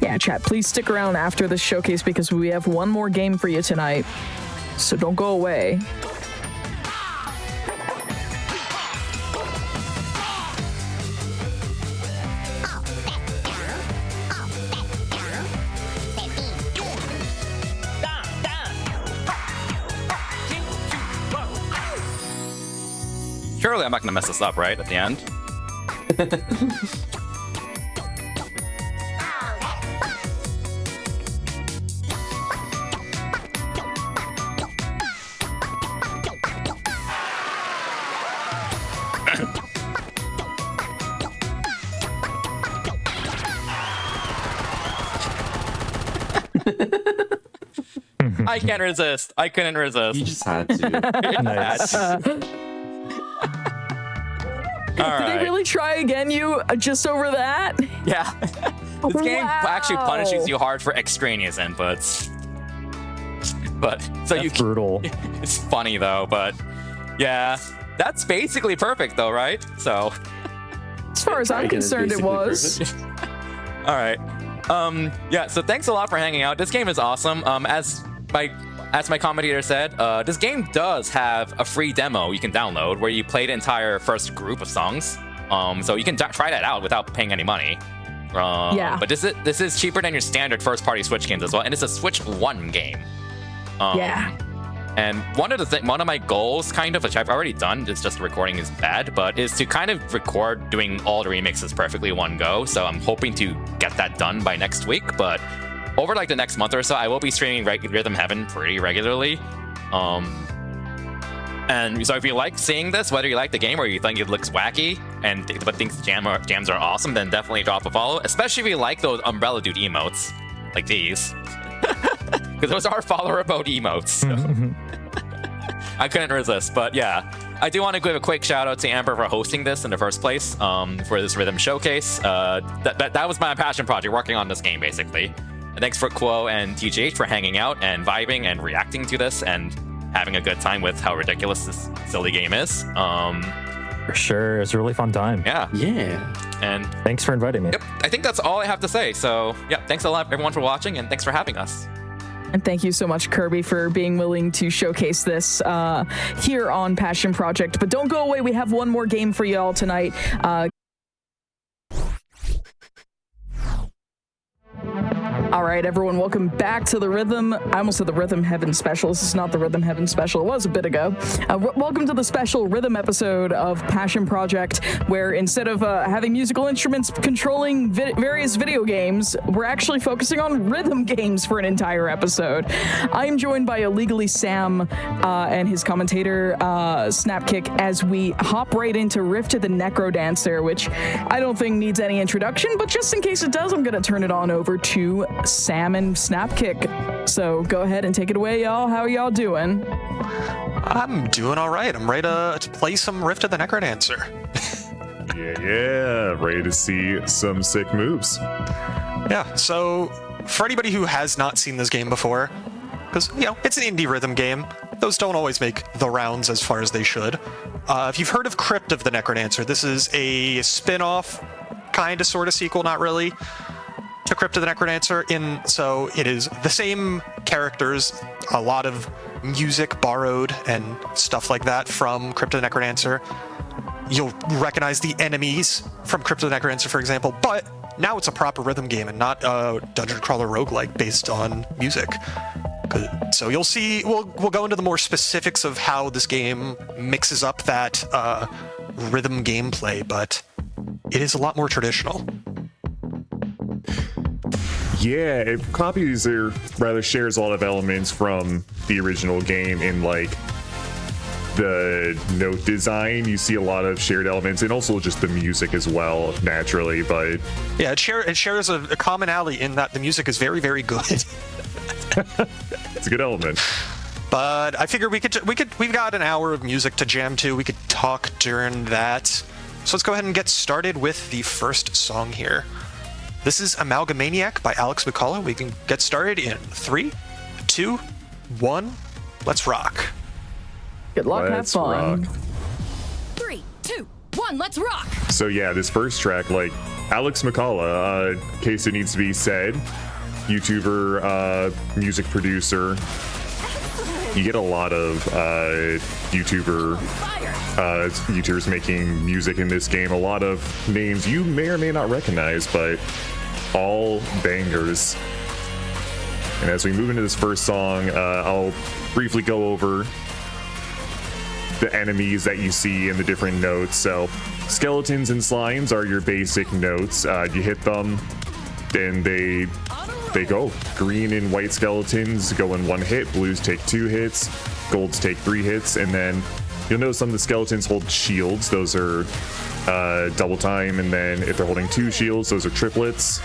Yeah, chat, please stick around after this showcase because we have one more game for you tonight. So don't go away. Surely I'm not gonna mess this up, right? At the end. I can't resist. I couldn't resist. You just had to. Nice. All Did they right. really try again, you just over that? Yeah. This game actually Wow. punishes you hard for extraneous inputs. But so That's brutal. It's funny though, but yeah, that's basically perfect though, right? So, As far as I'm Again, it's concerned, it basically was. perfect. all right. Yeah. So thanks a lot for hanging out. This game is awesome. As my commentator said, this game does have a free demo you can download where you play the entire first group of songs. So you can try that out without paying any money. Yeah. But this is cheaper than your standard first-party Switch games as well, and it's a Switch 1 game. Yeah. And one of my goals, kind of, which I've already done, it's just the recording is bad, but is to kind of record doing all the remixes perfectly in one go. So I'm hoping to get that done by next week. But over like the next month or so, I will be streaming Rhythm Heaven pretty regularly. And so if you like seeing this, whether you like the game or you think it looks wacky but think jams are awesome, then definitely drop a follow. Especially if you like those Umbrella Dude emotes, like these. because those are follower mode emotes. So. I couldn't resist, but yeah. I do want to give a quick shout out to Amber for hosting this in the first place, for this rhythm showcase. That was my passion project, working on this game, basically. And thanks for Quo and TGH for hanging out and vibing and reacting to this and having a good time with how ridiculous this silly game is. For sure, it's a really fun time. Yeah. Yeah. And Thanks for inviting me. yep, I think that's all I have to say. So yeah, thanks a lot everyone for watching, and thanks for having us. And thank you so much, Kirby, for being willing to showcase this here on Passion Project. But don't go away. We have one more game for y'all tonight. All right, everyone, welcome back to the Rhythm. I almost said the Rhythm Heaven special. This is not the Rhythm Heaven special. It was a bit ago. Welcome to the special Rhythm episode of Passion Project, where instead of having musical instruments controlling various video games, we're actually focusing on rhythm games for an entire episode. I'm joined by Illegally Sam and his commentator, Snapkick, as we hop right into Rift to the Necrodancer, which I don't think needs any introduction, but just in case it does, I'm going to turn it on over to Sam and Snapkick. So go ahead and take it away, y'all. How are y'all doing? I'm doing all right. I'm ready to play some Rift of the Necrodancer. Yeah, ready to see some sick moves. Yeah, so for anybody who has not seen this game before, because, you know, it's an indie rhythm game, those don't always make the rounds as far as they should. If you've heard of Crypt of the Necrodancer, this is a spin-off, kind of, sort of sequel, not really, to Crypt of the Necrodancer. So it is the same characters, a lot of music borrowed and stuff like that from Crypt of the Necrodancer. You'll recognize the enemies from Crypt of the Necrodancer, for example, but now it's a proper rhythm game and not a dungeon crawler roguelike based on music. So you'll see, we'll go into the more specifics of how this game mixes up that rhythm gameplay, but it is a lot more traditional. Yeah, it copies or rather shares a lot of elements from the original game in like the note design. You see a lot of shared elements and also just the music as well, naturally. But yeah, it shares a commonality in that the music is very, very good. It's a good element. But I figured we've got an hour of music to jam to. We could talk during that. So let's go ahead and get started with the first song here. This is Amalgamaniac by Alex McCullough. We can get started in 3, 2, 1. Let's rock. Good luck, have Let's fun. rock. 3, 2, 1, let's rock! So yeah, this first track, like Alex McCullough, in case it needs to be said, YouTuber, music producer. You get a lot of YouTubers making music in this game. A lot of names you may or may not recognize, but all bangers. And as we move into this first song, I'll briefly go over the enemies that you see in the different notes. So skeletons and slimes are your basic notes. You hit them, then they go. Green and white skeletons go in 1 hit, blues take 2 hits, golds take 3 hits, and then you'll notice some of the skeletons hold shields. Those are double time, and then if they're holding 2 shields, those are triplets.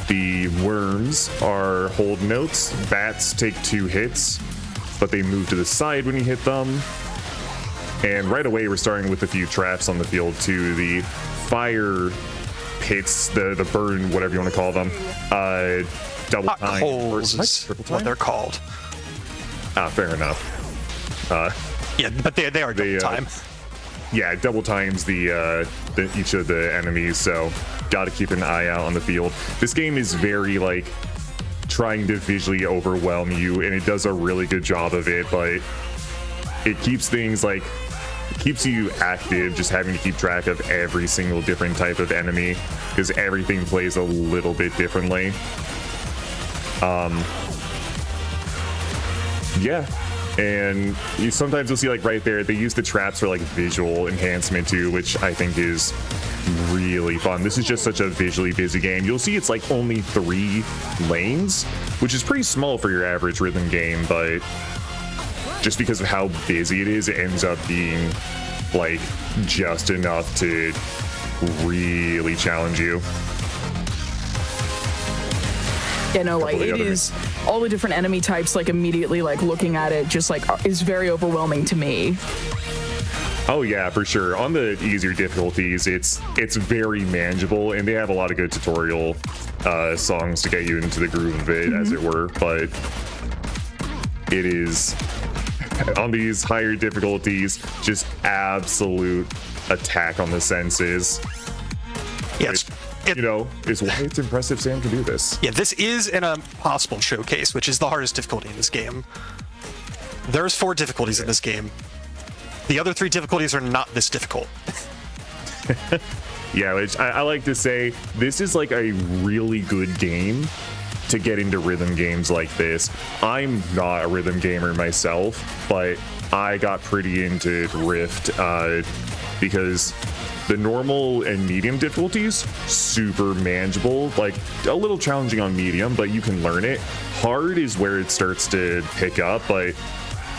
The worms are hold notes. Bats take 2 hits, but they move to the side when you hit them. And right away, we're starting with a few traps on the field too. The fire pits, the burn, whatever you want to call them. Double Hot time. coals is what they're called. Fair enough. Yeah, but they are double time. Yeah, double times the each of the enemies, so gotta keep an eye out on the field. This game is very like trying to visually overwhelm you, and it does a really good job of it, but it keeps things like keeps you active, just having to keep track of every single different type of enemy because everything plays a little bit differently. Yeah. And sometimes you'll see like right there, they use the traps for like visual enhancement too, which I think is really fun. This is just such a visually busy game. You'll see it's like only 3 lanes, which is pretty small for your average rhythm game, but just because of how busy it is, it ends up being like just enough to really challenge you. You know, like Couple it of the other is all the different enemy types. Like immediately, like looking at it, just like is very overwhelming to me. Oh yeah, for sure. On the easier difficulties, it's very manageable, and they have a lot of good tutorial songs to get you into the groove of it, as it were. But it is on these higher difficulties, just absolute attack on the senses. Yes. You know, is why it's impressive Sam can do this. Yeah, this is an impossible showcase, which is the hardest difficulty in this game. There's 4 difficulties in this game. The other 3 difficulties are not this difficult. Yeah, which I like to say, this is like a really good game to get into rhythm games like this. I'm not a rhythm gamer myself, but I got pretty into Rift because the normal and medium difficulties, super manageable, like a little challenging on medium, but you can learn it. Hard is where it starts to pick up, but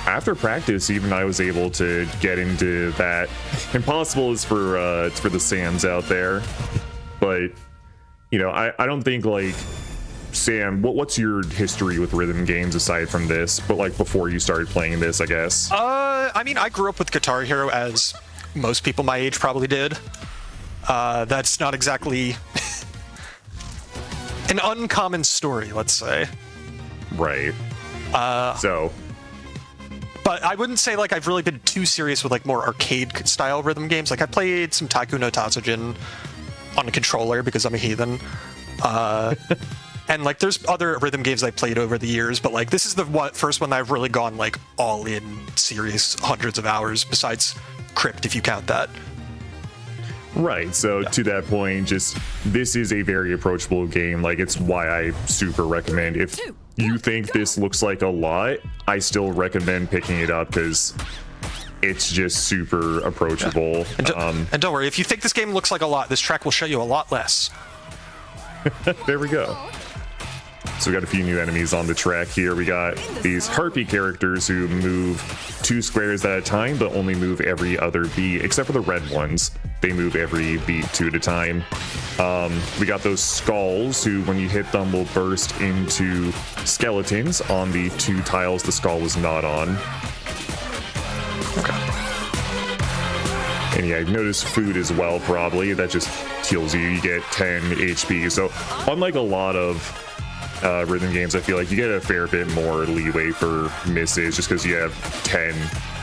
after practice, even I was able to get into that. Impossible is for it's for the Sams out there, but you know, I don't think like Sam. What's your history with rhythm games aside from this? But like before you started playing this, I guess. I mean, I grew up with Guitar Hero, as most people my age probably did. That's not exactly an uncommon story, let's say. Right. So. But I wouldn't say like I've really been too serious with like more arcade style rhythm games. Like I played some Taiko no Tatsujin on a controller because I'm a heathen. And like there's other rhythm games I played over the years, but like this is the first one that I've really gone like all in serious hundreds of hours, besides Crypt if you count that. Right, so to that point, just this is a very approachable game. Like it's why I super recommend, if you think this looks like a lot, I still recommend picking it up because it's just super approachable. Yeah. And don't worry, if you think this game looks like a lot, this track will show you a lot less. There we go. So we got a few new enemies on the track here. We got these harpy characters who move 2 squares at a time, but only move every other beat, except for the red ones. They move every beat 2 at a time. We got those skulls who, when you hit them, will burst into skeletons on the 2 tiles the skull was not on. Okay. And yeah, I've noticed food as well, probably. That just heals you. You get 10 HP. So unlike a lot of rhythm games, I feel like you get a fair bit more leeway for misses just because you have 10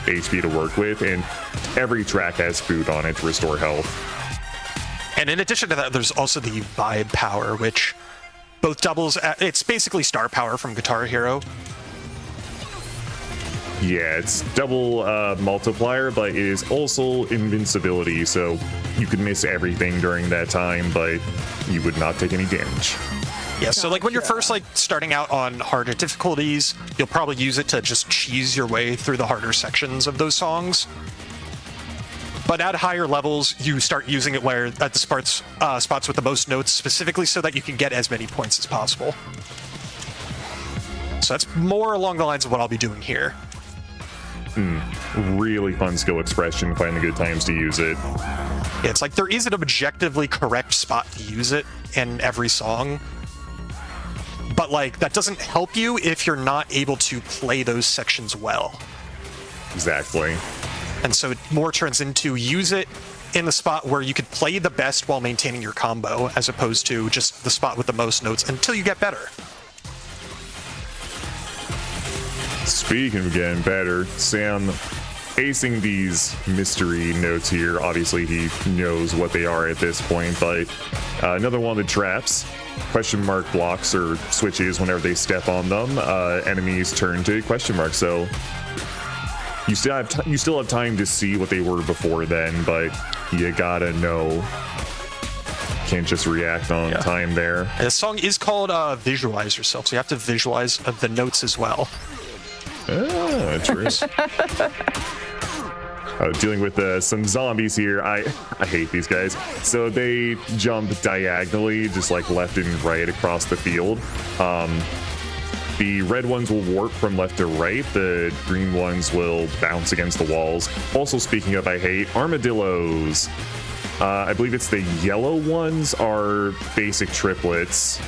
HP to work with, and every track has food on it to restore health. And in addition to that, there's also the vibe power, which both doubles. It's basically star power from Guitar Hero. Yeah, it's double multiplier, but it is also invincibility, so you could miss everything during that time, but you would not take any damage. Yeah, so like when you're first like starting out on harder difficulties, you'll probably use it to just cheese your way through the harder sections of those songs. But at higher levels, you start using it where at the spots with the most notes, specifically so that you can get as many points as possible. So that's more along the lines of what I'll be doing here. Really fun skill expression, finding good times to use it. Yeah, it's like there is an objectively correct spot to use it in every song. But like that doesn't help you if you're not able to play those sections well. Exactly. And so it more turns into use it in the spot where you could play the best while maintaining your combo, as opposed to just the spot with the most notes until you get better. Speaking of getting better, Sam acing these mystery notes here. Obviously, he knows what they are at this point, but another one of the traps. Question mark blocks or switches whenever they step on them. Enemies turn to question mark. So you still have time to see what they were before then, but you gotta know. Can't just react on time there. And the song is called Visualize Yourself, so you have to visualize the notes as well. Ah, true. Dealing with some zombies here. I hate these guys. So they jump diagonally, just like left and right across the field. The red ones will warp from left to right. The green ones will bounce against the walls. Also, speaking of I hate, armadillos. I believe it's the yellow ones are basic triplets,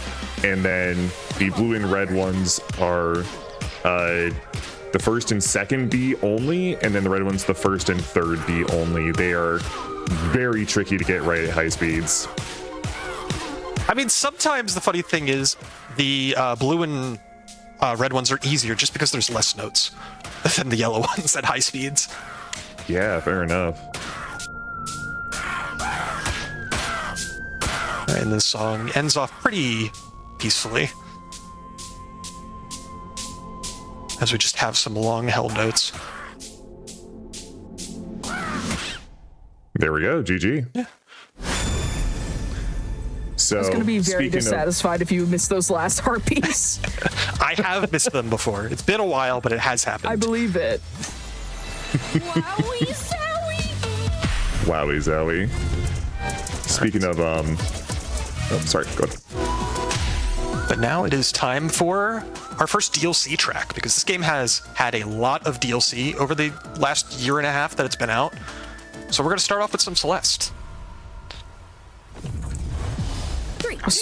and then the blue and red ones are the first and second B only, and then the red one's the first and third B only. They are very tricky to get right at high speeds. I mean, sometimes the funny thing is the blue and red ones are easier just because there's less notes than the yellow ones at high speeds. Yeah, fair enough. And this song ends off pretty peacefully, as we just have some long held notes. There we go, GG. Yeah. So, I was going to be very speaking of- dissatisfied if you missed those last heartbeats. I have missed them before. It's been a while, but it has happened. I believe it. Wowie zowie! Wowie zowie. Speaking of, oh, sorry, go ahead. But now it is time for our first DLC track, because this game has had a lot of DLC over the last year and a half that it's been out. So we're going to start off with some Celeste.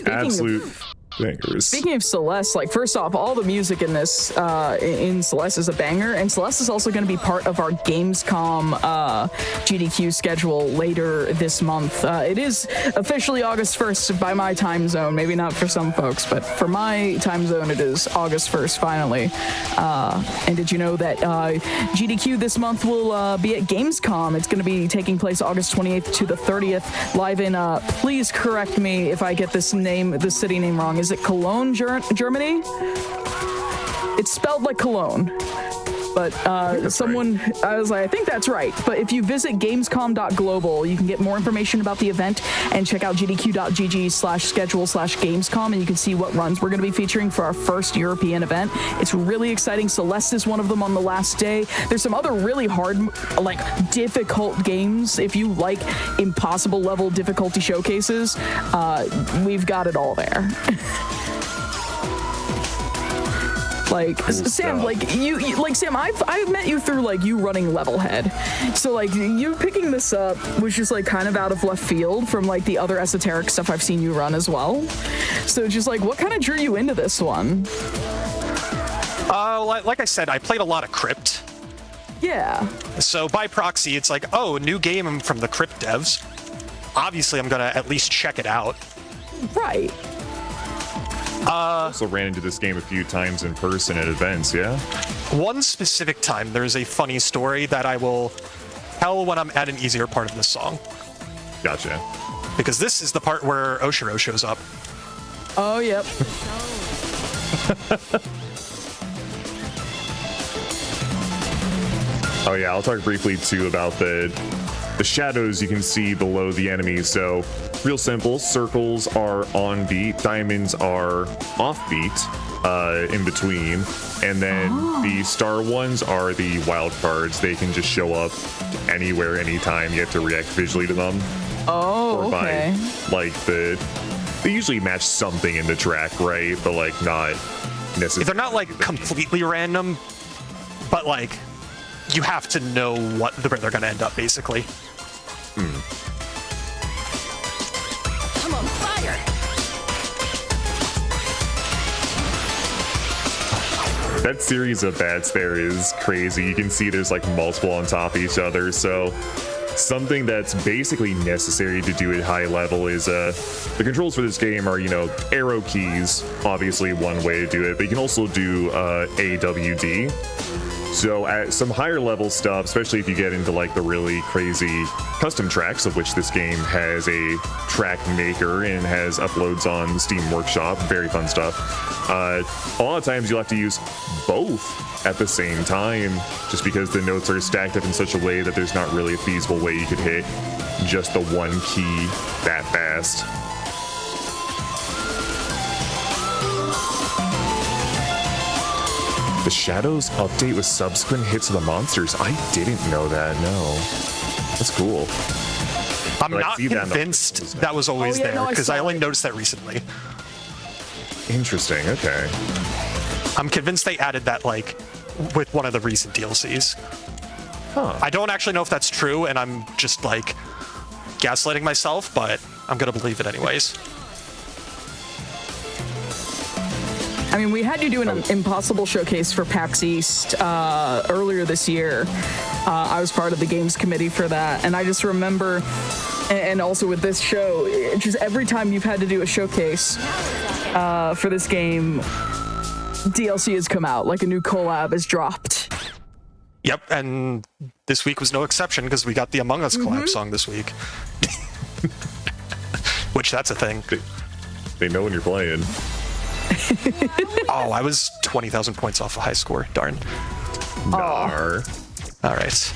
Absolute bangers. Speaking of Celeste, like, first off, all the music in this in Celeste is a banger, and Celeste is also going to be part of our Gamescom GDQ schedule later this month. It is officially August 1st by my time zone. Maybe not for some folks, but for my time zone, it is August 1st finally. And did you know that GDQ this month will be at Gamescom? It's going to be taking place August 28th to the 30th, live in, please correct me if I get this city name wrong. Is it Cologne, Germany? It's spelled like Cologne. But someone, right. I was like, I think that's right. But if you visit gamescom.global, you can get more information about the event and check out gdq.gg/schedule/gamescom, and you can see what runs we're going to be featuring for our first European event. It's really exciting. Celeste is one of them on the last day. There's some other really hard, like, difficult games. If you like impossible level difficulty showcases, we've got it all there. Like, cool Sam, stuff. Like like Sam, I've met you through, like, you running Levelhead, so, like, you picking this up was just, like, kind of out of left field from, like, the other esoteric stuff I've seen you run as well. So just, like, what kind of drew you into this one? Like I said, I played a lot of Crypt. Yeah. So by proxy, it's like, oh, a new game from the Crypt devs. Obviously, I'm gonna at least check it out. Right. Also ran into this game a few times in person at events, yeah? One specific time, there's a funny story that I will tell when I'm at an easier part of this song. Gotcha. Because this is the part where Oshiro shows up. Oh, yep. Oh yeah, I'll talk briefly too about the shadows you can see below the enemies. So real simple, circles are on beat, diamonds are off beat, in between, and then the star ones are the wild cards. They can just show up anywhere, anytime. You have to react visually to them. Oh, or okay. By, like, they usually match something in the track, right? But, like, not necessarily. They're not, like, completely random, but, like, you have to know where they're gonna end up, basically. I'm on fire! That series of bats there is crazy. You can see there's, like, multiple on top of each other. So something that's basically necessary to do at high level is the controls for this game are, you know, arrow keys, obviously one way to do it, but you can also do AWD. So at some higher level stuff, especially if you get into, like, the really crazy custom tracks, of which this game has a track maker and has uploads on the Steam Workshop, very fun stuff. A lot of times you'll have to use both at the same time, just because the notes are stacked up in such a way that there's not really a feasible way you could hit just the one key that fast. The shadows update with subsequent hits of the monsters. I didn't know that, no. That's cool. I'm not convinced that was always there, because I only noticed that recently. Interesting, okay. I'm convinced they added that, like, with one of the recent DLCs. Huh. I don't actually know if that's true, and I'm just, like, gaslighting myself, but I'm gonna believe it anyways. I mean, we had you do an Impossible showcase for PAX East earlier this year. I was part of the games committee for that, and I just remember, and also with this show, just every time you've had to do a showcase for this game, DLC has come out, like a new collab has dropped. Yep, and this week was no exception because we got the Among Us collab song this week. Which, that's a thing. They know when you're playing. Oh, I was 20,000 points off a high score. Darn. Dar. All right.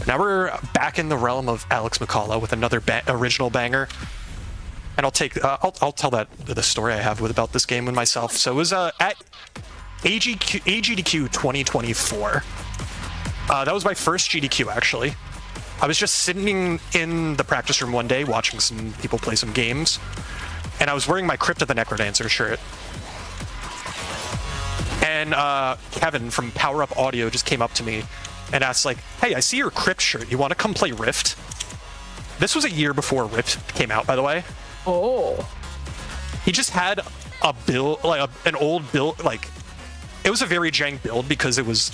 Now we're back in the realm of Alex McCullough with another original banger. And I'll tell the story I have about this game with myself. So it was at AGDQ 2024. That was my first GDQ, actually. I was just sitting in the practice room one day watching some people play some games, and I was wearing my Crypt of the Necrodancer shirt. And Kevin from Power Up Audio just came up to me and asked, like, hey, I see your Crypt shirt. You want to come play Rift? This was a year before Rift came out, by the way. Oh. He just had a build, like an old build, like, it was a very jank build because it was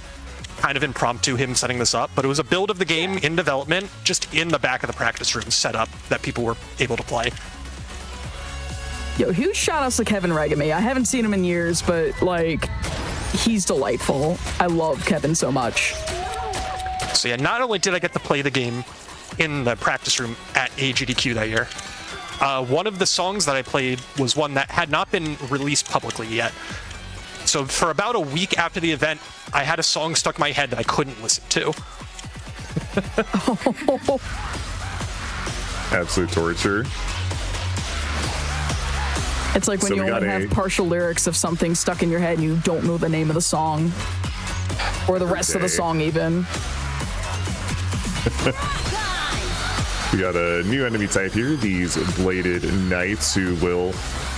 kind of impromptu, him setting this up, but it was a build of the game in development, just in the back of the practice room set up that people were able to play. Yo, huge shout outs to Kevin Regami. I haven't seen him in years, but like, he's delightful. I love Kevin so much. So yeah, not only did I get to play the game in the practice room at AGDQ that year, one of the songs that I played was one that had not been released publicly yet. So for about a week after the event, I had a song stuck in my head that I couldn't listen to. Absolute torture. It's like when you only have partial lyrics of something stuck in your head and you don't know the name of the song. Or the rest of the song, even. We got a new enemy type here, these bladed knights who will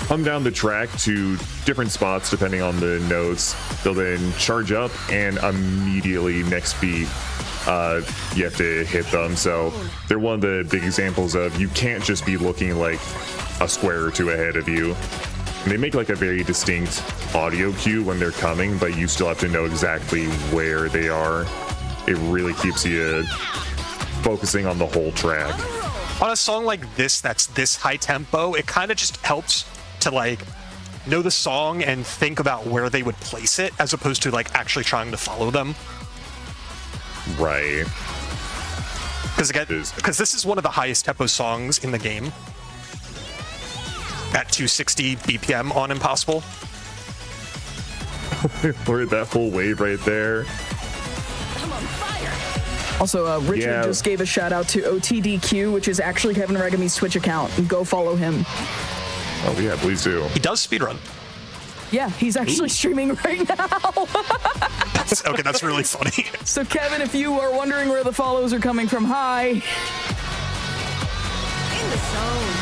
come down the track to different spots depending on the notes. They'll then charge up and immediately next beat you have to hit them. So they're one of the big examples of you can't just be looking like a square or two ahead of you. And they make like a very distinct audio cue when they're coming, but you still have to know exactly where they are. It really keeps you focusing on the whole track. On a song like this that's this high tempo, it kind of just helps to like know the song and think about where they would place it as opposed to like actually trying to follow them. Right. Because this is one of the highest tempo songs in the game at 260 BPM on Impossible. We're at that full wave right there. I'm on fire. Also, Richard just gave a shout out to OTDQ, which is actually Kevin Regami's Twitch account, and go follow him. Oh yeah, please do. He does speedrun. Yeah, he's actually streaming right now. Okay, that's really funny. So Kevin, if you are wondering where the follows are coming from, hi. In the zone.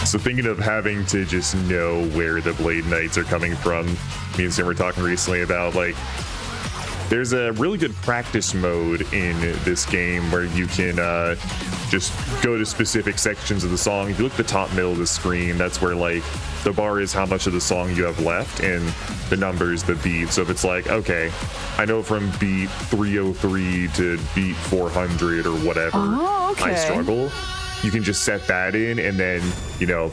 So thinking of having to just know where the Blade Knights are coming from, me and Sim were talking recently about like, there's a really good practice mode in this game where you can just go to specific sections of the song. If you look at the top middle of the screen, that's where like the bar is how much of the song you have left and the numbers, the beat. So if it's like, okay, I know from beat 303 to beat 400 or whatever, I struggle. You can just set that in and then, you know,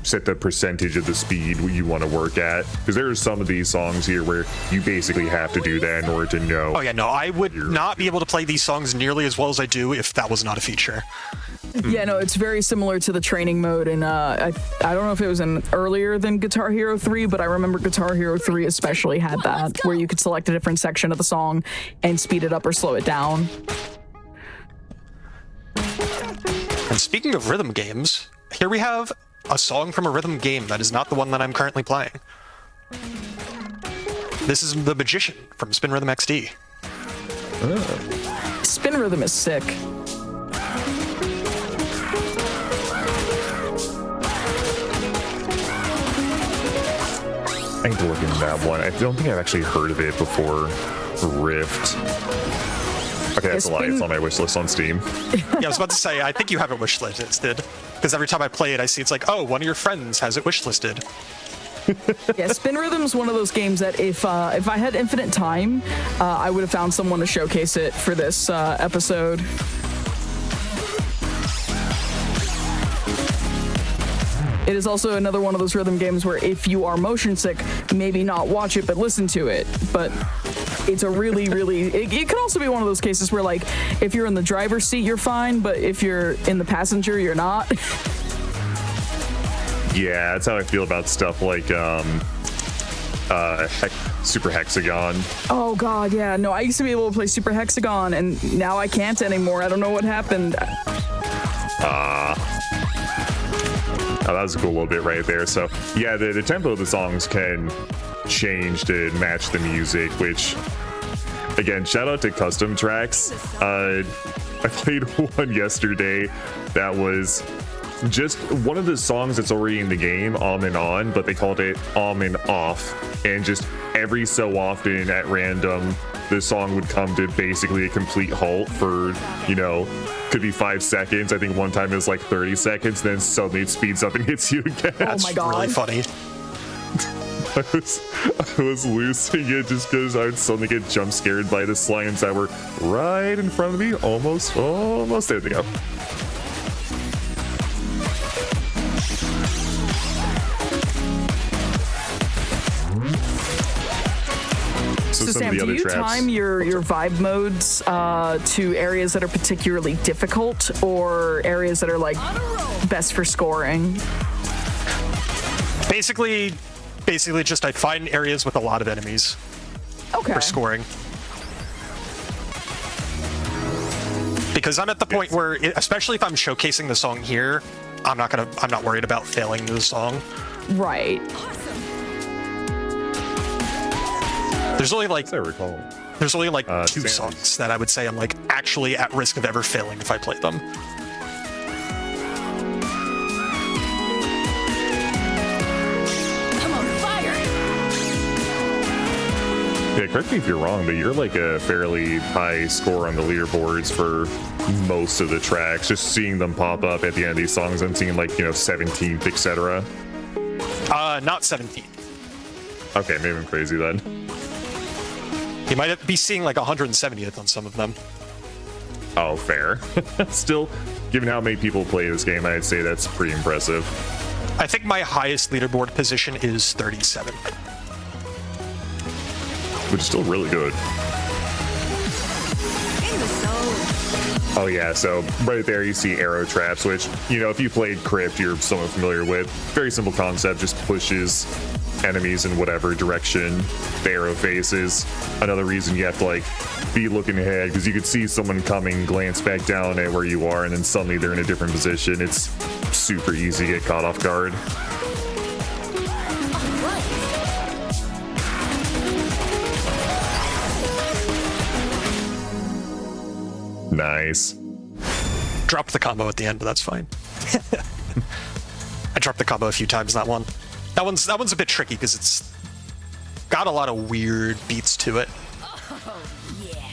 set the percentage of the speed you want to work at. Because there are some of these songs here where you basically have to do that in order to know. Oh yeah, no, I would not be able to play these songs nearly as well as I do if that was not a feature. Yeah, no, it's very similar to the training mode, and I don't know if it was earlier than Guitar Hero 3, but I remember Guitar Hero 3 especially had that, where you could select a different section of the song and speed it up or slow it down. And speaking of rhythm games, here we have a song from a rhythm game that is not the one that I'm currently playing. This is The Magician from Spin Rhythm XD. Spin Rhythm is sick. I need to look into that one. I don't think I've actually heard of it before. Rift. Okay, that's a lie. It's on my wish list on Steam. Yeah, I was about to say, I think you have it wishlisted. Because every time I play it, I see it's like, oh, one of your friends has it wishlisted. Yeah, Spin Rhythm's one of those games that if I had infinite time, I would have found someone to showcase it for this episode. It is also another one of those rhythm games where if you are motion sick, maybe not watch it, but listen to it. But it's a really, really... It can also be one of those cases where, like, if you're in the driver's seat, you're fine, but if you're in the passenger, you're not. Yeah, that's how I feel about stuff like Super Hexagon. Oh, God, yeah. No, I used to be able to play Super Hexagon, and now I can't anymore. I don't know what happened. Oh, that was a cool little bit right there. So, yeah, the tempo of the songs can change to match the music, which, again, shout out to custom tracks. I played one yesterday that was just one of the songs that's already in the game, On and On, but they called it On and Off. And just every so often at random, the song would come to basically a complete halt for, you know, could be 5 seconds. I think one time it was like 30 seconds, then suddenly it speeds up and hits you again. Oh my God. Really funny. I was losing it just because I would suddenly get jump scared by the slimes that were right in front of me. Almost there they go. So Sam, do you time your vibe modes to areas that are particularly difficult or areas that are like best for scoring? Basically just I find areas with a lot of enemies for scoring. Because I'm at the point where, especially if I'm showcasing the song here, I'm not worried about failing the song. Right. There's only like, I recall. There's only like 2 songs that I would say I'm like actually at risk of ever failing if I play them. I'm on fire. Yeah, correct me if you're wrong, but you're like a fairly high score on the leaderboards for most of the tracks. Just seeing them pop up at the end of these songs and seeing like, you know, 17th, etc. Not 17th. Okay, maybe I'm crazy then. You might be seeing like 170th on some of them. Oh, fair. Still, given how many people play this game, I'd say that's pretty impressive. I think my highest leaderboard position is 37. Which is still really good. In the zone. Oh yeah, so right there you see arrow traps, which, you know, if you played Crypt, you're somewhat familiar with. Very simple concept, just pushes enemies in whatever direction the arrow faces. Another reason you have to like be looking ahead, because you could see someone coming, glance back down at where you are, and then suddenly they're in a different position. It's super easy to get caught off guard. Nice. Dropped the combo at the end, but that's fine. I dropped the combo a few times in that one. That one's a bit tricky because it's got a lot of weird beats to it. Oh, yeah.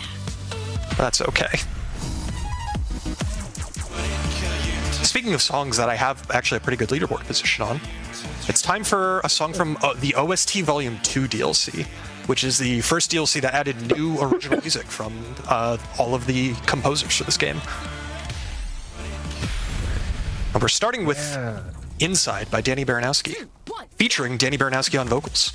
But that's okay. Speaking of songs that I have actually a pretty good leaderboard position on, it's time for a song from the OST Volume 2 DLC, which is the first DLC that added new original music from all of the composers for this game. And we're starting with Inside by Danny Baranowski, featuring Danny Baranowski on vocals.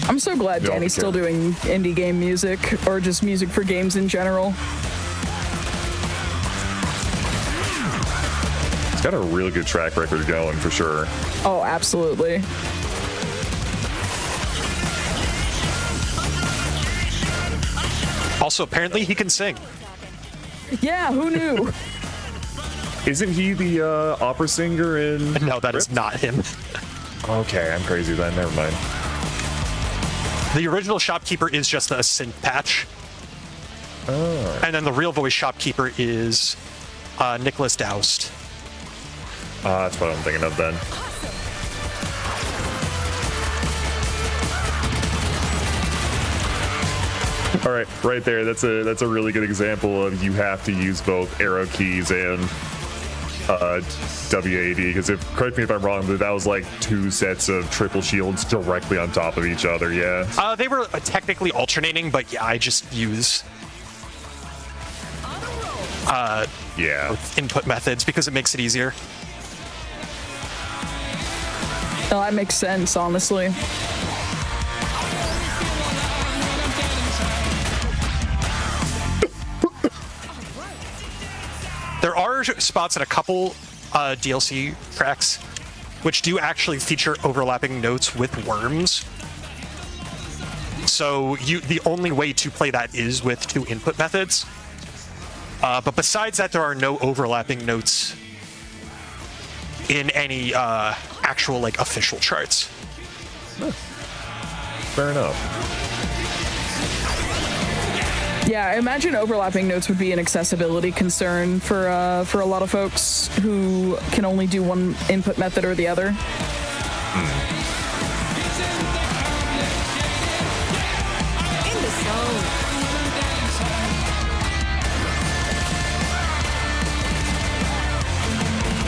I'm so glad Danny's still doing indie game music, or just music for games in general. It's got a really good track record going, for sure. Oh, absolutely. Also, apparently he can sing. Yeah, who knew? Isn't he the opera singer in... No, that is not him. Okay, I'm crazy then. Never mind. The original shopkeeper is just a synth patch. Oh. And then the real voice shopkeeper is Nicholas Doust. That's what I'm thinking of then. All right, right there. That's a really good example of you have to use both arrow keys and WAD, because correct me if I'm wrong, but that was like 2 sets of triple shields directly on top of each other. Yeah. They were technically alternating, but yeah, I just use input methods because it makes it easier. No, that makes sense, honestly. There are spots in a couple DLC tracks which do actually feature overlapping notes with worms. So the only way to play that is with 2 input methods. But besides that, there are no overlapping notes in any actual like official charts. Fair enough. Yeah, I imagine overlapping notes would be an accessibility concern for a lot of folks who can only do one input method or the other. In the zone.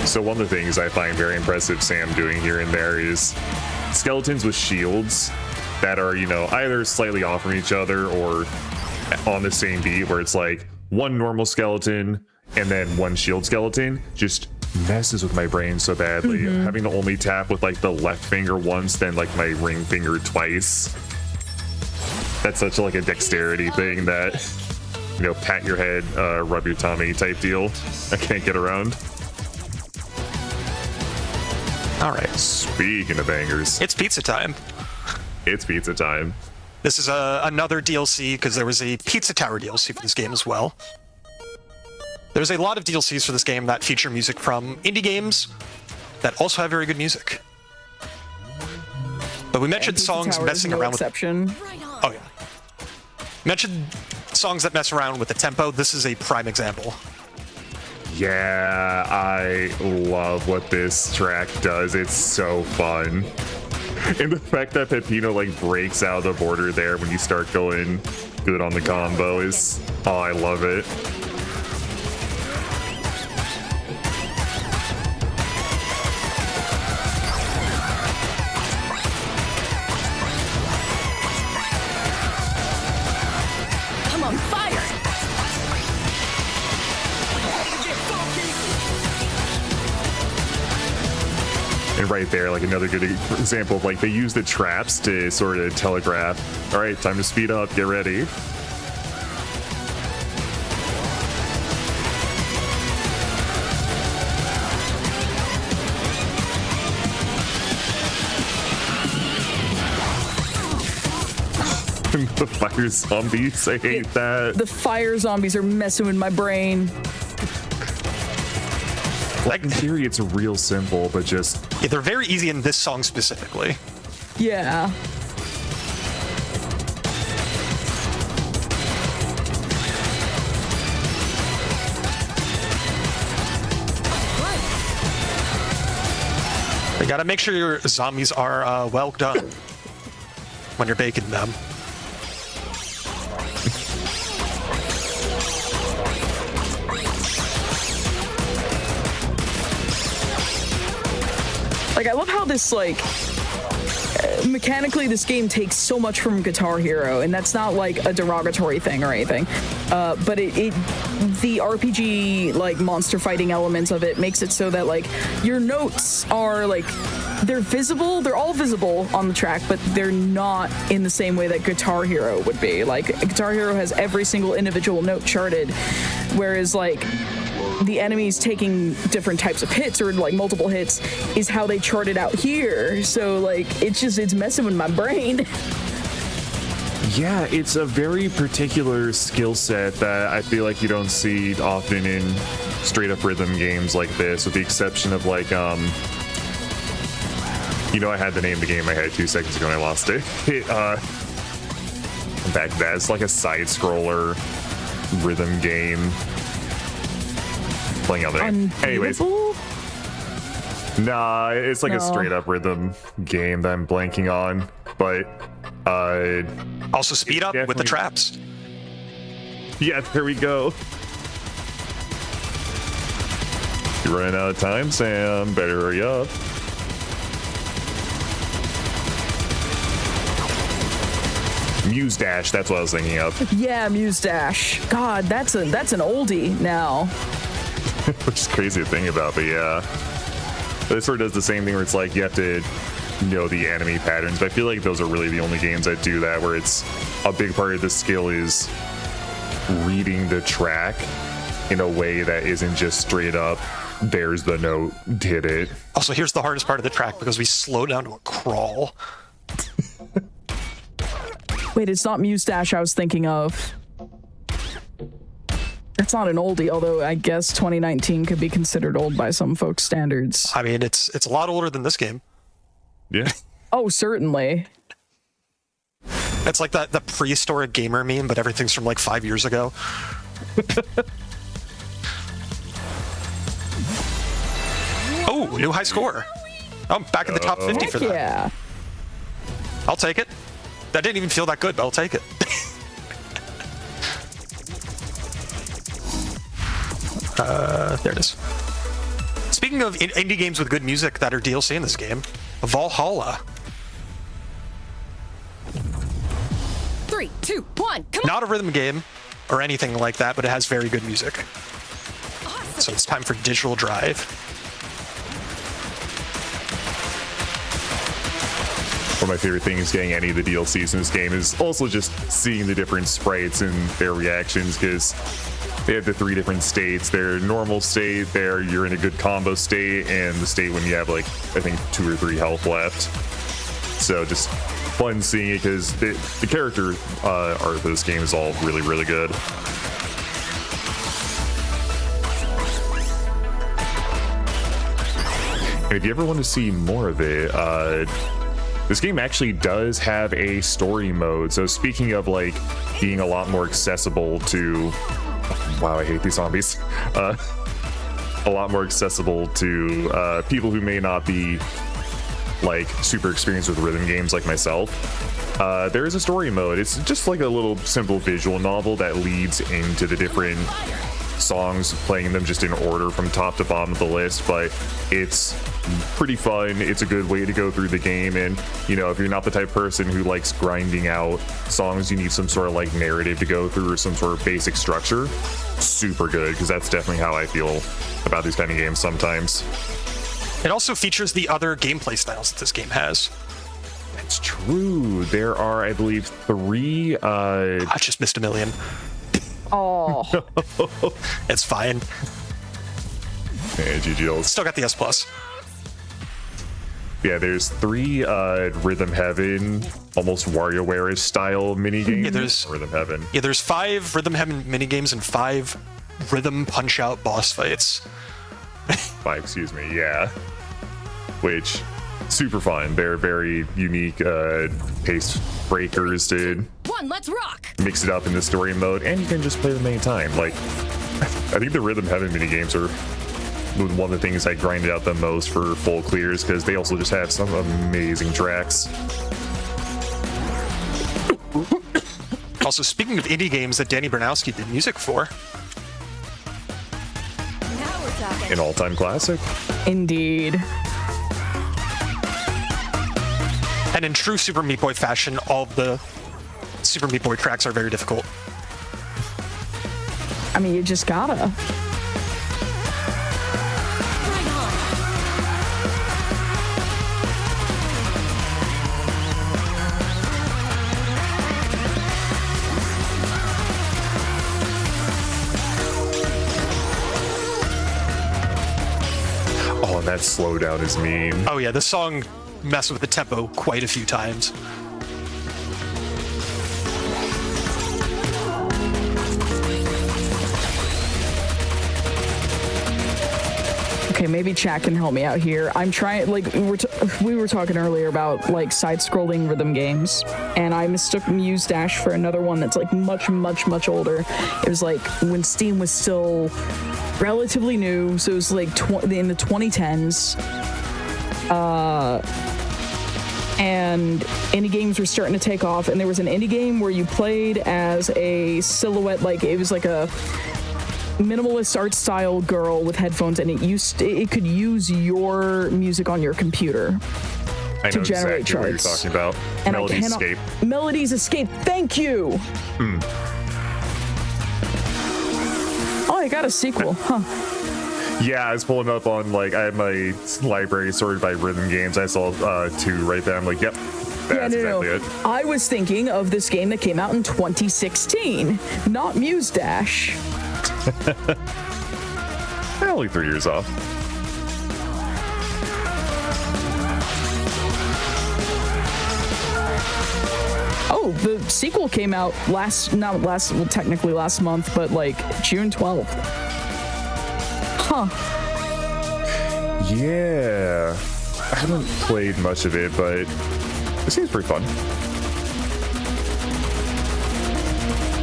So one of the things I find very impressive Sam doing here and there is skeletons with shields that are, either slightly off from each other or on the same beat, where it's like one normal skeleton and then one shield skeleton, just messes with my brain so badly. Having to only tap with like the left finger once, then like my ring finger twice. That's such like a dexterity thing that, pat your head, rub your tummy type deal. I can't get around. All right. Speaking of bangers, It's pizza time. it's pizza time. This is another DLC, because there was a Pizza Tower DLC for this game as well. There's a lot of DLCs for this game that feature music from indie games that also have very good music. But we mentioned songs messing around with... Oh, yeah. Mentioned songs that mess around with the tempo. This is a prime example. Yeah, I love what this track does. It's so fun. And the fact that Pepino like breaks out of the border there when you start going good on the combo is, oh, I love it. I'm on fire. And right there, like another good example of like they use the traps to sort of telegraph, all right, time to speed up, get ready. The fire zombies, I hate that. The fire zombies are messing with my brain. Like in theory, it's real simple, but just... Yeah, they're very easy in this song specifically. Yeah. You gotta make sure your zombies are well done when you're baking them. Like, I love how this, like, mechanically, this game takes so much from Guitar Hero, and that's not, like, a derogatory thing or anything. But the RPG, like, monster fighting elements of it makes it so that, like, your notes are, like, they're visible, they're all visible on the track, but they're not in the same way that Guitar Hero would be. Like, Guitar Hero has every single individual note charted, whereas, like, the enemies taking different types of hits or like multiple hits is how they chart it out here. So like it's messing with my brain. Yeah, it's a very particular skill set that I feel like you don't see often in straight up rhythm games like this, with the exception of like I had the name of the game in my head 2 seconds ago and I lost it. Back to that, it's like a side scroller rhythm game. Playing out there. Anyways. Nah, it's like a straight up rhythm game that I'm blanking on. But also speed up with the traps. Yeah, there we go. You're running out of time, Sam. Better hurry up. Muse Dash, that's what I was thinking of. Yeah, Muse Dash. God, that's an oldie now. Which is crazy to think about, but yeah. This sort of does the same thing where it's like you have to know the enemy patterns, but I feel like those are really the only games that do that, where it's a big part of the skill is reading the track in a way that isn't just straight up, there's the note, did it. Also, here's the hardest part of the track because we slow down to a crawl. Wait, it's not Muse Dash I was thinking of. It's not an oldie, although I guess 2019 could be considered old by some folks' standards. I mean, it's a lot older than this game. Yeah. Oh, certainly. It's like the prehistoric gamer meme, but everything's from like 5 years ago. Oh, new high score. I'm back in the top 50 for that. Yeah. I'll take it. That didn't even feel that good, but I'll take it. There it is. Speaking of indie games with good music that are DLC in this game, Valhalla. 3, 2, 1, come on! Not a rhythm game or anything like that, but it has very good music. So it's time for Digital Drive. One of my favorite things getting any of the DLCs in this game is also just seeing the different sprites and their reactions, because they have the 3 different states. Their normal state, you're in a good combo state, and the state when you have like, I think 2 or 3 health left. So just fun seeing it, because the character art for this game is all really, really good. And if you ever want to see more of it, this game actually does have a story mode. So speaking of like being a lot more accessible to, wow, I hate these zombies. A lot more accessible to people who may not be like super experienced with rhythm games like myself. There is a story mode. It's just like a little simple visual novel that leads into the different songs, playing them just in order from top to bottom of the list, but it's pretty fun. It's a good way to go through the game, and you know, if you're not the type of person who likes grinding out songs, you need some sort of like narrative to go through or some sort of basic structure, super good, because that's definitely how I feel about these kind of games sometimes. It also features the other gameplay styles that this game has. It's true. There are, I believe, 3 I just missed a million. Oh. It's fine. Hey, GG. Still got the S+. Yeah, there's 3 Rhythm Heaven, almost WarioWare-ish style minigames. Yeah, there's Rhythm Heaven. Yeah, there's 5 Rhythm Heaven minigames and 5 Rhythm Punch-Out boss fights. 5, excuse me, yeah. Which, super fun. They're very unique pace breakers to 1, let's rock! mix it up in the story mode, and you can just play them anytime. Like, I think the Rhythm Heaven minigames are one of the things I grinded out the most for full clears, because they also just have some amazing tracks. Also, speaking of indie games that Danny Bernowski did music for, Now we're talking. An all-time classic. Indeed. and in true Super Meat Boy fashion, all of the Super Meat Boy tracks are very difficult. I mean, you just gotta. Bring on. Oh, and that slowdown is mean. Oh yeah, this song messes with the tempo quite a few times. Okay, maybe chat can help me out here. I'm trying, like, we were talking earlier about, like, side-scrolling rhythm games, and I mistook Muse Dash for another one that's, like, much, much, much older. It was, like, when Steam was still relatively new, so it was, like, in the 2010s. and indie games were starting to take off, and there was an indie game where you played as a silhouette, like it was like a minimalist art style girl with headphones, and it could use your music on your computer I to know generate exactly charts. what you're talking about. And Melodies Escape. Melodies Escape, thank you! Oh, I got a sequel, huh? Yeah, I was pulling up on, like, I had my library sorted by rhythm games. I saw 2 right there. I'm like, yep, that's exactly it. I was thinking of this game that came out in 2016, not Muse Dash. Only 3 years off. Oh, the sequel came out technically last month, but like June 12th. Huh. Yeah. I haven't played much of it, but it seems pretty fun.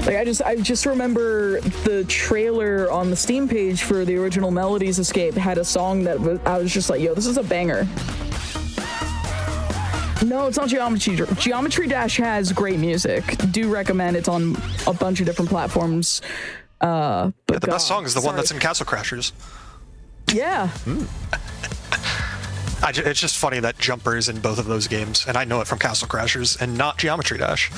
Like I just remember the trailer on the Steam page for the original Melodies Escape had a song that I was just like, yo, this is a banger. No, it's not Geometry. Geometry Dash has great music. Do recommend. It's on a bunch of different platforms. But Yeah, the best song is the one that's in Castle Crashers. Yeah. It's just funny that Jumper is in both of those games, and I know it from Castle Crashers and not Geometry Dash.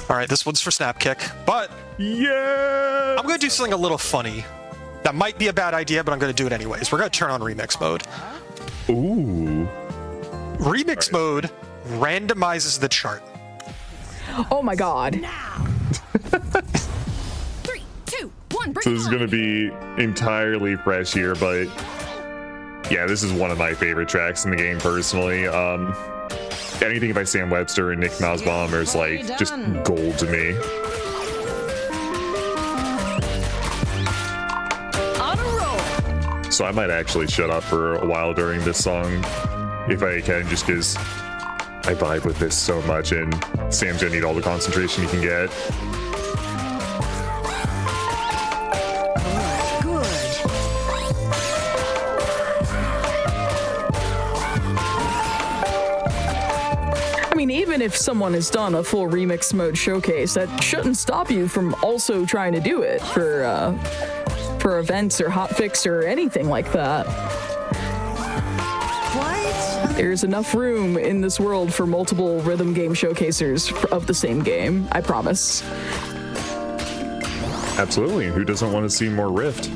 All right, this one's for Snapkick, but yeah, I'm going to do something a little funny. That might be a bad idea, but I'm going to do it anyways. We're going to turn on remix mode. Ooh. Remix mode randomizes the chart. Oh my god. 3, 2, 1, bring So it this is on. going to be entirely fresh here, but yeah, this is one of my favorite tracks in the game personally. Anything by Sam Webster and Nick Nosbaum is like just gold to me. So I might actually shut up for a while during this song if I can, just because I vibe with this so much, and Sam's gonna need all the concentration he can get. I mean, even if someone has done a full remix mode showcase, that shouldn't stop you from also trying to do it for events or Hotfix or anything like that. What? There's enough room in this world for multiple rhythm game showcasers of the same game, I promise. Absolutely, and who doesn't want to see more Rift?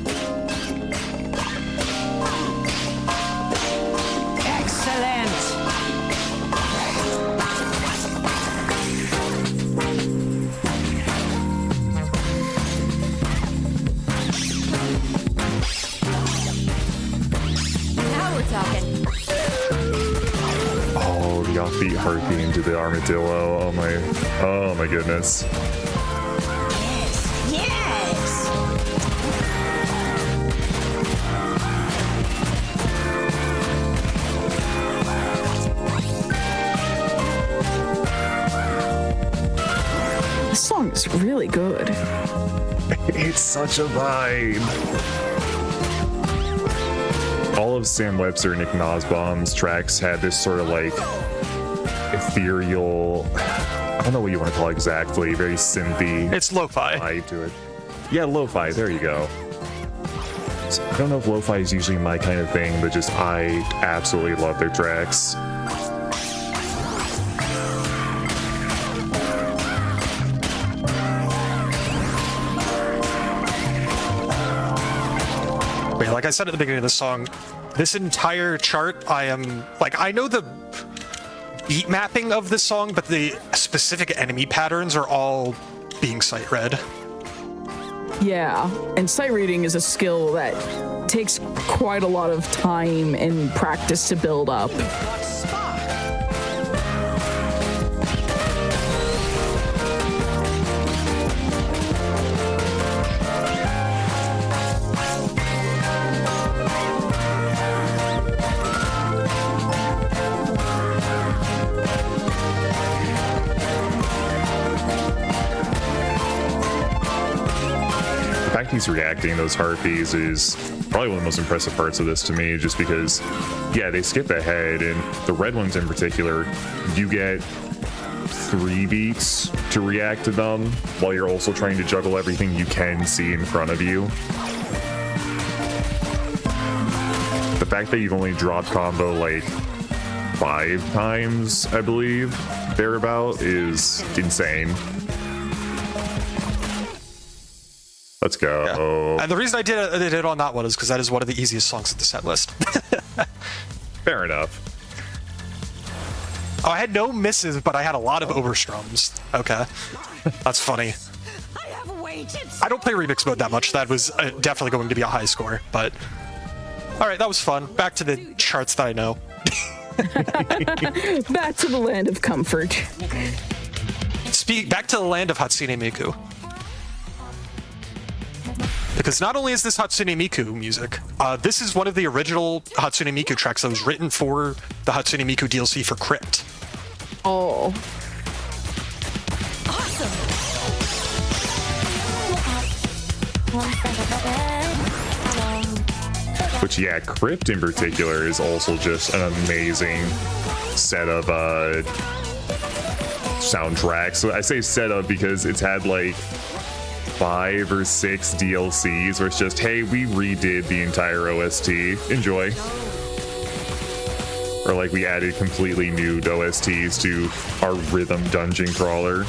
Offbeat heartbeat into the armadillo. Oh my goodness. Yes. This song is really good. It's such a vibe. All of Sam Webster and Nick Nosbaum's tracks had this sort of like ethereal, I don't know what you want to call it exactly, very synthy. It's lo-fi. Vibe to it. Yeah, lo-fi, there you go. So I don't know if lo-fi is usually my kind of thing, but just I absolutely love their tracks. Wait, like I said at the beginning of the song, this entire chart, I know the beat mapping of this song, but the specific enemy patterns are all being sight read. Yeah, and sight reading is a skill that takes quite a lot of time and practice to build up. The fact he's reacting those heartbeats is probably one of the most impressive parts of this to me, just because, yeah, they skip ahead, and the red ones in particular, you get 3 beats to react to them while you're also trying to juggle everything you can see in front of you. The fact that you've only dropped combo like 5 times, I believe, thereabout, is insane. Let's go. Yeah. And the reason I did it on that one is because that is one of the easiest songs of the set list. Fair enough. Oh, I had no misses, but I had a lot of overstrums. Okay. That's funny. I have waited. I don't play remix mode that much. That was definitely going to be a high score, but... Alright, that was fun. Back to the charts that I know. Back to the land of comfort. Back to the land of Hatsune Miku. Because not only is this Hatsune Miku music, this is one of the original Hatsune Miku tracks that was written for the Hatsune Miku DLC for Crypt. Oh. Which, yeah, Crypt in particular is also just an amazing set of soundtracks. So I say set of because it's had like 5 or 6 DLCs where it's just, hey, we redid the entire OST. Enjoy. Or like we added completely new OSTs to our rhythm dungeon crawler.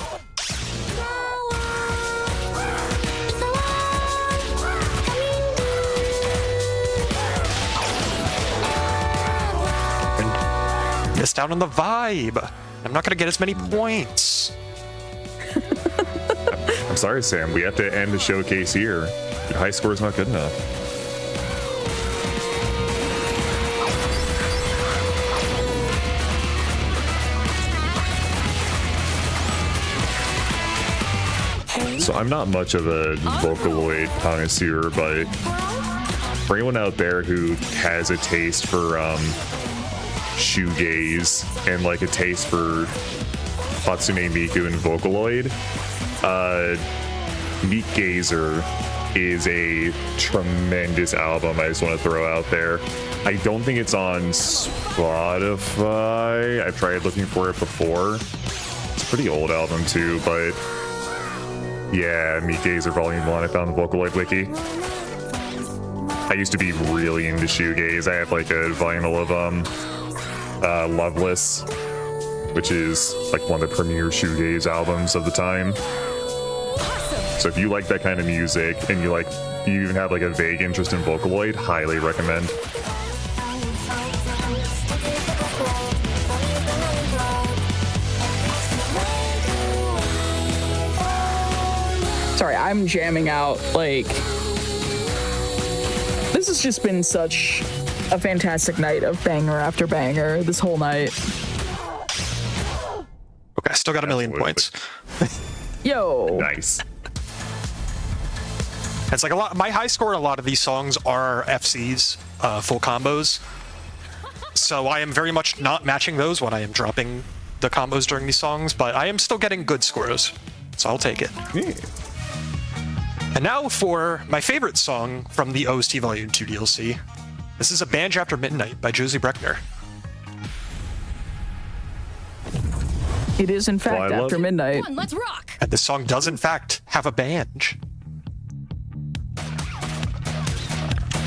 And missed out on the vibe. I'm not gonna get as many points. I'm sorry, Sam. We have to end the showcase here. Your high score is not good enough. So I'm not much of a Vocaloid connoisseur, but for anyone out there who has a taste for shoegaze and like a taste for Hatsune Miku and Vocaloid, Meat Gazer is a tremendous album. I just want to throw out there. I don't think it's on Spotify. I've tried looking for it before. It's a pretty old album too, but yeah, Meat Gazer Volume 1. I found the Vocaloid wiki. I used to be really into shoegaze. I have like a vinyl of Loveless, which is like one of the premier shoegaze albums of the time. So if you like that kind of music and you even have like a vague interest in Vocaloid, highly recommend. Sorry, I'm jamming out. Like, this has just been such a fantastic night of banger after banger this whole night. Okay, I still got a million points. Yo. Nice. It's like my high score in a lot of these songs are FCs, full combos. So I am very much not matching those when I am dropping the combos during these songs, but I am still getting good scores. So I'll take it. Yeah. And now for my favorite song from the OST Volume 2 DLC. This is A Banj After Midnight by Josie Breckner. It is, in fact, after midnight. Come on, let's rock. And this song does, in fact, have a banj.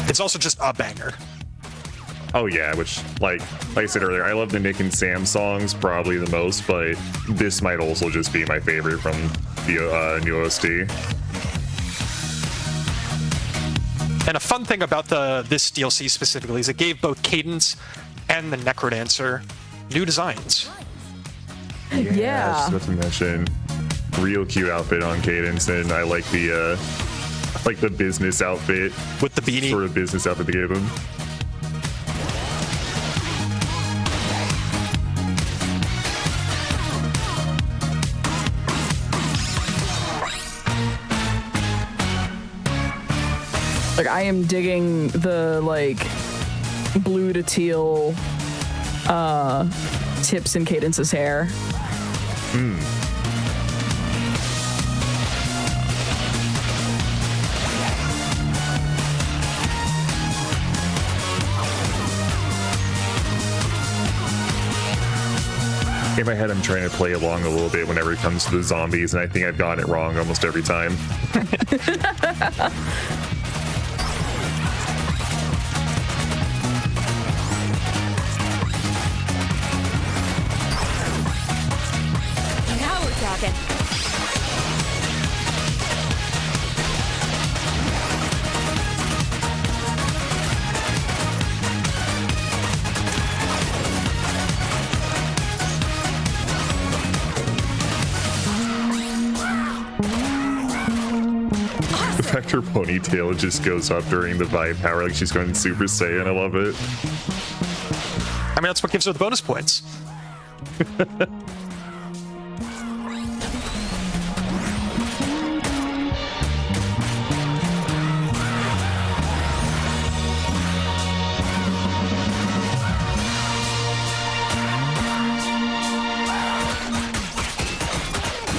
It's also just a banger. Oh yeah, which like I said earlier, I love the Nick and Sam songs probably the most, but this might also just be my favorite from the new OST. And a fun thing about this DLC specifically is it gave both Cadence and the Necrodancer new designs. Yeah. Just to mention, real cute outfit on Cadence, and I like the business outfit with the beanie. Sort of business outfit they gave him. Like, I am digging the like blue to teal tips in Cadence's hair. in my head, I'm trying to play along a little bit whenever it comes to the zombies, and I think I've gotten it wrong almost every time. Now we're talking. The fact her ponytail just goes up during the vibe power, like she's going Super Saiyan. I love it. I mean, that's what gives her the bonus points.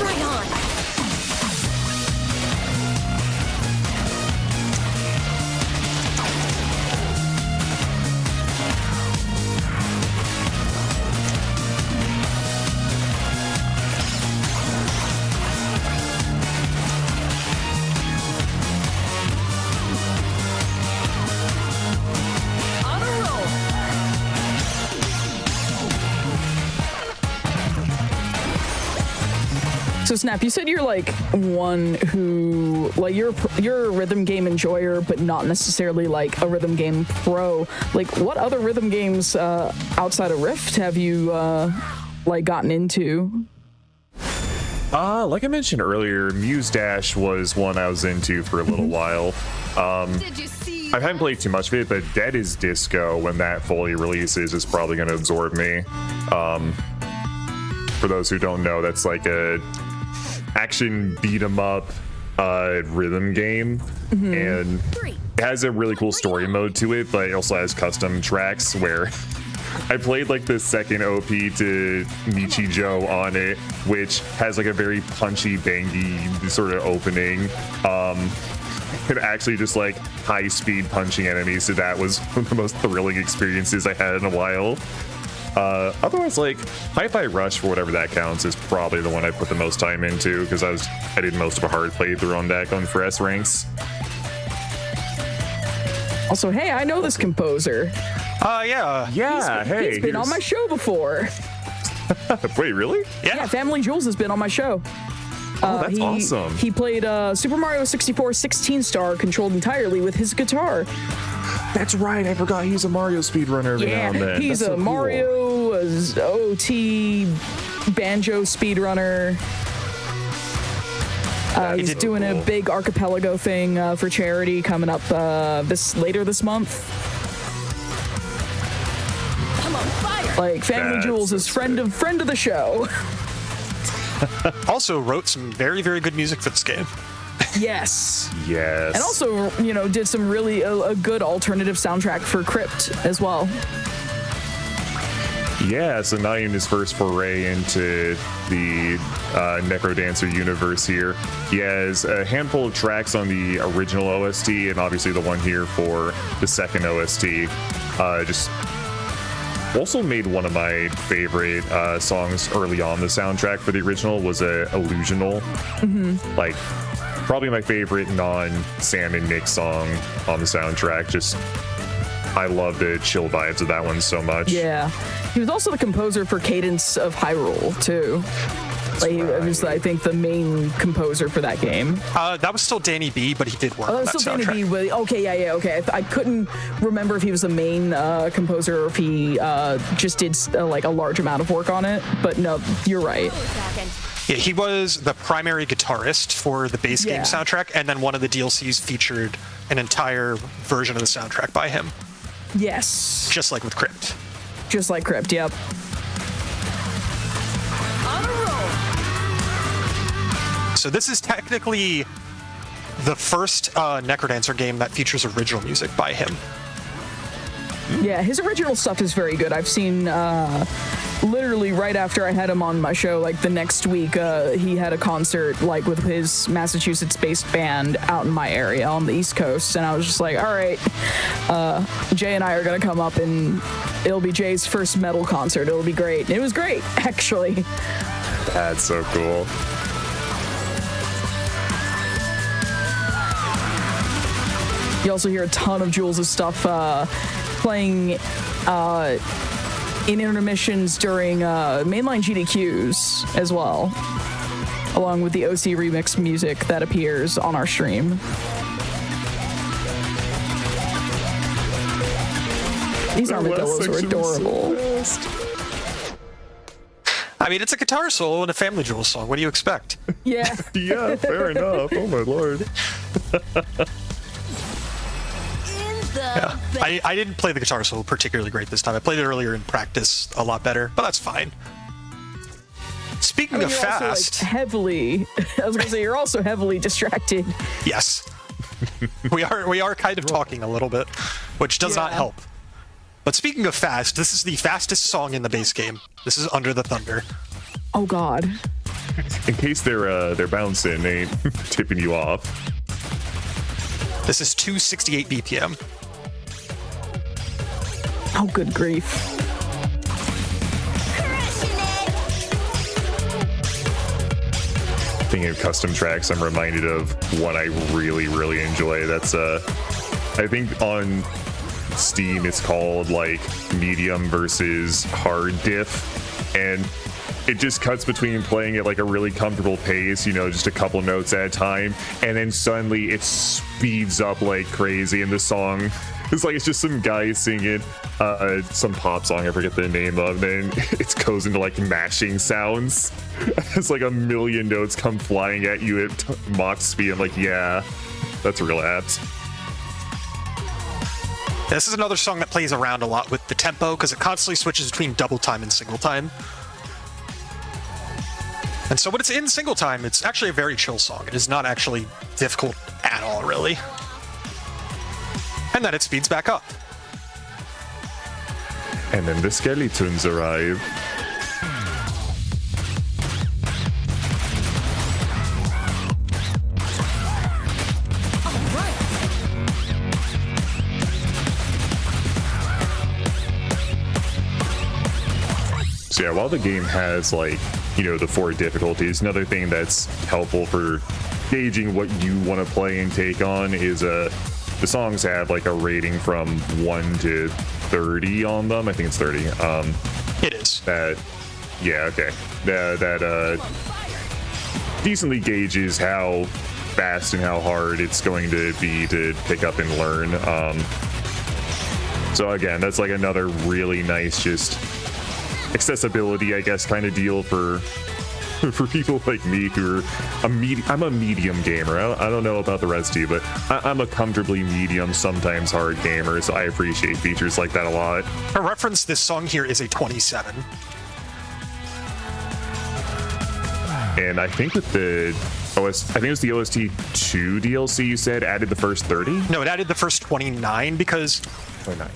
Right on. On a roll. So Snap, you said you're like one who like you're a rhythm game enjoyer, but not necessarily like a rhythm game pro. Like, what other rhythm games outside of Rift have you like gotten into? Like I mentioned earlier, Muse Dash was one I was into for a little while. Did you see? I haven't played too much of it, but Dead is Disco, when that fully releases, is probably going to absorb me. For those who don't know, that's like a action beat 'em up rhythm game, and it has a really cool story mode to it, but it also has custom tracks where I played like the second OP to Nichijou on it, which has like a very punchy, bangy sort of opening. And actually just like high speed punching enemies, so that was one of the most thrilling experiences I had in a while. Otherwise, like Hi-Fi Rush, for whatever that counts, is probably the one I put the most time into, because I did most of a hard playthrough on that going for S ranks. Also, hey, I know this composer. Yeah. Hey, He's been on my show before. Wait, really? Yeah, Family Jewels has been on my show. Oh, that's awesome. He played Super Mario 64 16-star controlled entirely with his guitar. That's right. I forgot he's a Mario speedrunner every now and then. He's That's a so cool. Mario, OT, banjo speedrunner. He's doing a big archipelago thing for charity coming up later this month. I'm on fire. Like Family That's Jewels so is friend of the show. Also wrote some very, very good music for this game. Yes. Yes. And also, did some really a good alternative soundtrack for Crypt as well. Yeah, so not even his first foray into the Necrodancer universe here. He has a handful of tracks on the original OST, and obviously the one here for the second OST. Just also made one of my favorite songs early on the soundtrack for the original was Illusional. Like, probably my favorite non-Sam and Nick song on the soundtrack. Just, I love the chill vibes of that one so much. Yeah. He was also the composer for Cadence of Hyrule, too. Like, he was, I think, the main composer for that game. That was still Danny B, but he did work on Oh, that still soundtrack. Danny B. Okay. I couldn't remember if he was the main composer or if he just did like a large amount of work on it. But no, you're right. Yeah, he was the primary guitarist for the base game soundtrack, and then one of the DLCs featured an entire version of the soundtrack by him. Yes. Just like with Crypt. Just like Crypt, yep. On a roll. So this is technically the first Necrodancer game that features original music by him. Yeah, his original stuff is very good. I've seen literally right after I had him on my show, like the next week, he had a concert like with his Massachusetts-based band out in my area on the East Coast, and I was just like, all right, Jay and I are gonna come up, and it'll be Jay's first metal concert. It'll be great. And it was great, actually. That's so cool. You also hear a ton of Jules' stuff playing in intermissions during mainline GDQs as well, along with the OC remix music that appears on our stream. These armadillos are adorable. I mean, it's a guitar solo in a Family Jewels song. What do you expect? Yeah. Yeah, fair enough. Oh my lord. Yeah. I didn't play the guitar solo particularly great this time. I played it earlier in practice a lot better, but that's fine. Speaking of you're fast, also, like, heavily. I was gonna say you're also heavily distracted. yes, we are kind of talking a little bit, which does not help. But speaking of fast, this is the fastest song in the base game. This is Under the Thunder. Oh God. In case they're bouncing, they ain't tipping you off. This is 268 BPM. Oh, good grief. Thinking of custom tracks, I'm reminded of one I really, really enjoy. That's I think on Steam it's called like medium versus hard diff, and it just cuts between playing at like a really comfortable pace, you know, just a couple notes at a time, and then suddenly it speeds up like crazy, and the song it's like it's just some guy singing some pop song I forget the name of, and then it goes into like mashing sounds. It's like a million notes come flying at you at Mach speed. I'm like, yeah, that's real apt. This is another song that plays around a lot with the tempo because it constantly switches between double time and single time. And so when it's in single time, it's actually a very chill song. It is not actually difficult at all, really. And then it speeds back up. And then the skeletons arrive. So yeah, while the game has like, you know, the 4 difficulties, another thing that's helpful for gauging what you want to play and take on is the songs have like a rating from 1 to 30 on them. I think it's 30. It is. Yeah, okay. That decently gauges how fast and how hard it's going to be to pick up and learn. So again, that's like another really nice just accessibility, I guess, kind of deal for people like me who are I'm a medium gamer. I don't know about the rest of you, but I'm a comfortably medium, sometimes hard gamer, so I appreciate features like that a lot. For reference, this song here is a 27. And I think with the I think it was the OST2 DLC you said added the first 30? No, it added the first 29 because 29.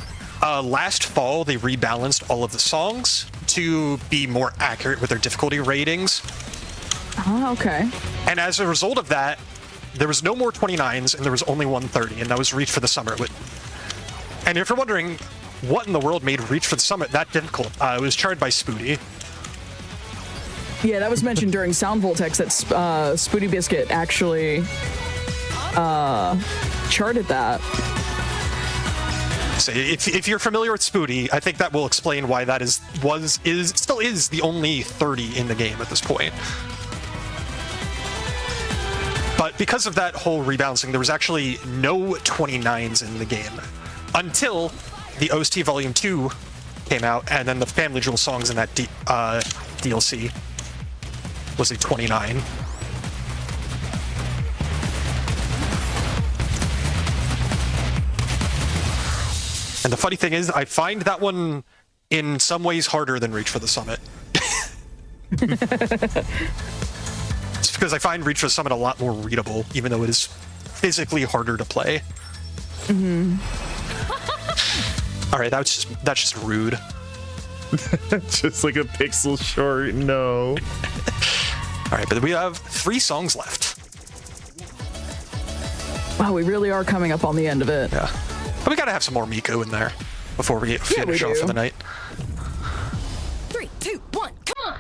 Last fall they rebalanced all of the songs to be more accurate with their difficulty ratings. Oh, okay. And as a result of that, there was no more 29s and there was only 130, and that was Reach for the Summit. And if you're wondering what in the world made Reach for the Summit that difficult, it was charted by Spoody. Yeah, that was mentioned during Sound Voltex that Spoody Biscuit actually charted that. So if you're familiar with Spoody, I think that will explain why that still is the only 30 in the game at this point. But because of that whole rebalancing, there was actually no 29s in the game until the OST Volume 2 came out, and then the Family Jewel songs in that DLC was a 29. And the funny thing is, I find that one in some ways harder than Reach for the Summit. It's because I find Reach for the Summit a lot more readable, even though it is physically harder to play. Mm-hmm. All right, that's just rude. Just like a pixel short, no. All right, but we have 3 songs left. Wow, we really are coming up on the end of it. Yeah. But we gotta have some more Miku in there before we finish off for the night. 3, 2, 1, come on!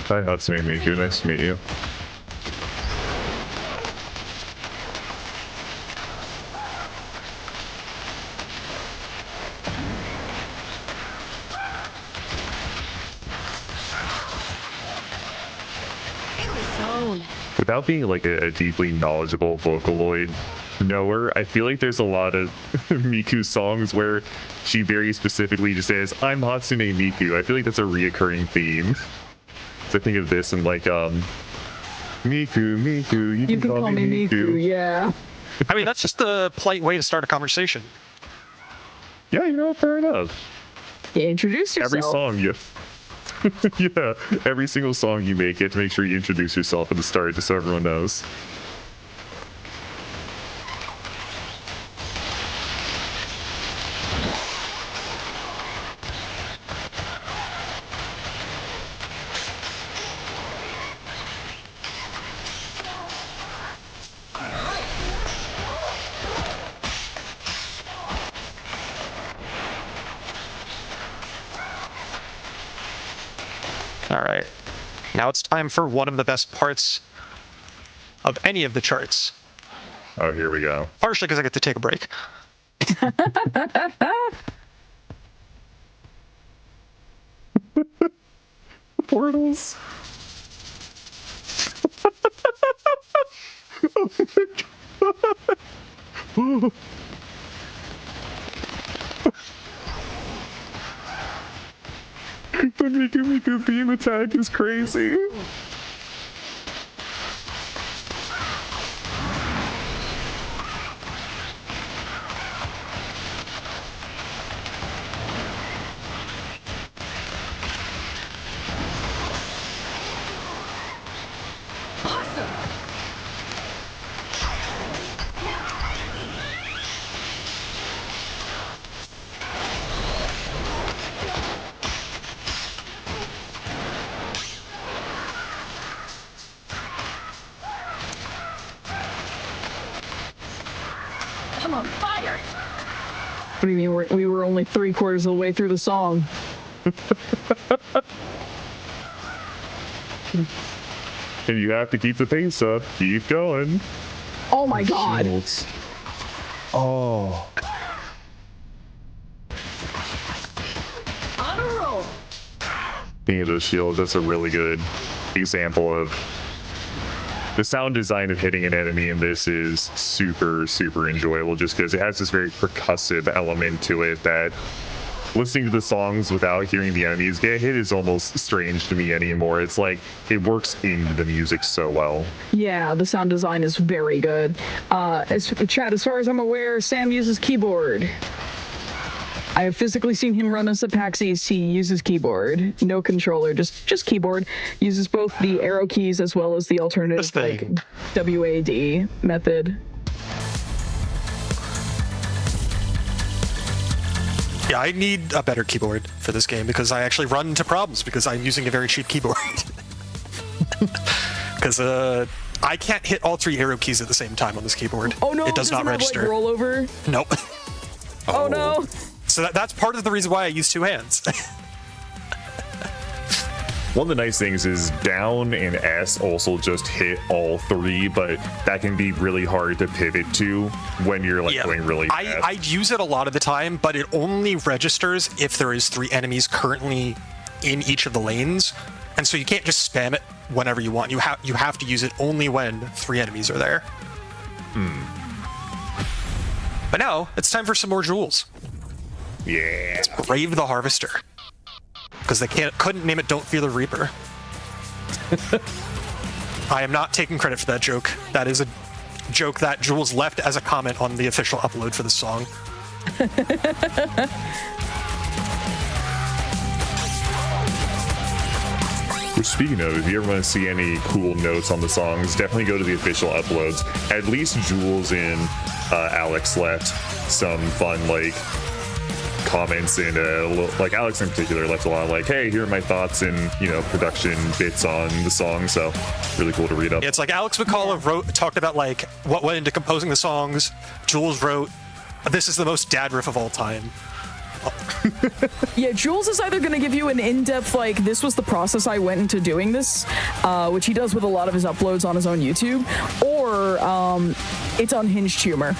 Hi, Hatsune Miku. Nice to meet you. Without being like a deeply knowledgeable Vocaloid knower, I feel like there's a lot of Miku songs where she very specifically just says, "I'm Hatsune Miku." I feel like that's a reoccurring theme. So I think of this and like, Miku, you can call me Miku. Yeah. I mean, that's just a polite way to start a conversation. Yeah, you know, fair enough. Yeah, introduce yourself. Every song, yeah, every single song you make, you have to make sure you introduce yourself at the start just so everyone knows. All right. Now it's time for one of the best parts of any of the charts. Oh, here we go. Partially because I get to take a break. Portals. Oh my god. The Miku beam attack is crazy. I'm on fire! What do you mean? We were only 3/4 of the way through the song. And you have to keep the pace up. Keep going. Oh my god. Oh. On a roll! Being of those shields, that's a really good example of the sound design of hitting an enemy in this is super, super enjoyable just because it has this very percussive element to it that listening to the songs without hearing the enemies get hit is almost strange to me anymore. It's like it works into the music so well. Yeah, the sound design is very good. Chad, as far as I'm aware, Sam uses keyboard. I have physically seen him run as a Paxies. He uses keyboard, no controller, just keyboard. Uses both the arrow keys as well as the alternative like WAD method. Yeah, I need a better keyboard for this game because I actually run into problems because I'm using a very cheap keyboard. Because I can't hit all 3 arrow keys at the same time on this keyboard. Oh no, it does not register. Have, like, rollover? Nope. Oh no. So that's part of the reason why I use 2 hands. One of the nice things is down and S also just hit all 3, but that can be really hard to pivot to when you're like going really fast. I use it a lot of the time, but it only registers if there is 3 enemies currently in each of the lanes, and so you can't just spam it whenever you want. You have to use it only when 3 enemies are there. But now it's time for some more jewels. Yeah. Let's brave the Harvester. Because they couldn't name it Don't Fear the Reaper. I am not taking credit for that joke. That is a joke that Jules left as a comment on the official upload for the song. Which, speaking of, if you ever want to see any cool notes on the songs, definitely go to the official uploads. At least Jules and Alex left some fun like comments, and like Alex in particular left a lot of like, hey, here are my thoughts and production bits on the song. So really cool to read up. It's like Alex McCullough talked about like what went into composing the songs. Jules wrote, "This is the most dad riff of all time." Yeah, Jules is either going to give you an in-depth, like, this was the process I went into doing this, which he does with a lot of his uploads on his own YouTube, or it's unhinged humor.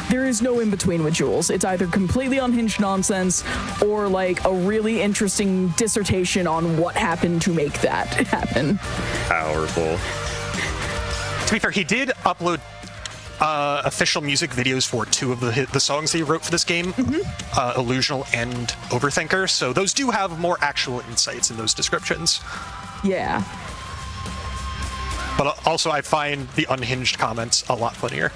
There is no in-between with Jules. It's either completely unhinged nonsense or, like, a really interesting dissertation on what happened to make that happen. Powerful. To be fair, he did upload official music videos for two of the songs that he wrote for this game, Illusional and Overthinker, so those do have more actual insights in those descriptions. Yeah. But also I find the unhinged comments a lot funnier.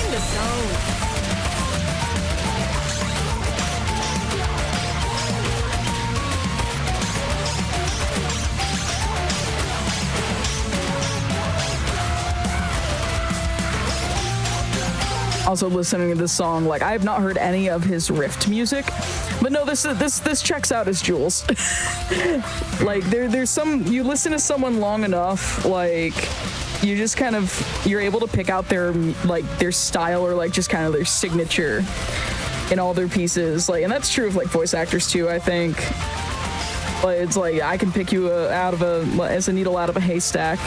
In the zone. Also listening to this song, like, I have not heard any of his riffed music, but no, this checks out as Jules. Like, there's some, you listen to someone long enough, like, you just kind of, you're able to pick out their style, or like just kind of their signature in all their pieces, like, and that's true of like voice actors too, I think. But it's like, I can pick you as a needle out of a haystack.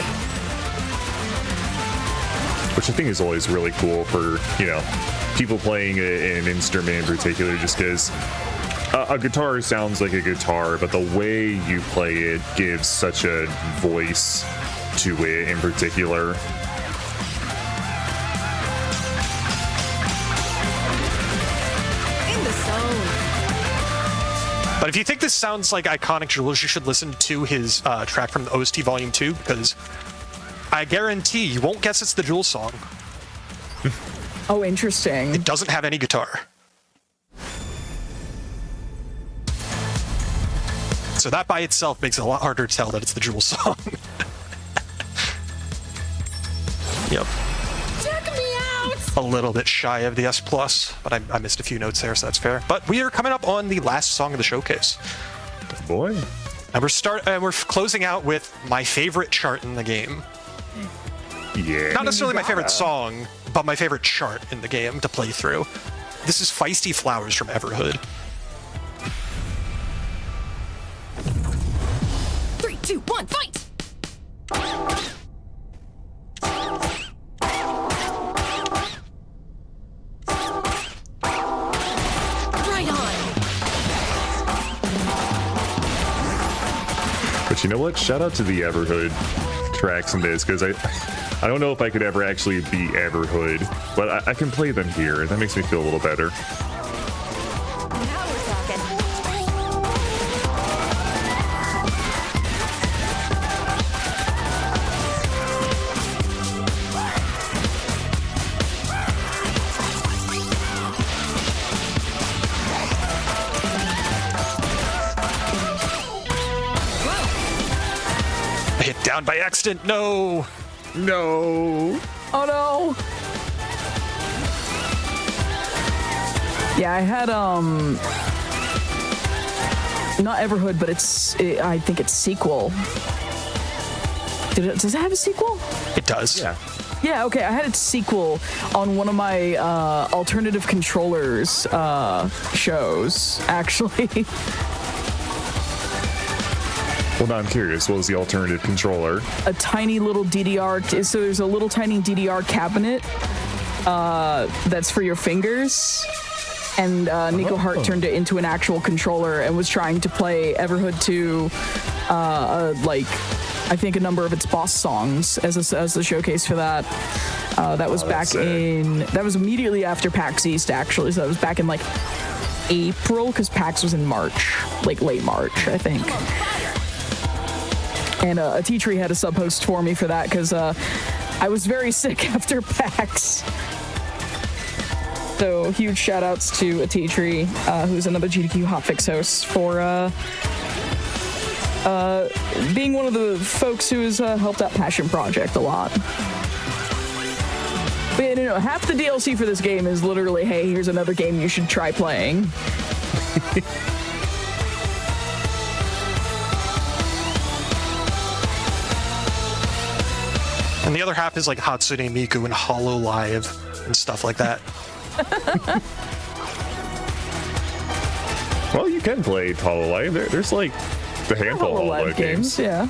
Which I think is always really cool for, people playing an instrument in particular, just because a guitar sounds like a guitar, but the way you play it gives such a voice to it in particular. In the zone. But if you think this sounds like iconic Jules, you should listen to his track from the OST Volume 2, because I guarantee you won't guess it's the Jules song. Oh, interesting. It doesn't have any guitar. So that by itself makes it a lot harder to tell that it's the Jules song. Yep. Check me out. A little bit shy of the S+, but I missed a few notes there, so that's fair. But we are coming up on the last song of the showcase. Boy. And we're closing out with my favorite chart in the game. Yeah. Not necessarily my favorite song, but my favorite chart in the game to play through. This is Feisty Flowers from Everhood. 3, 2, 1, fight! Right on! But you know what? Shout out to the Everhood tracks in this, because I don't know if I could ever actually beat Everhood, but I can play them here. That makes me feel a little better. Now we're talking. I hit down by accident. No. No. Oh no. Yeah, I had not Everhood, but I think it's sequel. Does it have a sequel? It does. Yeah. Yeah, okay, I had its sequel on one of my alternative controllers shows, actually. Well, now I'm curious. What was the alternative controller? A tiny little DDR. So there's a little tiny DDR cabinet that's for your fingers. And Nico Hart turned it into an actual controller and was trying to play Everhood 2, I think a number of its boss songs as the showcase for that. That was that was immediately after PAX East, actually. So that was back in like April, because PAX was in March, like late March, I think. And a T-Tree had a sub-host for me for that, because I was very sick after PAX. So huge shout-outs to a T-Tree, who's another GDQ Hotfix host, for being one of the folks who has helped out Passion Project a lot. But yeah, no, half the DLC for this game is literally, hey, here's another game you should try playing. And the other half is like Hatsune Miku and Hollow Live and stuff like that. Well, you can play Hololive. There's like a handful of Hololive games. Yeah.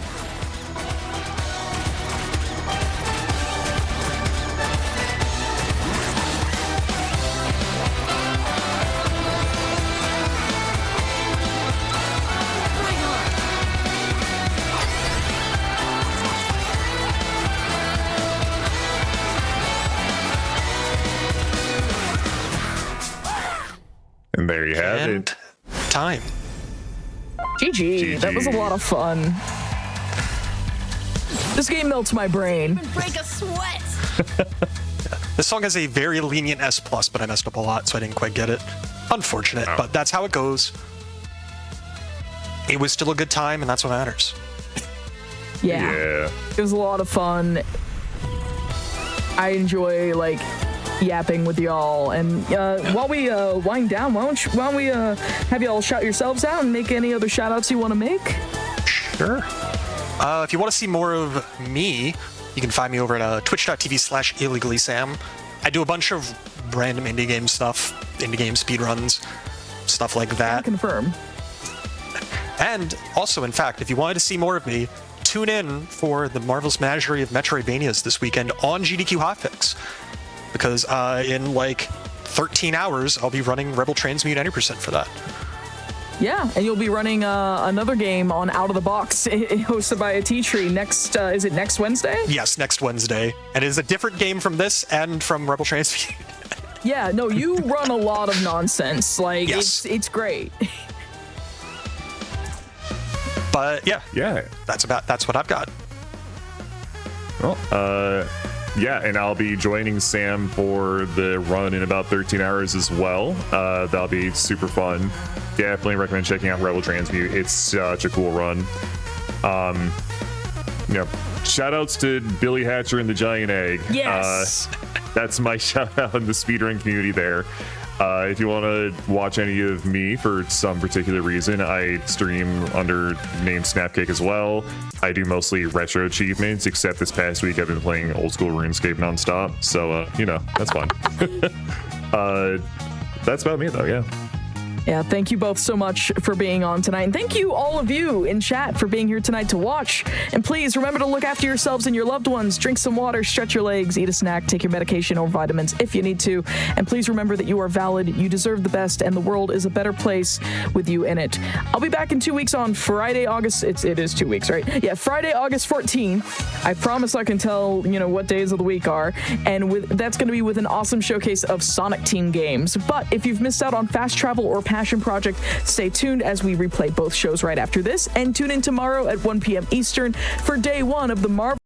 And there you have And it. time. GG. That was a lot of fun. This game melts my brain. Break a sweat. This song has a very lenient S+, but I messed up a lot, so I didn't quite get it. Unfortunate, but that's how it goes. It was still a good time, and that's what matters. Yeah. It was a lot of fun. I enjoy, like, yapping with y'all. And while we wind down, why don't we have y'all shout yourselves out and make any other shout-outs you want to make? Sure. If you want to see more of me, you can find me over at twitch.tv/illegallysam. I do a bunch of random indie game stuff, indie game speedruns, stuff like that. Confirm. And also, in fact, if you wanted to see more of me, tune in for the Marvelous Menagerie of Metroidvanias this weekend on GDQ Hotfix. Because in like 13 hours, I'll be running Rebel Transmute Any Percent for that. Yeah, and you'll be running another game on Out of the Box, hosted by a T-Tree next, is it next Wednesday? Yes, next Wednesday. And it is a different game from this and from Rebel Transmute. Yeah, no, you run a lot of nonsense. Like, Yes. it's great. But yeah, Yeah. that's what I've got. Well, yeah, and I'll be joining Sam for the run in about 13 hours as well. That'll be super fun. Definitely recommend checking out Rebel Transmute. It's such a cool run. Shout outs to Billy Hatcher and the Giant Egg. Yes. That's my shout out in the speedrun community there. If you want to watch any of me for some particular reason, I stream under name Snapcake as well. I do mostly retro achievements, except this past week I've been playing old school RuneScape nonstop. So, that's fun. That's about me though, yeah. Yeah, thank you both so much for being on tonight. And thank you, all of you in chat, for being here tonight to watch. And please remember to look after yourselves and your loved ones. Drink some water, stretch your legs, eat a snack, take your medication or vitamins if you need to. And please remember that you are valid, you deserve the best, and the world is a better place with you in it. I'll be back in 2 weeks on Friday, August... It is 2 weeks, right? Yeah, Friday, August 14th. I promise I can tell, what days of the week are. And that's going to be with an awesome showcase of Sonic Team games. But if you've missed out on Fast Travel or Passion Project, stay tuned as we replay both shows right after this, and tune in tomorrow at 1 p.m. Eastern for day one of the Marvel